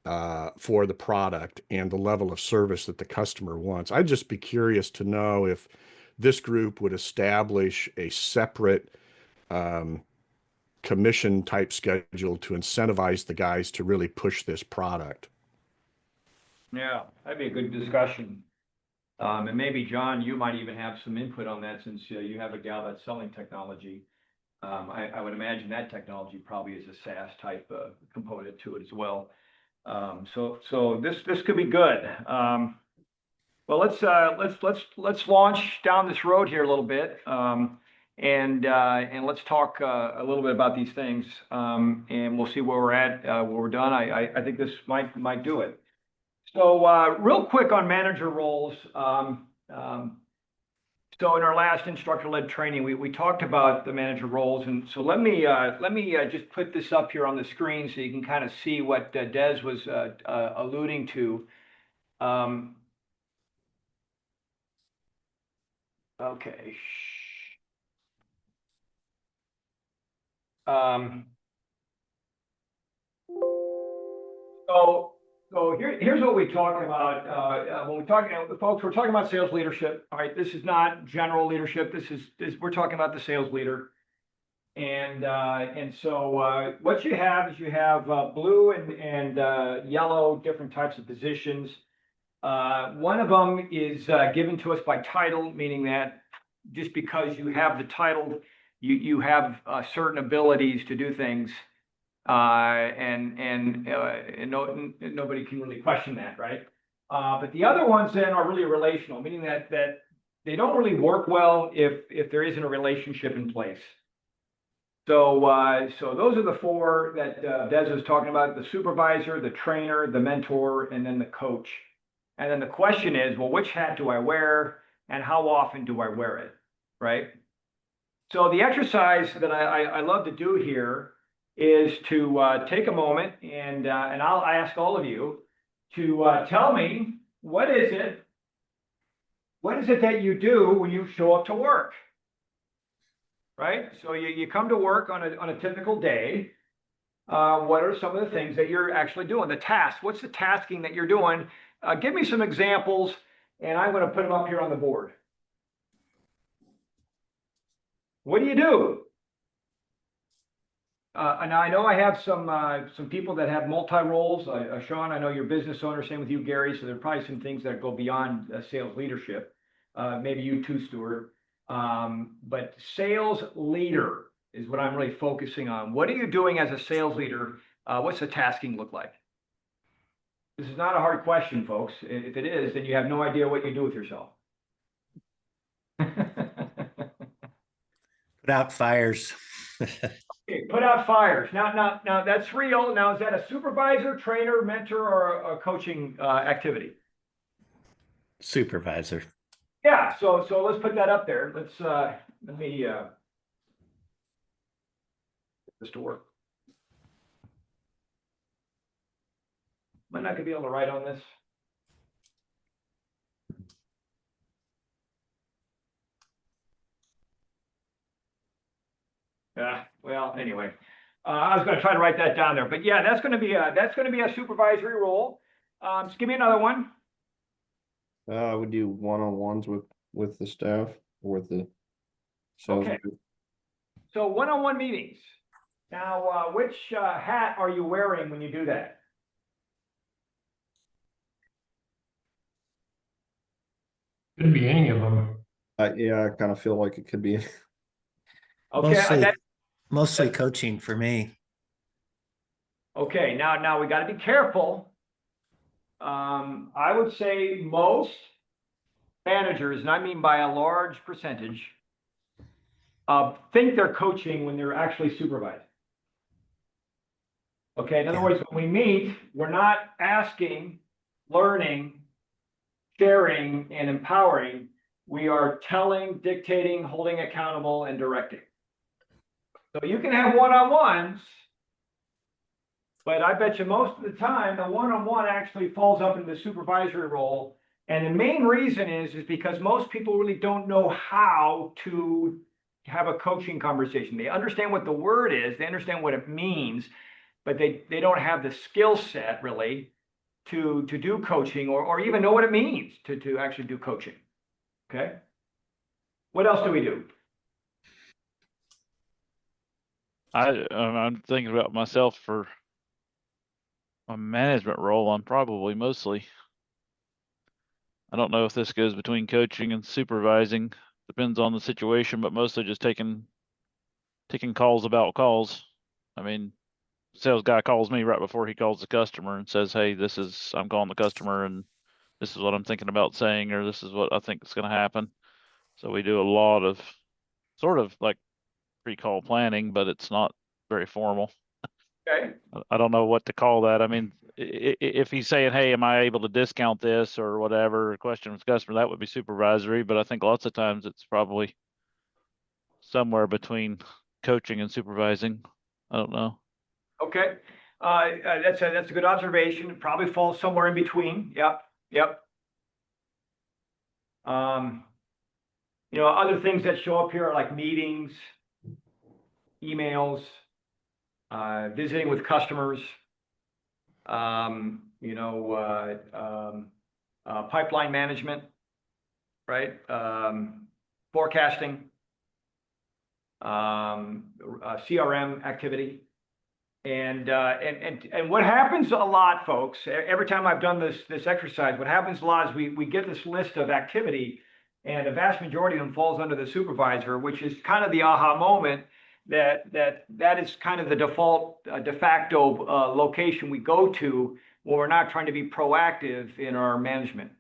[SPEAKER 4] for the product and the level of service that the customer wants. I'd just be curious to know if this group would establish a separate commission type schedule to incentivize the guys to really push this product.
[SPEAKER 1] Yeah, that'd be a good discussion. And maybe John, you might even have some input on that since you have a gal that's selling technology. I would imagine that technology probably is a SaaS type component to it as well. So this could be good. Well, let's launch down this road here a little bit. And let's talk a little bit about these things, and we'll see where we're at when we're done. I think this might do it. So real quick on manager roles. So in our last instructor-led training, we talked about the manager roles, and so let me just put this up here on the screen so you can kind of see what Des was alluding to. Okay. So here's what we talk about when we talk, folks. We're talking about sales leadership. All right, this is not general leadership. We're talking about the sales leader, and so what you have is you have blue and yellow different types of positions. One of them is given to us by title, meaning that just because you have the title, you have certain abilities to do things. And nobody can really question that, right? But the other ones then are really relational, meaning that they don't really work well if there isn't a relationship in place. So those are the four that Des was talking about: the supervisor, the trainer, the mentor, and then the coach. And then the question is, well, which hat do I wear, and how often do I wear it, right? So the exercise that I love to do here is to take a moment and I'll ask all of you to tell me what is it that you do when you show up to work, right? So you come to work on a typical day. What are some of the things that you're actually doing? The task. What's the tasking that you're doing? Give me some examples, and I'm going to put them up here on the board. What do you do? And I know I have some people that have multi-roles. Sean, I know you're a business owner, same with you, Gary, so there are probably some things that go beyond sales leadership. Maybe you too, Stuart. But sales leader is what I'm really focusing on. What are you doing as a sales leader? What's the tasking look like? This is not a hard question, folks. If it is, then you have no idea what you do with yourself.
[SPEAKER 7] Put out fires.
[SPEAKER 1] Okay, put out fires. Now that's real. Now, is that a supervisor, trainer, mentor, or a coaching activity?
[SPEAKER 7] Supervisor.
[SPEAKER 1] Yeah. So let's put that up there. Let me get this to work. Am I not gonna be able to write on this? Well, anyway, I was gonna try to write that down there, but yeah, that's gonna be a supervisory role. Just give me another one.
[SPEAKER 5] I would do one-on-ones with the staff or with the sales.
[SPEAKER 1] Okay.
[SPEAKER 5] group.
[SPEAKER 1] So one-on-one meetings. Now, which hat are you wearing when you do that?
[SPEAKER 8] Could be any of them.
[SPEAKER 5] Yeah, I kind of feel like it could be.
[SPEAKER 1] Okay,
[SPEAKER 7] Mostly coaching for me.
[SPEAKER 1] okay. Now we got to be careful. I would say most managers, and I mean by a large percentage, think they're coaching when they're actually supervising. Okay, in other
[SPEAKER 7] Yeah.
[SPEAKER 1] words, when we meet, we're not asking, learning, sharing, and empowering. We are telling, dictating, holding accountable, and directing. So you can have one-on-ones, but I bet you most of the time, the one-on-one actually falls up into the supervisory role. And the main reason is because most people really don't know how to have a coaching conversation. They understand what the word is, they understand what it means, but they don't have the skill set really to do coaching or even know what it means to actually do coaching. Okay. What else do we do?
[SPEAKER 3] I'm thinking about myself for my management role. I'm probably mostly, I don't know if this goes between coaching and supervising, depends on the situation, but mostly just taking calls about calls. I mean, sales guy calls me right before he calls the customer and says, hey, I'm calling the customer and this is what I'm thinking about saying, or this is what I think is going to happen. So we do a lot of sort of like pre-call planning, but it's not very formal.
[SPEAKER 1] Okay.
[SPEAKER 3] I don't know what to call that. I mean, if he's saying, hey, am I able to discount this or whatever, question with customer, that would be supervisory, but I think lots of times it's probably somewhere between coaching and supervising. I don't know.
[SPEAKER 1] Okay. That's a good observation. It probably falls somewhere in between. Yep. Other things that show up here are like meetings, emails, visiting with customers, pipeline management, right? Forecasting, CRM activity. And what happens a lot, folks, every time I've done this exercise, what happens a lot is we get this list of activity, and a vast majority of them falls under the supervisor, which is kind of the aha moment that is kind of the default de facto location we go to when we're not trying to be proactive in our management,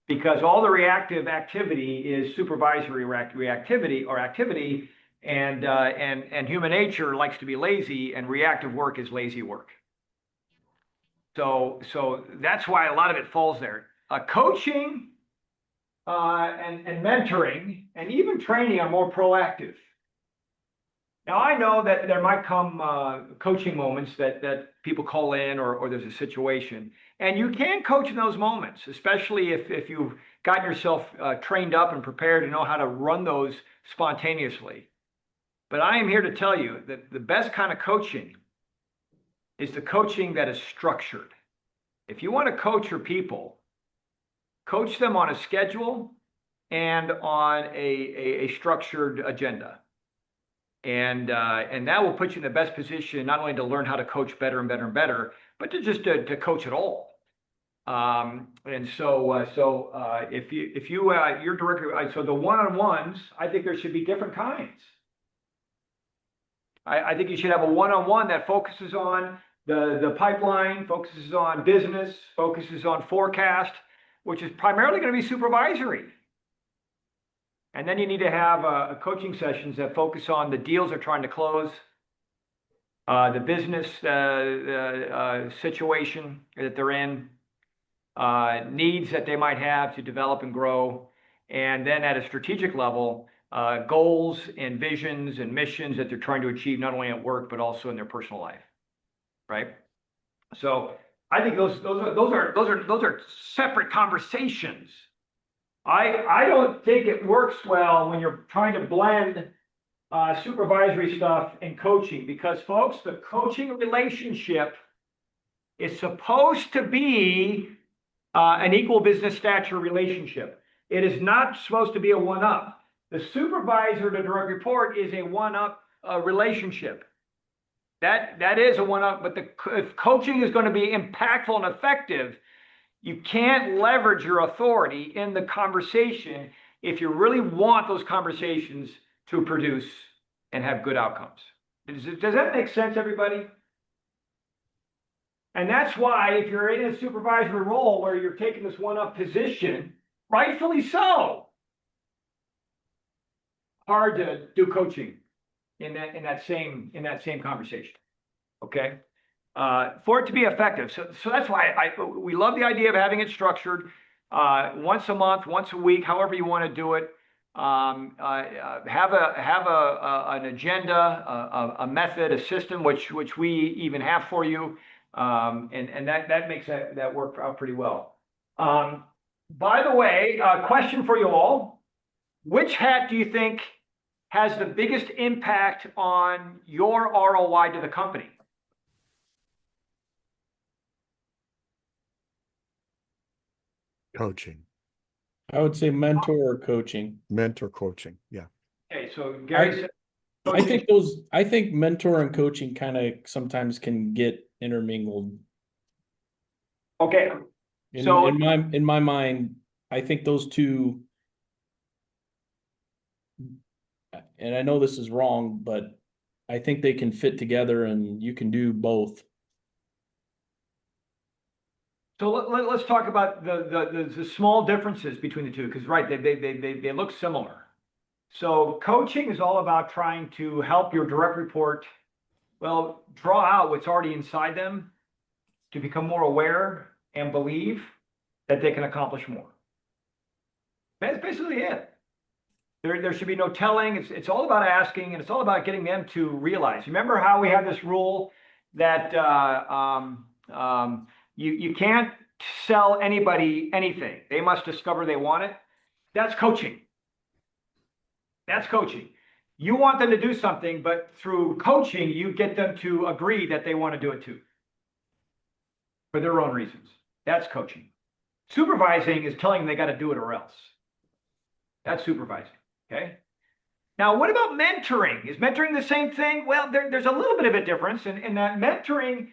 [SPEAKER 1] because all the reactive activity is supervisory reactivity or activity. And human nature likes to be lazy, and reactive work is lazy work. So that's why a lot of it falls there. Coaching and mentoring and even training are more proactive. Now I know that there might come coaching moments that people call in or there's a situation, and you can coach in those moments, especially if you've gotten yourself trained up and prepared to know how to run those spontaneously. But I am here to tell you that the best kind of coaching is the coaching that is structured. If you want to coach your people, coach them on a schedule and on a structured agenda. And that will put you in the best position, not only to learn how to coach better and better and better, but to coach at all. If you're directly, so the one-on-ones, I think there should be different kinds. I think you should have a one-on-one that focuses on the pipeline, focuses on business, focuses on forecast, which is primarily going to be supervisory. And then you need to have coaching sessions that focus on the deals they're trying to close, the business situation that they're in, needs that they might have to develop and grow, and then at a strategic level, goals and visions and missions that they're trying to achieve, not only at work, but also in their personal life, right? So I think those are separate conversations. I don't think it works well when you're trying to blend supervisory stuff and coaching, because folks, the coaching relationship is supposed to be an equal business stature relationship. It is not supposed to be a one-up. The supervisor to direct report is a one-up relationship. That is a one-up, but if coaching is going to be impactful and effective, you can't leverage your authority in the conversation if you really want those conversations to produce and have good outcomes. Does that make sense, everybody? And that's why if you're in a supervisory role where you're taking this one-up position, rightfully so, hard to do coaching in that same conversation. Okay, for it to be effective. So that's why we love the idea of having it structured once a month, once a week, however you want to do it. Have an agenda, a method, a system, which we even have for you, and that makes that work out pretty well. By the way, question for you all: which hat do you think has the biggest impact on your ROI to the company?
[SPEAKER 4] Coaching,
[SPEAKER 6] I would say mentor or coaching.
[SPEAKER 4] mentor coaching. Yeah.
[SPEAKER 1] Okay, so Gary said,
[SPEAKER 6] I think mentor and coaching kind of sometimes can get intermingled.
[SPEAKER 1] okay,
[SPEAKER 6] So in my mind, I think those two, and I know this is wrong, but I think they can fit together and you can do both.
[SPEAKER 1] so let's talk about the small differences between the two, because right, they look similar. So coaching is all about trying to help your direct report, well, draw out what's already inside them to become more aware and believe that they can accomplish more. That's basically it. There should be no telling. It's all about asking, and it's all about getting them to realize. Remember how we have this rule that you can't sell anybody anything. They must discover they want it. That's coaching. That's coaching. You want them to do something, but through coaching, you get them to agree that they want to do it too, for their own reasons. That's coaching. Supervising is telling them they got to do it or else. That's supervising. Okay. Now, what about mentoring? Is mentoring the same thing? Well, there's a little bit of a difference in that mentoring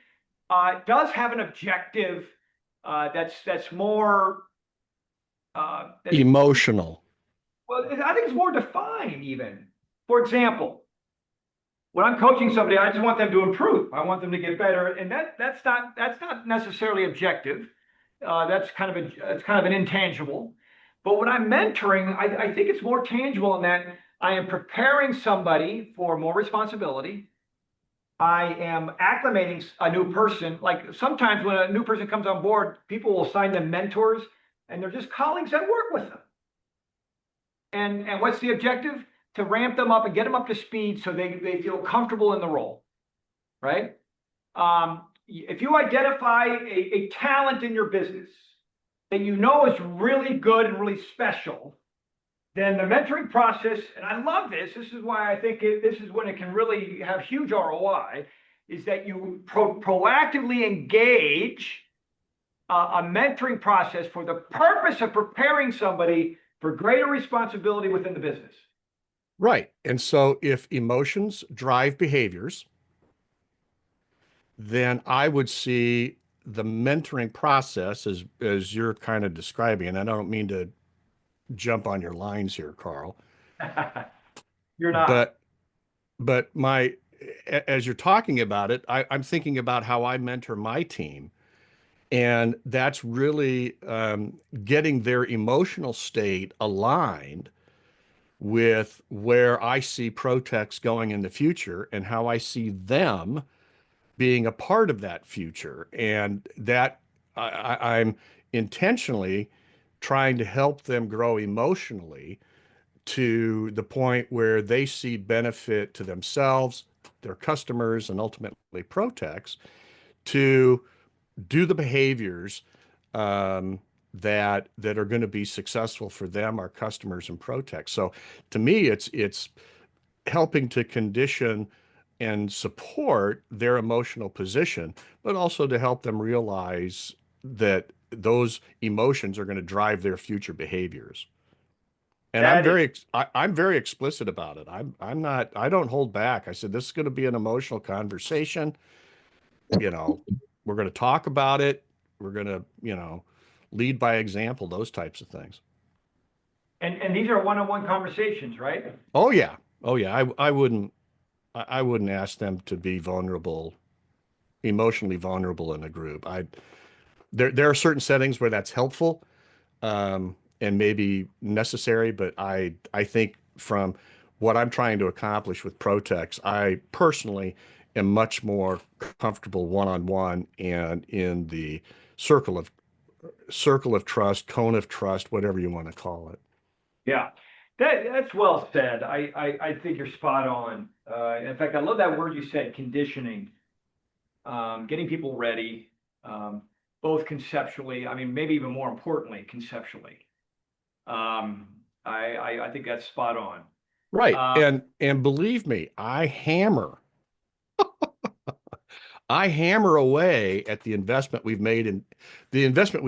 [SPEAKER 1] does have an objective that's more
[SPEAKER 4] Emotional.
[SPEAKER 1] well, I think it's more defined even. For example, when I'm coaching somebody, I just want them to improve. I want them to get better, and that's not necessarily objective. That's kind of an intangible. But when I'm mentoring, I think it's more tangible in that I am preparing somebody for more responsibility. I am acclimating a new person. Like sometimes when a new person comes on board, people will assign them mentors, and they're just colleagues that work with them. And what's the objective? To ramp them up and get them up to speed so they feel comfortable in the role, right? If you identify a talent in your business that you know is really good and really special, then the mentoring process, and I love this is why I think this is when it can really have huge ROI, is that you proactively engage a mentoring process for the purpose of preparing somebody for greater responsibility within the business.
[SPEAKER 4] Right. And so if emotions drive behaviors, then I would see the mentoring process as you're kind of describing, and I don't mean to jump on your lines here, Carl.
[SPEAKER 1] You're not.
[SPEAKER 4] But as you're talking about it, I'm thinking about how I mentor my team. And that's really getting their emotional state aligned with where I see Protex going in the future and how I see them being a part of that future. And that I'm intentionally trying to help them grow emotionally to the point where they see benefit to themselves, their customers, and ultimately Protex, to do the behaviors that are going to be successful for them, our customers, and Protex. So to me, it's helping to condition and support their emotional position, but also to help them realize that those emotions are going to drive their future behaviors. And I'm very explicit about it. I don't hold back. I said, this is going to be an emotional conversation. You know, we're going to talk about it. We're going to, lead by example, those types of things.
[SPEAKER 1] And these are one-on-one conversations, right?
[SPEAKER 4] Oh yeah. Oh yeah. I wouldn't ask them to be vulnerable, emotionally vulnerable in a group. There are certain settings where that's helpful, and maybe necessary, but I think from what I'm trying to accomplish with Protex, I personally am much more comfortable one-on-one and in the circle of trust, cone of trust, whatever you want to call it.
[SPEAKER 1] Yeah, that's well said. I think you're spot on. In fact, I love that word you said, conditioning. Getting people ready, both conceptually, I mean, maybe even more importantly, conceptually. I think that's spot on.
[SPEAKER 4] Right. And believe me, I hammer away at the investment we've made, the investment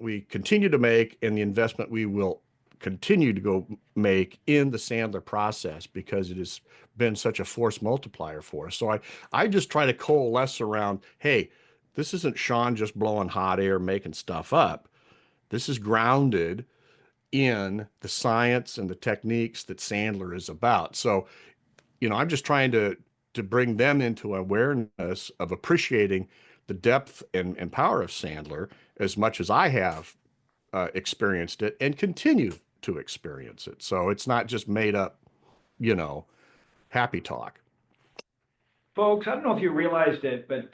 [SPEAKER 4] we continue to make, and the investment we will continue to make in the Sandler process, because it has been such a force multiplier for us. So I just try to coalesce around, hey, this isn't Sean just blowing hot air, making stuff up. This is grounded in the science and the techniques that Sandler is about. So, I'm just trying to bring them into awareness of appreciating the depth and power of Sandler as much as I have experienced it and continue to experience it. So it's not just made up, happy talk.
[SPEAKER 1] Folks, I don't know if you realized it, but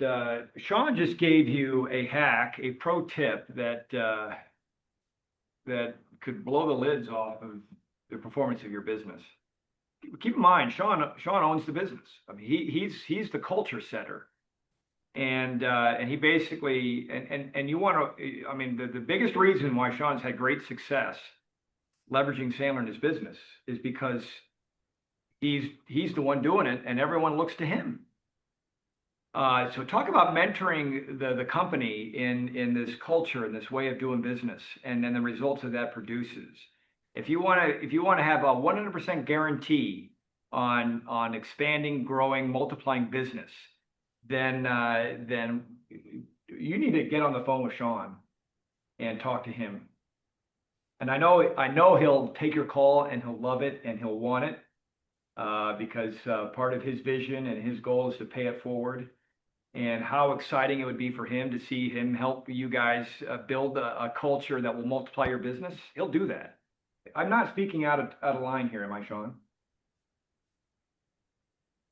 [SPEAKER 1] Sean just gave you a hack, a pro tip that could blow the lids off of the performance of your business. Keep in mind, Sean owns the business. I mean, he's the culture setter, and he basically and you want to. I mean, the biggest reason why Sean's had great success leveraging Sandler in his business is because he's the one doing it, and everyone looks to him. So talk about mentoring the company in this culture and this way of doing business, and then the results that that produces. If you want to have a 100% guarantee on expanding, growing, multiplying business, then you need to get on the phone with Sean and talk to him. And I know he'll take your call and he'll love it and he'll want it, because part of his vision and his goal is to pay it forward. And how exciting it would be for him to see him help you guys build a culture that will multiply your business. He'll do that. I'm not speaking out of line here, am I, Sean?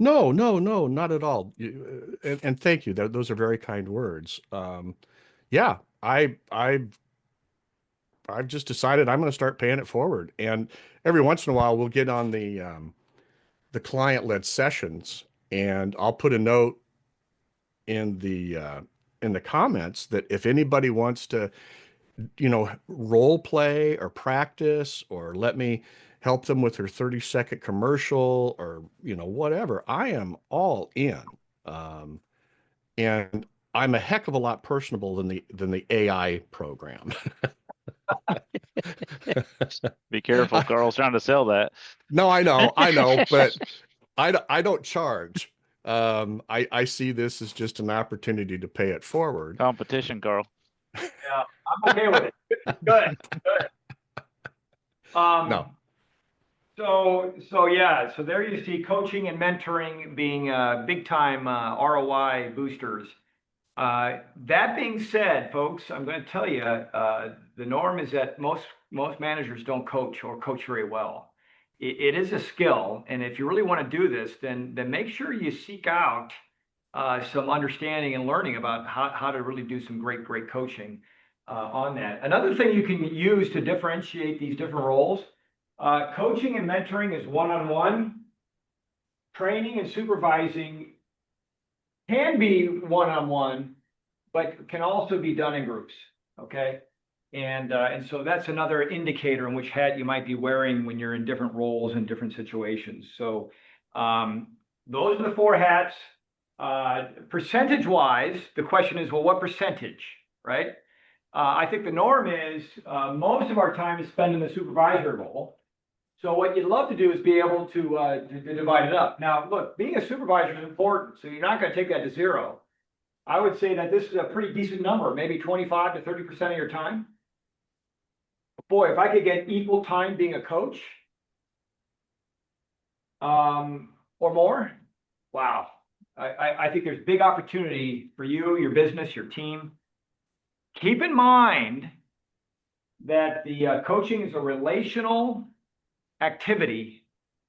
[SPEAKER 4] No, not at all. And thank you. Those are very kind words. Yeah, I've just decided I'm going to start paying it forward. And every once in a while, we'll get on the client-led sessions, and I'll put a note in the comments that if anybody wants to, role play or practice, or let me help them with their 30-second commercial, or, whatever, I am all in. And I'm a heck of a lot personable than the AI program.
[SPEAKER 3] Be careful, Carl's trying to sell that.
[SPEAKER 4] No, I know, but I don't charge. I see this as just an opportunity to pay it forward.
[SPEAKER 3] Competition, Carl.
[SPEAKER 1] Yeah, I'm okay with it. Good.
[SPEAKER 4] No.
[SPEAKER 1] So yeah, so there you see coaching and mentoring being big time ROI boosters. That being said, folks, I'm going to tell you, the norm is that most managers don't coach or coach very well. It is a skill, and if you really want to do this, then make sure you seek out some understanding and learning about how to really do some great coaching on that. Another thing you can use to differentiate these different roles, coaching and mentoring is one-on-one. Training and supervising can be one-on-one, but can also be done in groups, okay? And so that's another indicator in which hat you might be wearing when you're in different roles and different situations. So those are the 4 hats. Percentage wise, the question is, well, what percentage, right? I think the norm is most of our time is spent in the supervisory role. So what you'd love to do is be able to divide it up. Now, look, being a supervisor is important, so you're not going to take that to 0. I would say that this is a pretty decent number, maybe 25 to 30% of your time. Boy, if I could get equal time being a coach, or more, wow. I think there's big opportunity for you, your business, your team. Keep in mind that the coaching is a relational activity,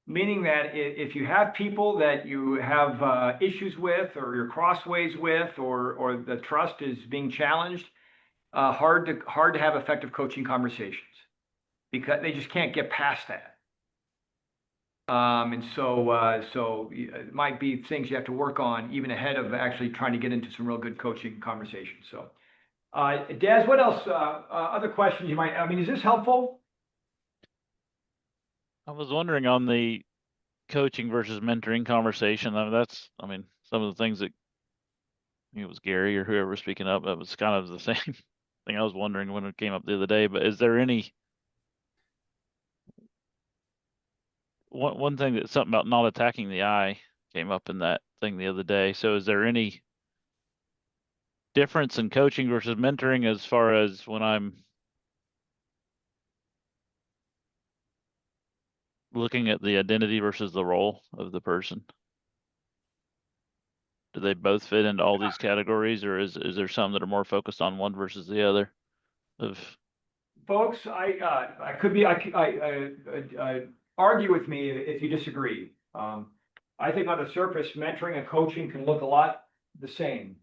[SPEAKER 1] meaning that if you have people that you have issues with, or you're crossways with, or the trust is being challenged, hard to have effective coaching conversations because they just can't get past that. And so it might be things you have to work on even ahead of actually trying to get into some real good coaching conversations. So, Des, what else? Other questions you might? I mean, is this helpful?
[SPEAKER 3] I was wondering on the coaching versus mentoring conversation. I mean, some of the things that it was Gary or whoever was speaking up, that was kind of the same thing I was wondering when it came up the other day. But is there any one thing that something about not attacking the eye came up in that thing the other day? So is there any difference in coaching versus mentoring as far as when I'm looking at the identity versus the role of the person? Do they both fit into all these categories, or is there some that are more focused on one versus the other?
[SPEAKER 1] Folks, I could be, argue with me if you disagree. I think on the surface, mentoring and coaching can look a lot the same.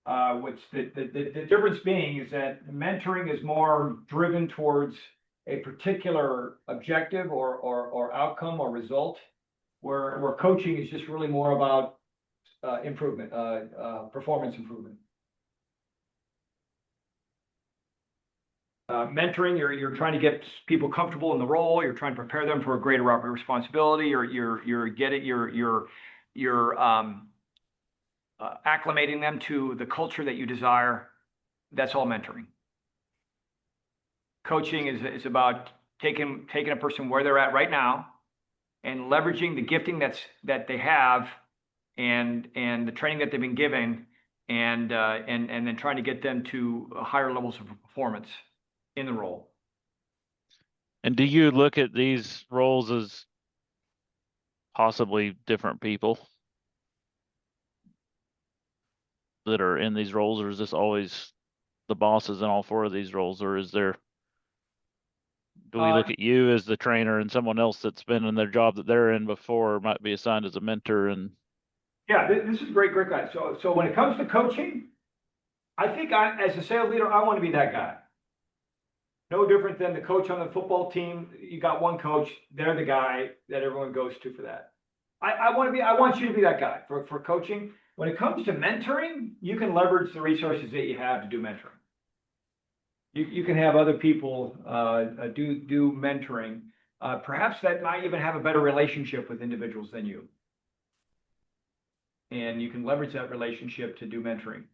[SPEAKER 1] What's the difference being is that mentoring is more driven towards a particular objective or outcome or result, where coaching is just really more about improvement, performance improvement. Mentoring, you're trying to get people comfortable in the role. You're trying to prepare them for a greater responsibility. You're acclimating them to the culture that you desire. That's all mentoring. Coaching is about taking a person where they're at right now and leveraging the gifting that they have and the training that they've been given and then trying to get them to higher levels of performance in the role.
[SPEAKER 3] And do you look at these roles as possibly different people that are in these roles, or is this always the bosses in all 4 of these roles, or do we look at you as the trainer and someone else that's been in their job that they're in before might be assigned as a mentor? And
[SPEAKER 1] yeah, this is great guy. So when it comes to coaching, I think as a sales leader, I want to be that guy. No different than the coach on the football team. You got one coach, they're the guy that everyone goes to for that. I want you to be that guy for coaching. When it comes to mentoring, you can leverage the resources that you have to do mentoring. You can have other people do mentoring. Perhaps that might even have a better relationship with individuals than you. And you can leverage that relationship to do mentoring.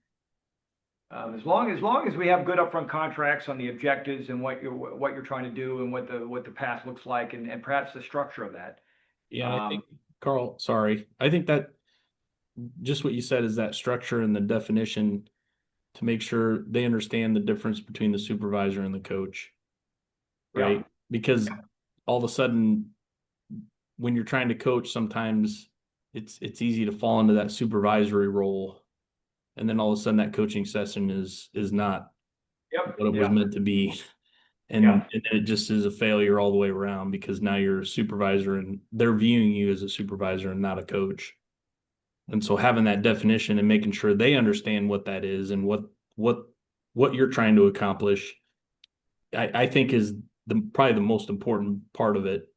[SPEAKER 1] As long as we have good upfront contracts on the objectives and what you're trying to do and what the path looks like and perhaps the structure of that.
[SPEAKER 6] Yeah, I think, Carl, sorry. I think that just what you said is that structure and the definition to make sure they understand the difference between the supervisor and the coach. Right? Yeah. Because all of a sudden, when you're trying to coach, sometimes it's easy to fall into that supervisory role. And then all of a sudden that coaching session is not what it was meant to be. And it just is a failure all the way around, because now you're a supervisor and they're viewing you as a supervisor and not a coach. And so having that definition and making sure they understand what that is and what you're trying to accomplish, I think is probably the most important part of it.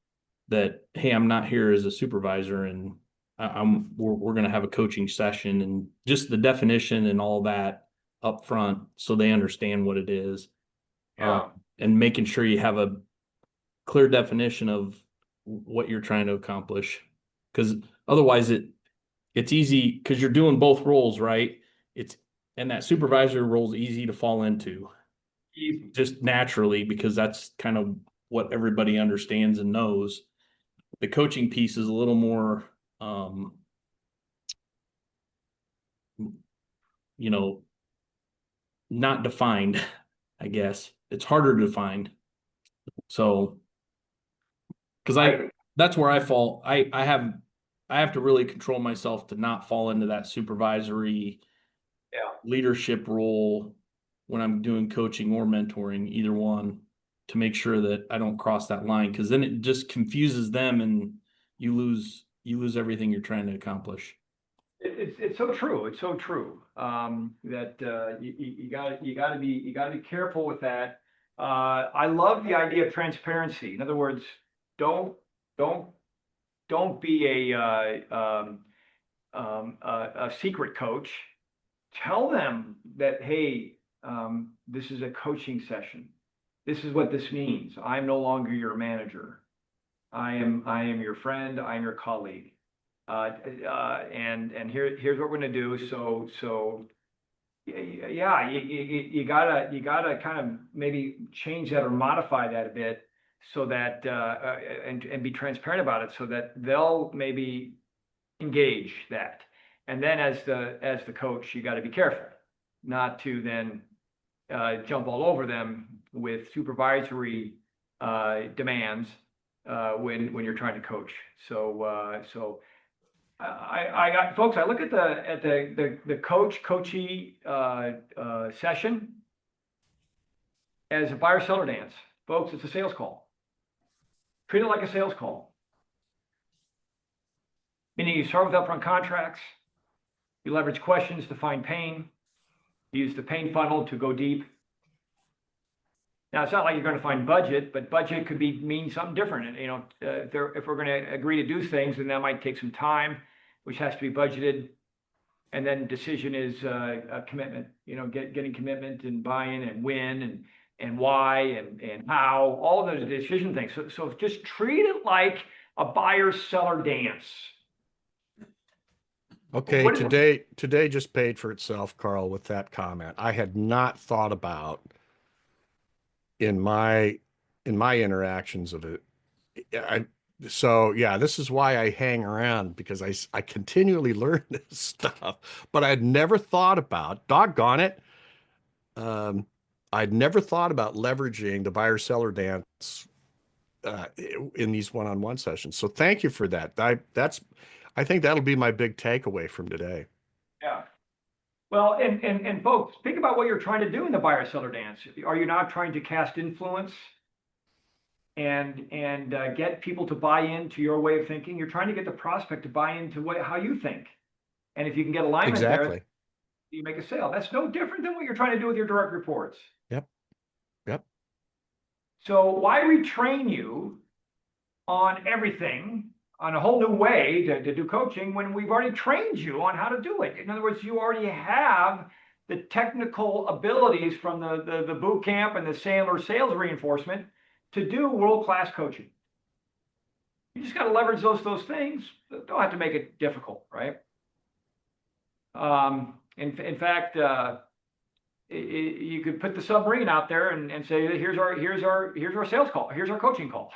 [SPEAKER 6] That, hey, I'm not here as a supervisor, and we're going to have a coaching session, and just the definition and all that up front so they understand what it is.
[SPEAKER 1] Yeah.
[SPEAKER 6] And making sure you have a clear definition of what you're trying to accomplish. Because otherwise it's easy because you're doing both roles, right? And that supervisor role is easy to fall into
[SPEAKER 1] Easy.
[SPEAKER 6] just naturally because that's kind of what everybody understands and knows. The coaching piece is a little more, not defined, I guess. It's harder to define. So, because that's where I fall. I have to really control myself to not fall into that supervisory leadership role when I'm doing coaching or mentoring, either one, to make sure that I don't cross that line, because then it just confuses them and you lose everything you're trying to accomplish.
[SPEAKER 1] It's so true. It's so true. That you gotta be careful with that. I love the idea of transparency. In other words, don't be a secret coach. Tell them that, hey, this is a coaching session. This is what this means. I'm no longer your manager. I am your friend. I'm your colleague. And here's what we're gonna do. So yeah, you gotta kind of maybe change that or modify that a bit so that and be transparent about it so that they'll maybe engage that. And then as the coach, you got to be careful not to then jump all over them with supervisory demands when you're trying to coach. So I got folks. I look at the coachee session as a buyer seller dance, folks. It's a sales call. Treat it like a sales call. Meaning you start with upfront contracts. You leverage questions to find pain. You use the pain funnel to go deep. Now, it's not like you're going to find budget, but budget could mean something different. And, if we're going to agree to do things, then that might take some time, which has to be budgeted. And then decision is a commitment, getting commitment and buy-in and when and why and how, all of those decision things. So just treat it like a buyer-seller dance.
[SPEAKER 4] Okay, today just paid for itself, Carl, with that comment. I had not thought about in my interactions of it. So yeah, this is why I hang around, because I continually learn this stuff, but I'd never thought about, doggone it. I'd never thought about leveraging the buyer seller dance in these one-on-one sessions. So thank you for that. I think that'll be my big takeaway from today.
[SPEAKER 1] Yeah. Well, and folks, think about what you're trying to do in the buyer seller dance. Are you not trying to cast influence and get people to buy into your way of thinking? You're trying to get the prospect to buy into how you think. And if you can get alignment there, you make a sale. That's no different than what you're trying to do with your direct reports.
[SPEAKER 4] Yep.
[SPEAKER 1] So why retrain you on everything, on a whole new way to do coaching when we've already trained you on how to do it? In other words, you already have the technical abilities from the boot camp and the sales reinforcement to do world-class coaching. You just got to leverage those things. Don't have to make it difficult, right? In fact, you could put the submarine out there and say, here's our sales call. Here's our coaching call.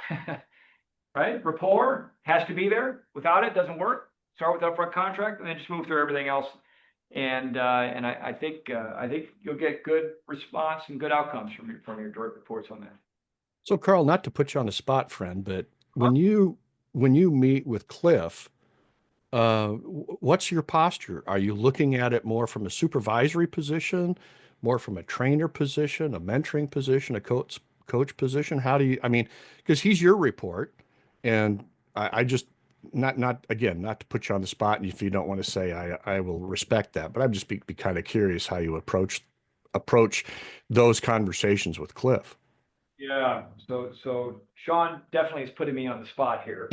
[SPEAKER 1] Right? Rapport has to be there. Without it, doesn't work. Start with upfront contract and then just move through everything else. And I think you'll get good response and good outcomes from your direct reports on that.
[SPEAKER 4] So Carl, not to put you on the spot, friend, but when you meet with Cliff, what's your posture? Are you looking at it more from a supervisory position, more from a trainer position, a mentoring position, a coach position? How do you, because he's your report, and I just, not to put you on the spot, and if you don't want to say, I will respect that, but I'm just be kind of curious how you approach those conversations with Cliff.
[SPEAKER 1] Yeah. So Sean definitely is putting me on the spot here.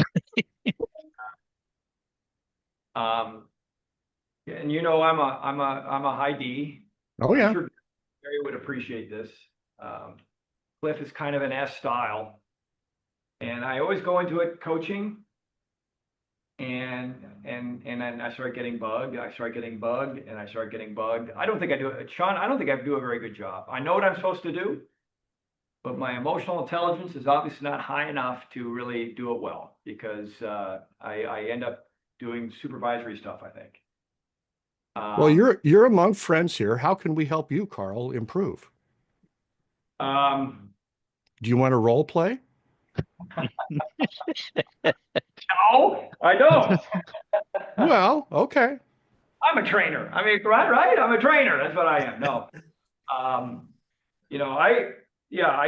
[SPEAKER 1] And I'm a high D,
[SPEAKER 4] Oh,
[SPEAKER 1] I'm
[SPEAKER 4] yeah.
[SPEAKER 1] sure Gary would appreciate this. Cliff is kind of an S style. And I always go into it coaching. And then I start getting bugged, and I start getting bugged. I don't think I do it, Sean, I don't think I do a very good job. I know what I'm supposed to do, but my emotional intelligence is obviously not high enough to really do it well, because I end up doing supervisory stuff, I think.
[SPEAKER 4] Well, you're among friends here. How can we help you, Carl, improve? Do you want to role play?
[SPEAKER 1] No, I don't.
[SPEAKER 4] Well, okay.
[SPEAKER 1] I'm a trainer. I mean, right? I'm a trainer. That's what I am. No. You know, I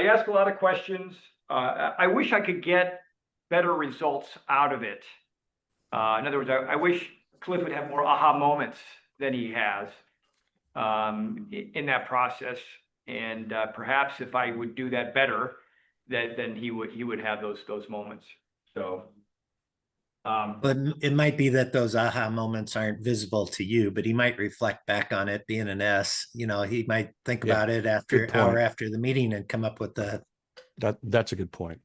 [SPEAKER 1] ask a lot of questions. I wish I could get better results out of it. In other words, I wish Cliff would have more aha moments than he has in that process. And perhaps if I would do that better, then he would have those moments. So.
[SPEAKER 7] But it might be that those aha moments aren't visible to you, but he might reflect back on it being an S. You know, he might think
[SPEAKER 4] Yeah,
[SPEAKER 7] about it
[SPEAKER 4] good
[SPEAKER 7] hour
[SPEAKER 4] point.
[SPEAKER 7] after the meeting and come up with
[SPEAKER 4] That's a good point.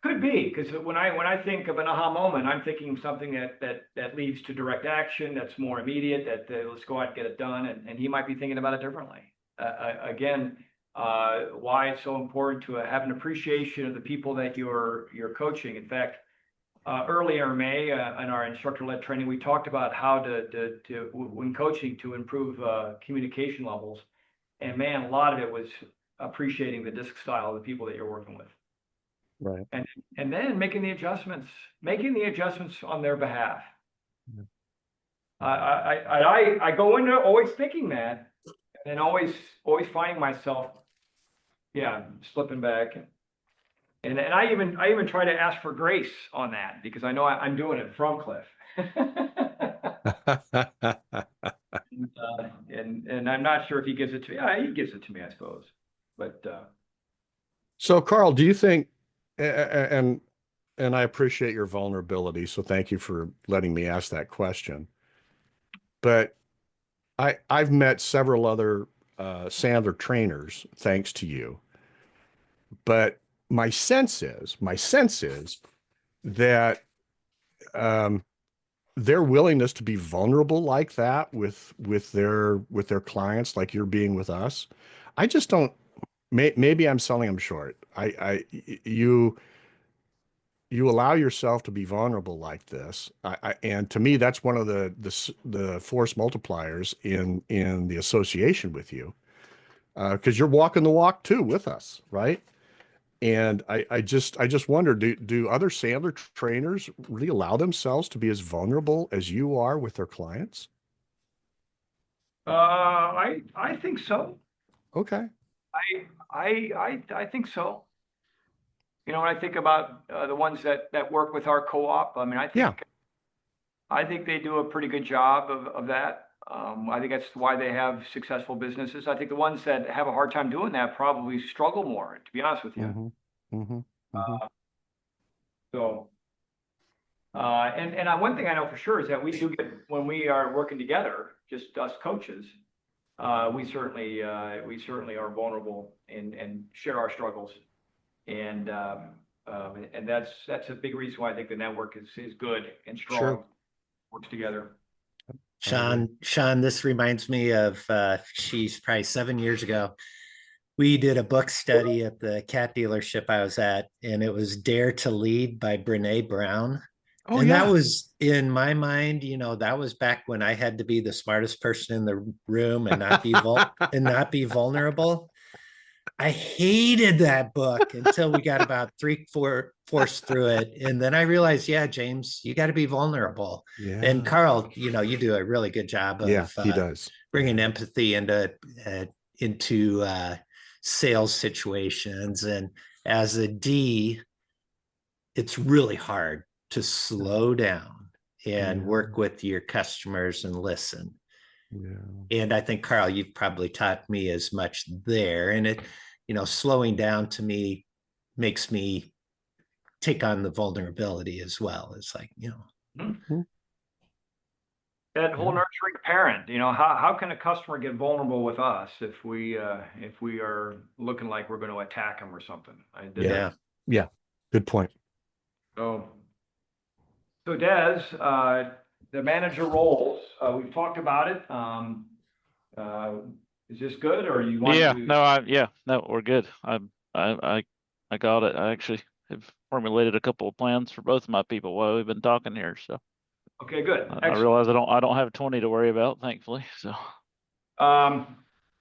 [SPEAKER 1] Could be, because when I think of an aha moment, I'm thinking of something that leads to direct action, that's more immediate, that let's go out and get it done, and he might be thinking about it differently. Again, why it's so important to have an appreciation of the people that you're coaching. In fact, earlier in May, in our instructor-led training, we talked about how to when coaching, to improve communication levels. And man, a lot of it was appreciating the disc style of the people that you're working with.
[SPEAKER 4] Right.
[SPEAKER 1] And then making the adjustments on their behalf. I go into always thinking that, and then always finding myself, slipping back. And I even try to ask for grace on that, because I know I'm doing it from Cliff. And I'm not sure if he gives it to me. Yeah, he gives it to me, I suppose. But
[SPEAKER 4] So, Carl, do you think, and I appreciate your vulnerability, so thank you for letting me ask that question. But I've met several other Sandler trainers, thanks to you. But my sense is that their willingness to be vulnerable like that with their clients, like you're being with us, I just don't. Maybe I'm selling them short. You allow yourself to be vulnerable like this, and to me, that's one of the force multipliers in the association with you, because you're walking the walk too with us, right? And I just wonder, do other Sandler trainers really allow themselves to be as vulnerable as you are with their clients?
[SPEAKER 1] I think so.
[SPEAKER 4] Okay.
[SPEAKER 1] I think so. You know, when I think about the ones that work with our co-op, I mean, I think they do a pretty good job of that. I think that's why they have successful businesses. I think the ones that have a hard time doing that probably struggle more, to be honest with you. So, and one thing I know for sure is that we do get, when we are working together, just us coaches, we certainly are vulnerable and share our struggles, and that's a big reason why I think the network is good and strong.
[SPEAKER 4] Sure.
[SPEAKER 1] Works together.
[SPEAKER 7] Sean, this reminds me of, she's probably 7 years ago. We did a book study at the cat dealership I was at, and it was Dare to Lead by Brene Brown.
[SPEAKER 4] Oh,
[SPEAKER 7] and
[SPEAKER 4] yeah.
[SPEAKER 7] That was, in my mind, you know, that was back when I had to be the smartest person in the room and not be and not be vulnerable. I hated that book until we got about 3/4 through it. And then I realized, yeah, James, you got to be vulnerable.
[SPEAKER 4] Yeah.
[SPEAKER 7] And Carl, you know, you do a really good job of
[SPEAKER 4] he does.
[SPEAKER 7] bringing empathy into sales situations. And as a D, it's really hard to slow down and work with your customers and listen. Yeah. And I think, Carl, you've probably taught me as much there. And it, you know, slowing down to me makes me take on the vulnerability as well. It's like, you know.
[SPEAKER 1] that whole
[SPEAKER 6] Yeah.
[SPEAKER 1] nurturing parent, how can a customer get vulnerable with us if we are looking like we're going to attack them or something?
[SPEAKER 7] Yeah.
[SPEAKER 4] Yeah. Good point.
[SPEAKER 1] So Des, the manager roles, we've talked about it. Is this good, or you want
[SPEAKER 3] Yeah,
[SPEAKER 1] to?
[SPEAKER 3] no, we're good. I got it. I actually have formulated a couple of plans for both of my people while we've been talking here. So
[SPEAKER 1] Okay, good.
[SPEAKER 3] I
[SPEAKER 1] Excellent.
[SPEAKER 3] realize I don't have 20 to worry about, thankfully. So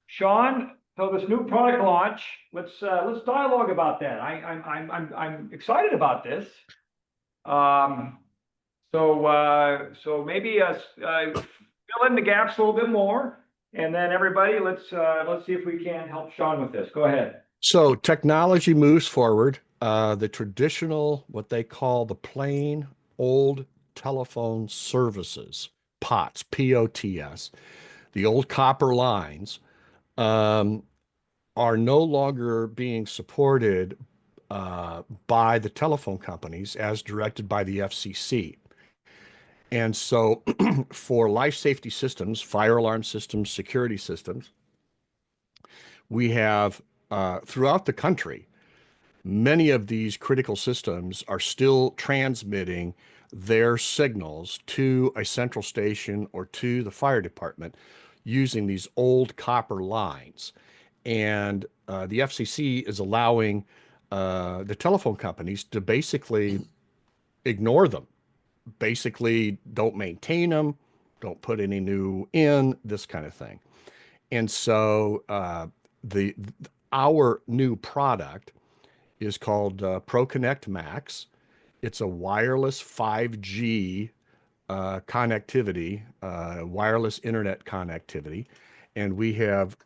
[SPEAKER 1] Sean, so this new product launch, let's dialogue about that. I'm excited about this. So maybe fill in the gaps a little bit more, and then everybody, let's see if we can help Sean with this. Go ahead.
[SPEAKER 4] So technology moves forward. The traditional, what they call the plain old telephone services, POTS, POTS, the old copper lines, are no longer being supported by the telephone companies as directed by the FCC. And so for life safety systems, fire alarm systems, security systems, we have throughout the country, many of these critical systems are still transmitting their signals to a central station or to the fire department using these old copper lines. And the FCC is allowing the telephone companies to basically ignore them, basically don't maintain them, don't put any new in, this kind of thing. And so the our new product is called ProConnect Max. It's a wireless 5G connectivity, wireless internet connectivity. And we have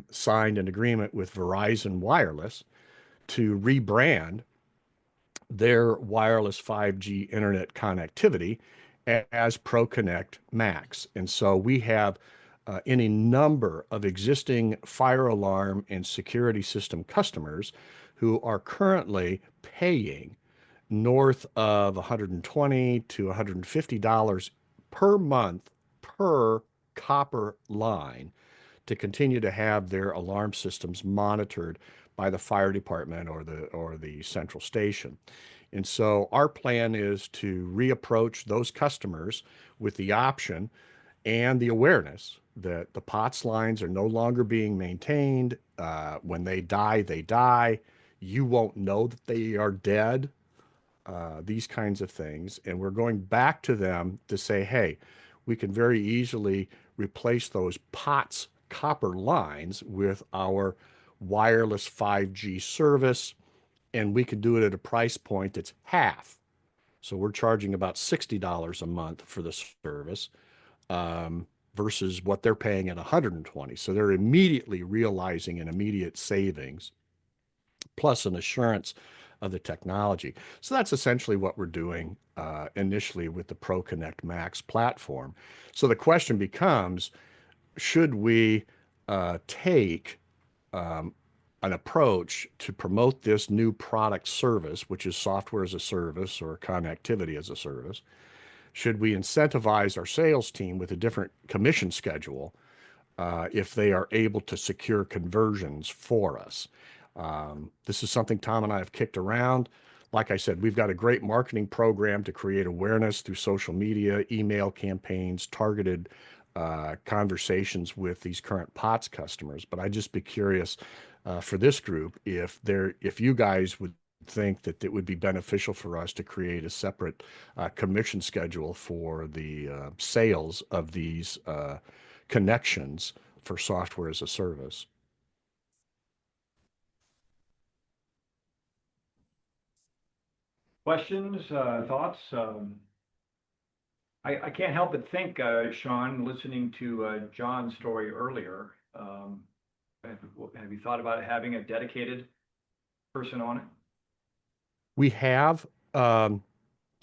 [SPEAKER 4] signed an agreement with Verizon Wireless to rebrand their wireless 5G internet connectivity as ProConnect Max. And so we have any number of existing fire alarm and security system customers who are currently paying north of $120 to $150 per month per copper line to continue to have their alarm systems monitored by the fire department or the central station. And so our plan is to reapproach those customers with the option and the awareness that the POTS lines are no longer being maintained. When they die, they die. You won't know that they are dead. These kinds of things. And we're going back to them to say, hey, we can very easily replace those POTS copper lines with our wireless 5G service, and we can do it at a price point that's half. So we're charging about $60 a month for the service versus what they're paying at $120. So they're immediately realizing an immediate savings plus an assurance of the technology. So that's essentially what we're doing initially with the ProConnect Max platform. So the question becomes, should we take an approach to promote this new product service, which is software as a service or connectivity as a service? Should we incentivize our sales team with a different commission schedule if they are able to secure conversions for us? This is something Tom and I have kicked around. Like I said, we've got a great marketing program to create awareness through social media, email campaigns, targeted conversations with these current POTS customers. But I'd just be curious for this group if you guys would think that it would be beneficial for us to create a separate commission schedule for the sales of these connections for software as a service.
[SPEAKER 1] Questions, thoughts? I can't help but think, Sean, listening to John's story earlier, have you thought about having a dedicated person on it?
[SPEAKER 4] We have,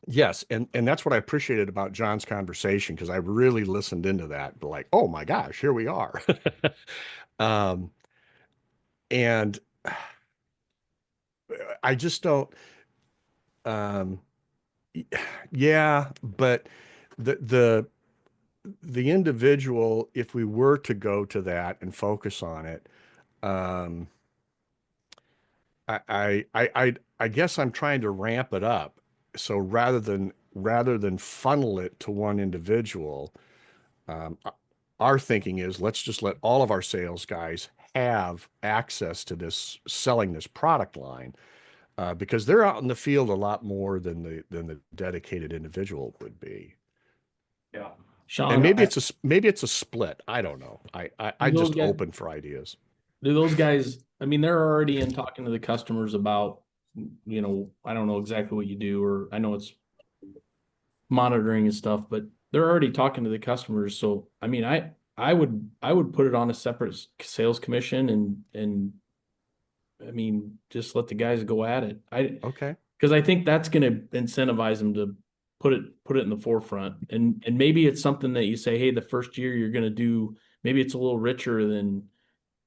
[SPEAKER 4] yes, and that's what I appreciated about John's conversation, because I really listened into that, like, oh my gosh, here we are. And I just don't, yeah, but the the individual, if we were to go to that and focus on it, I guess I'm trying to ramp it up. So rather than funnel it to one individual, our thinking is let's just let all of our sales guys have access to this, selling this product line, because they're out in the field a lot more than the dedicated individual would be.
[SPEAKER 1] Yeah.
[SPEAKER 6] Sean,
[SPEAKER 4] And maybe it's a split. I don't know. I
[SPEAKER 6] Those
[SPEAKER 4] just
[SPEAKER 6] guys-
[SPEAKER 4] open for ideas.
[SPEAKER 6] do those guys, I mean, they're already in talking to the customers about, you know, I don't know exactly what you do, or I know it's monitoring and stuff, but they're already talking to the customers. So, I mean, I would put it on a separate sales commission and I mean, just let the guys go at it.
[SPEAKER 4] Okay.
[SPEAKER 6] Because I think that's going to incentivize them to put it in the forefront. And maybe it's something that you say, hey, the first year you're going to do, maybe it's a little richer than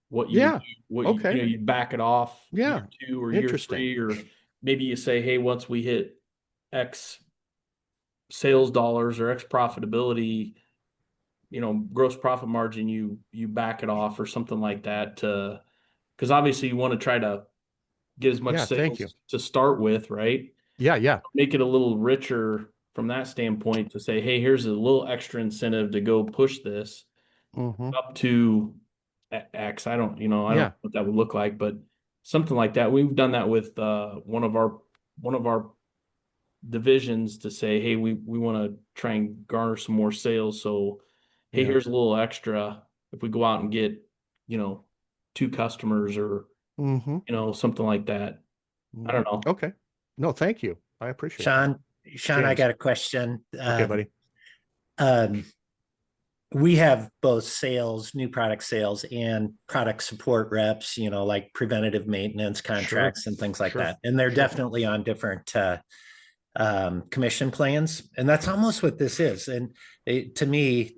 [SPEAKER 6] what you,
[SPEAKER 4] Yeah.
[SPEAKER 6] what
[SPEAKER 4] Okay.
[SPEAKER 6] you know, you back it off
[SPEAKER 4] Yeah.
[SPEAKER 6] year 2 or year
[SPEAKER 4] Interesting.
[SPEAKER 6] 3, or maybe you say, hey, once we hit X sales dollars or X profitability, you know, gross profit margin, you back it off or something like that to, because obviously you want to try to get as much
[SPEAKER 4] Yeah, thank
[SPEAKER 6] sales
[SPEAKER 4] you.
[SPEAKER 6] to start with, right?
[SPEAKER 4] Yeah.
[SPEAKER 6] Make it a little richer from that standpoint to say, hey, here's a little extra incentive to go push this
[SPEAKER 4] Mm-hmm.
[SPEAKER 6] up to X. I don't know
[SPEAKER 4] Yeah.
[SPEAKER 6] what that would look like, but something like that. We've done that with one of our divisions to say, hey, we want to try and garner some more sales. So, hey,
[SPEAKER 4] Yeah.
[SPEAKER 6] here's a little extra if we go out and get, you know, 2 customers or,
[SPEAKER 4] Mm-hmm.
[SPEAKER 6] you know, something like that. I don't know.
[SPEAKER 4] Okay. No, thank you. I appreciate that.
[SPEAKER 7] Sean, I
[SPEAKER 4] James.
[SPEAKER 7] got a question.
[SPEAKER 4] Okay, buddy.
[SPEAKER 7] We have both sales, new product sales, and product support reps, you know, like preventative maintenance contracts and things like
[SPEAKER 4] Sure.
[SPEAKER 7] that. And they're
[SPEAKER 4] Sure.
[SPEAKER 7] definitely on different commission plans. And that's almost what this is. And to me,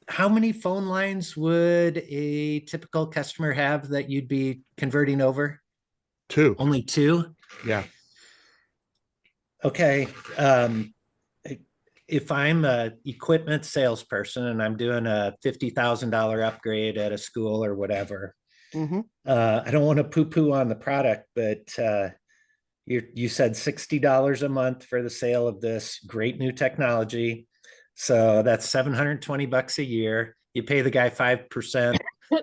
[SPEAKER 7] how many phone lines would a typical customer have that you'd be converting over?
[SPEAKER 4] 2.
[SPEAKER 7] Only 2?
[SPEAKER 4] Yeah.
[SPEAKER 7] Okay. If I'm a equipment salesperson and I'm doing a $50,000 upgrade at a school or whatever,
[SPEAKER 4] Mm-hmm.
[SPEAKER 7] I don't want to poo-poo on the product, but you said $60 a month for the sale of this great new technology. So that's $720 a year. You pay the guy 5%.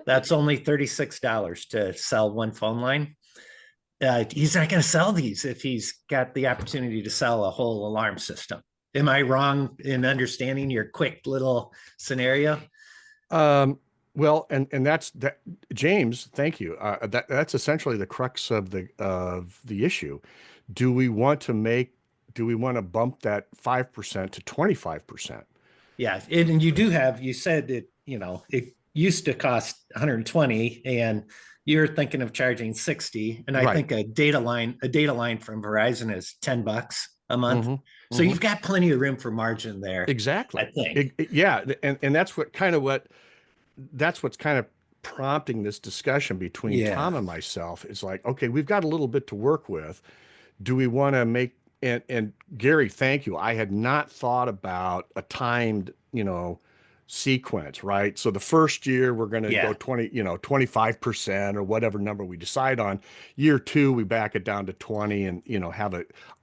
[SPEAKER 7] That's only $36 to sell one phone line. He's not going to sell these if he's got the opportunity to sell a whole alarm system. Am I wrong in understanding your quick little scenario?
[SPEAKER 4] Well, and that's that, James. Thank you. That's essentially the crux of the issue. Do we want to bump that 5% to 25%?
[SPEAKER 7] Yeah, and you said that, you know, it used to cost 120 and you're thinking of charging 60. And I
[SPEAKER 4] Right.
[SPEAKER 7] think a data line from Verizon is $10 a month.
[SPEAKER 4] Mhm,
[SPEAKER 7] So
[SPEAKER 4] mhm.
[SPEAKER 7] you've got plenty of room for margin there.
[SPEAKER 4] Exactly.
[SPEAKER 7] I think.
[SPEAKER 4] Yeah, and that's what's kind of prompting this discussion between
[SPEAKER 7] Yeah.
[SPEAKER 4] Tom and myself. Is like, okay, we've got a little bit to work with. Do we want to make, and Gary, thank you. I had not thought about a timed, sequence, right? So the first year we're going to
[SPEAKER 7] Yeah.
[SPEAKER 4] go 25% or whatever number we decide on. Year 2, we back it down to 20 and,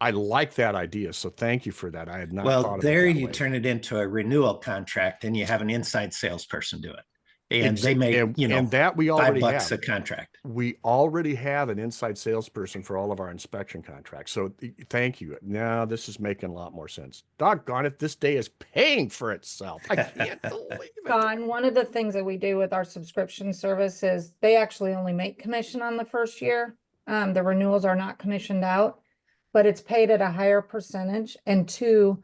[SPEAKER 4] I like that idea. So thank you for that. I had not thought
[SPEAKER 7] Well,
[SPEAKER 4] of
[SPEAKER 7] there
[SPEAKER 4] it that
[SPEAKER 7] you
[SPEAKER 4] way.
[SPEAKER 7] turn it into a renewal contract and you have an inside salesperson do it. And they make,
[SPEAKER 4] and that we already
[SPEAKER 7] $5
[SPEAKER 4] have.
[SPEAKER 7] a contract.
[SPEAKER 4] We already have an inside salesperson for all of our inspection contracts. So thank you. Now this is making a lot more sense. Doggone it, this day is paying for itself. I can't believe it.
[SPEAKER 2] Don, one of the things that we do with our subscription service is they actually only make commission on the first year. The renewals are not commissioned out, but it's paid at a higher percentage. And 2,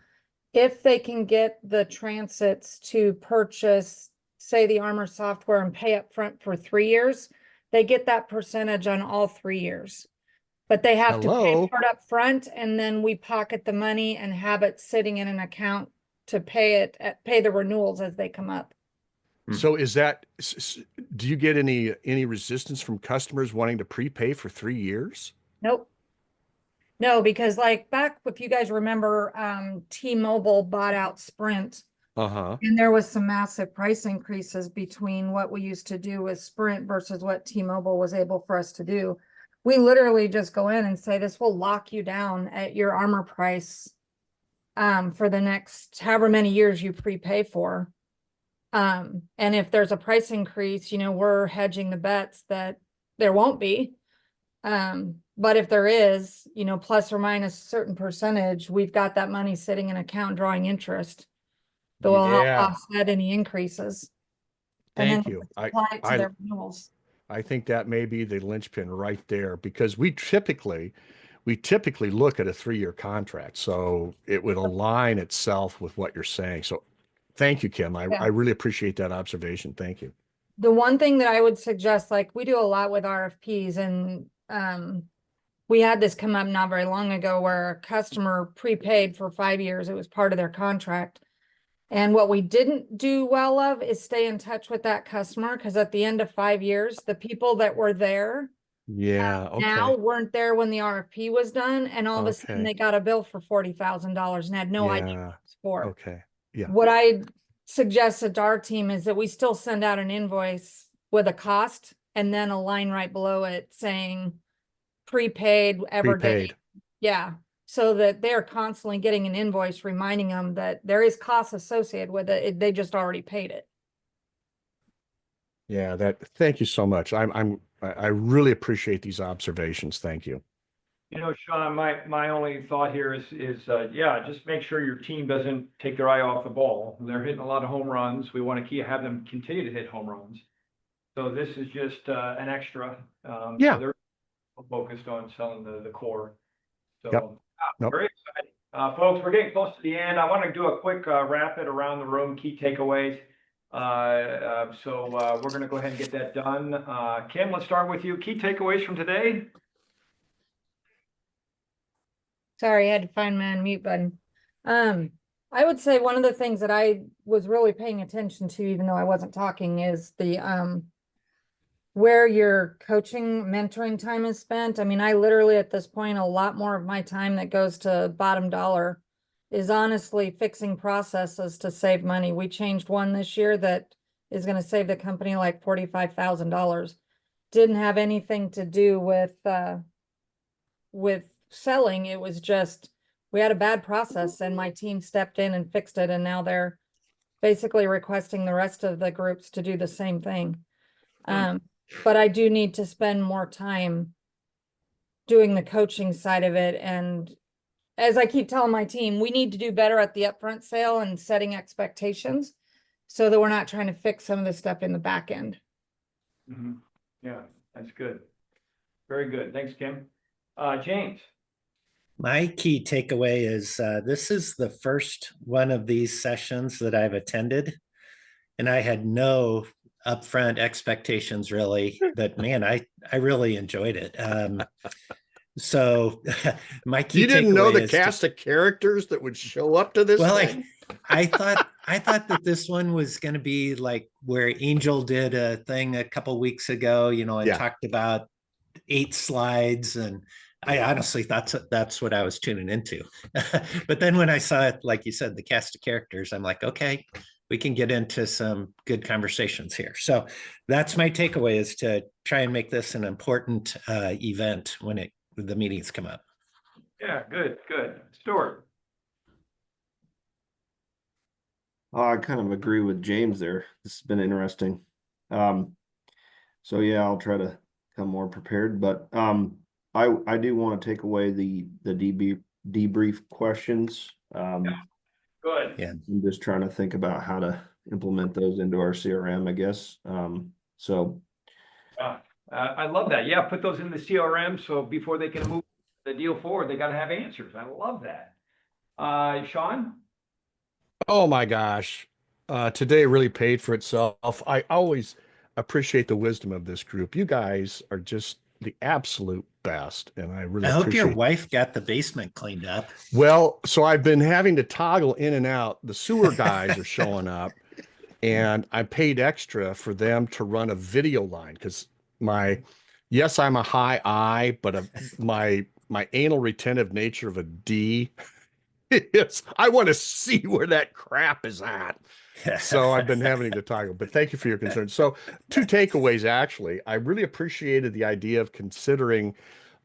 [SPEAKER 2] if they can get the transits to purchase, say, the Armor software and pay up front for 3 years, they get that percentage on all 3 years. But they have to
[SPEAKER 4] Hello?
[SPEAKER 2] pay for it up front, and then we pocket the money and have it sitting in an account to pay the renewals as they come up.
[SPEAKER 4] So is that, do you get any resistance from customers wanting to prepay for 3 years?
[SPEAKER 2] Nope. No, because like back, if you guys remember, T-Mobile bought out Sprint
[SPEAKER 4] Uh-huh.
[SPEAKER 2] And there was some massive price increases between what we used to do with Sprint versus what T-Mobile was able for us to do. We literally just go in and say, this will lock you down at your armor price for the next however many years you prepay for. And if there's a price increase, you know, we're hedging the bets that there won't be. But if there is, you know, plus or minus a certain percentage, we've got that money sitting in account drawing interest that will help
[SPEAKER 4] Yeah.
[SPEAKER 2] offset any increases. And then
[SPEAKER 4] Thank you.
[SPEAKER 2] apply it to
[SPEAKER 4] I
[SPEAKER 2] their renewals.
[SPEAKER 4] I think that may be the linchpin right there, because we typically look at a 3-year contract, so it would align itself with what you're saying. So thank you, Kim.
[SPEAKER 2] Yeah.
[SPEAKER 4] I really appreciate that observation. Thank you.
[SPEAKER 2] The one thing that I would suggest, like we do a lot with RFPs, and we had this come up not very long ago where a customer prepaid for 5 years. It was part of their contract. And what we didn't do well of is stay in touch with that customer, because at the end of 5 years, the people that were there
[SPEAKER 4] Yeah.
[SPEAKER 2] now
[SPEAKER 4] Okay.
[SPEAKER 2] weren't there when the RFP was done, and all of a sudden
[SPEAKER 4] Okay.
[SPEAKER 2] they got a bill for $40,000 and had no idea
[SPEAKER 4] Yeah.
[SPEAKER 2] what it was for.
[SPEAKER 4] Okay. Yeah.
[SPEAKER 2] What I suggested to our team is that we still send out an invoice with a cost and then a line right below it saying prepaid ever
[SPEAKER 4] Prepaid.
[SPEAKER 2] date. Yeah. So that they're constantly getting an invoice reminding them that there is costs associated with it. They just already paid it.
[SPEAKER 4] Yeah. Thank you so much. I really appreciate these observations. Thank you.
[SPEAKER 1] You know, Sean, my only thought here is, yeah, just make sure your team doesn't take their eye off the ball. They're hitting a lot of home runs. We want to have them continue to hit home runs. So this is just an extra. So
[SPEAKER 4] Yeah.
[SPEAKER 1] they're focused on selling the core. So
[SPEAKER 4] Yep. Nope.
[SPEAKER 1] very exciting. Folks, we're getting close to the end. I want to do a quick rapid around the room, key takeaways. So we're going to go ahead and get that done. Kim, let's start with you. Key takeaways from today.
[SPEAKER 2] Sorry, I had to find my unmute button. I would say one of the things that I was really paying attention to, even though I wasn't talking, is the where your coaching, mentoring time is spent. I mean, I literally at this point, a lot more of my time that goes to bottom dollar is honestly fixing processes to save money. We changed one this year that is going to save the company like $45,000. Didn't have anything to do with selling. It was just, we had a bad process and my team stepped in and fixed it. And now they're basically requesting the rest of the groups to do the same thing. But I do need to spend more time doing the coaching side of it. And as I keep telling my team, we need to do better at the upfront sale and setting expectations so that we're not trying to fix some of this stuff in the back end.
[SPEAKER 1] Mm-hmm. Yeah, that's good. Very good. Thanks, Kim. James.
[SPEAKER 7] My key takeaway is this is the first one of these sessions that I've attended, and I had no upfront expectations really, but man, I really enjoyed it. So my key
[SPEAKER 4] You didn't know
[SPEAKER 7] takeaway
[SPEAKER 4] the
[SPEAKER 7] is
[SPEAKER 4] cast of characters that would show up to this
[SPEAKER 7] well,
[SPEAKER 4] thing?
[SPEAKER 7] I thought that this one was going to be like where Angel did a thing a couple weeks ago, you know, and
[SPEAKER 4] Yeah.
[SPEAKER 7] talked about 8 slides, and I honestly thought that's what I was tuning into. But then when I saw it, like you said, the cast of characters, I'm like, okay, we can get into some good conversations here. So that's my takeaway, is to try and make this an important event when the meetings come up.
[SPEAKER 1] Yeah, good. Stuart.
[SPEAKER 5] I kind of agree with James there. This has been interesting. So yeah, I'll try to come more prepared, but I do want to take away the debrief questions.
[SPEAKER 1] Good.
[SPEAKER 7] Yeah.
[SPEAKER 5] I'm just trying to think about how to implement those into our CRM, I guess. So
[SPEAKER 1] I love that. Yeah, put those in the CRM. So before they can move the deal forward, they got to have answers. I love that. Sean?
[SPEAKER 4] Oh my gosh. Today really paid for itself. I always appreciate the wisdom of this group. You guys are just the absolute best. And I really
[SPEAKER 7] I hope your
[SPEAKER 4] appreciate
[SPEAKER 7] wife got the basement cleaned up.
[SPEAKER 4] Well, so I've been having to toggle in and out. The sewer guys are showing up, and I paid extra for them to run a video line because yes, I'm a high I, but my anal retentive nature of a D Yes, I want to see where that crap is at. So I've been having to toggle, but thank you for your concern. So 2 takeaways, actually. I really appreciated the idea of considering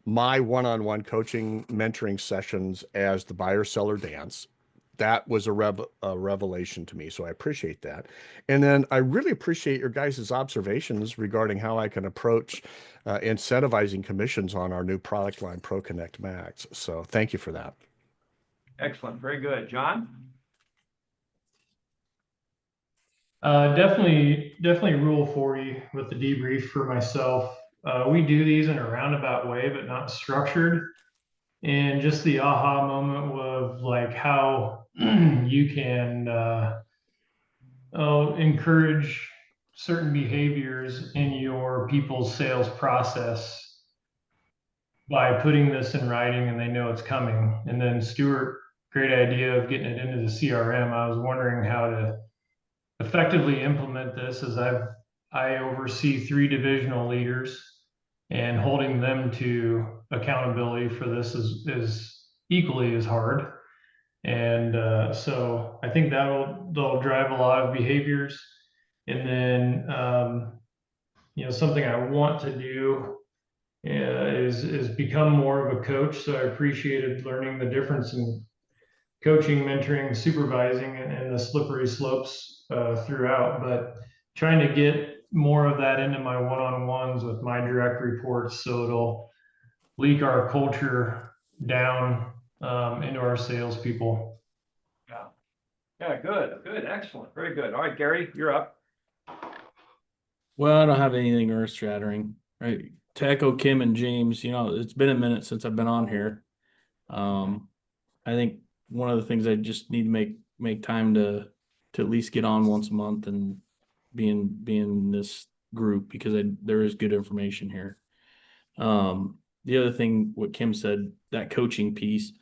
[SPEAKER 4] my one-on-one coaching mentoring sessions as the buyer seller dance. That was a revelation to me. So I appreciate that. And then I really appreciate your guys' observations regarding how I can approach incentivizing commissions on our new product line, ProConnect Max. So thank you for that.
[SPEAKER 1] Excellent. Very good. John?
[SPEAKER 8] Definitely rule 40 with the debrief for myself. We do these in a roundabout way, but not structured. And just the aha moment of like how you can encourage certain behaviors in your people's sales process by putting this in writing and they know it's coming. And then Stuart, great idea of getting it into the CRM. I was wondering how to effectively implement this as I oversee 3 divisional leaders, and holding them to accountability for this is equally as hard. And so I think that'll drive a lot of behaviors. And then something I want to do is become more of a coach. So I appreciated learning the difference in coaching, mentoring, supervising, and the slippery slopes throughout, but trying to get more of that into my one-on-ones with my direct reports, so it'll leak our culture down into our salespeople.
[SPEAKER 1] Yeah, good, excellent, very good. All right, Gary, you're up.
[SPEAKER 6] Well, I don't have anything earth shattering, right? To echo Kim and James, it's been a minute since I've been on here. I think one of the things I just need to make time to at least get on once a month and be in this group, because there is good information here. The other thing, what Kim said, that coaching piece,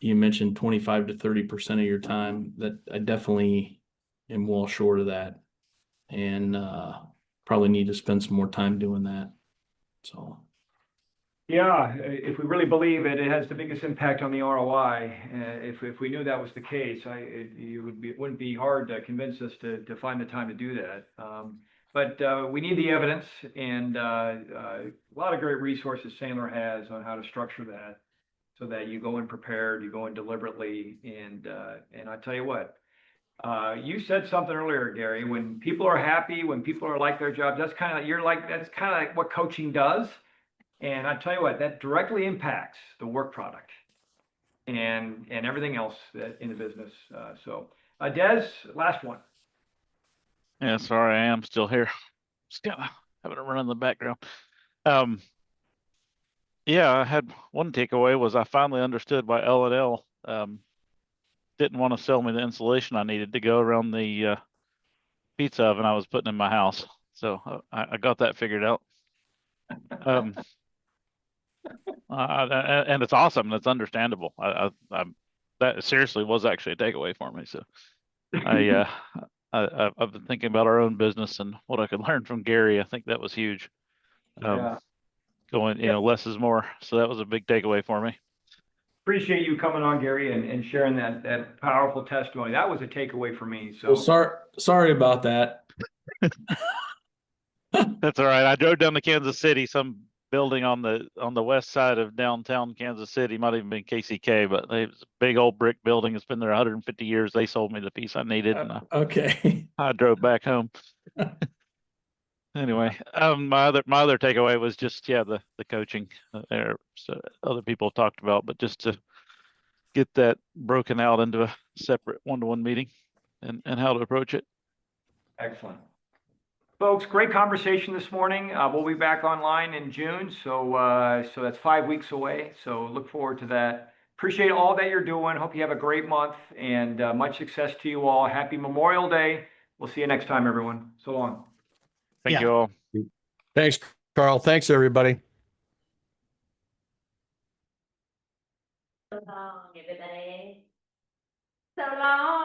[SPEAKER 6] you mentioned 25 to 30% of your time. That I definitely am well short of that, and probably need to spend some more time doing that. So.
[SPEAKER 1] Yeah, if we really believe it has the biggest impact on the ROI. If we knew that was the case, it wouldn't be hard to convince us to find the time to do that. But we need the evidence, and a lot of great resources Sandler has on how to structure that, so that you go in prepared, you go in deliberately, and I tell you what, you said something earlier, Gary. When people are happy, when people are like their jobs, that's kind of like what coaching does. And I tell you what, that directly impacts the work product and everything else in the business. So Des, last one.
[SPEAKER 3] Yeah, sorry, I am still here. Just kind of having a run in the background. Yeah, I had one takeaway was I finally understood why L&L didn't want to sell me the insulation I needed to go around the pizza oven I was putting in my house. So I got that figured out. And it's awesome. And it's understandable. That seriously was actually a takeaway for me. So I've been thinking about our own business and what I could learn from Gary. I think that was huge. Going, less is more. So that was a big takeaway for me.
[SPEAKER 1] Appreciate you coming on, Gary, and sharing that powerful testimony. That was a takeaway for me. So
[SPEAKER 6] sorry about that.
[SPEAKER 3] That's all right. I drove down to Kansas City, some building on the west side of downtown Kansas City, might even been KCK, but it was a big old brick building. It's been there 150 years. They sold me the piece I needed, and
[SPEAKER 6] okay.
[SPEAKER 3] I drove back home. Anyway, my other takeaway was just the coaching. So other people have talked about, but just to get that broken out into a separate one-to-one meeting and how to approach it.
[SPEAKER 1] Excellent. Folks, great conversation this morning. We'll be back online in June, so that's 5 weeks away. So look forward to that. Appreciate all that you're doing. Hope you have a great month, and much success to you all. Happy Memorial Day. We'll see you next time, everyone. So long.
[SPEAKER 3] Thank you all.
[SPEAKER 4] Thanks, Carl. Thanks, everybody.
[SPEAKER 9] So long, everybody. So long.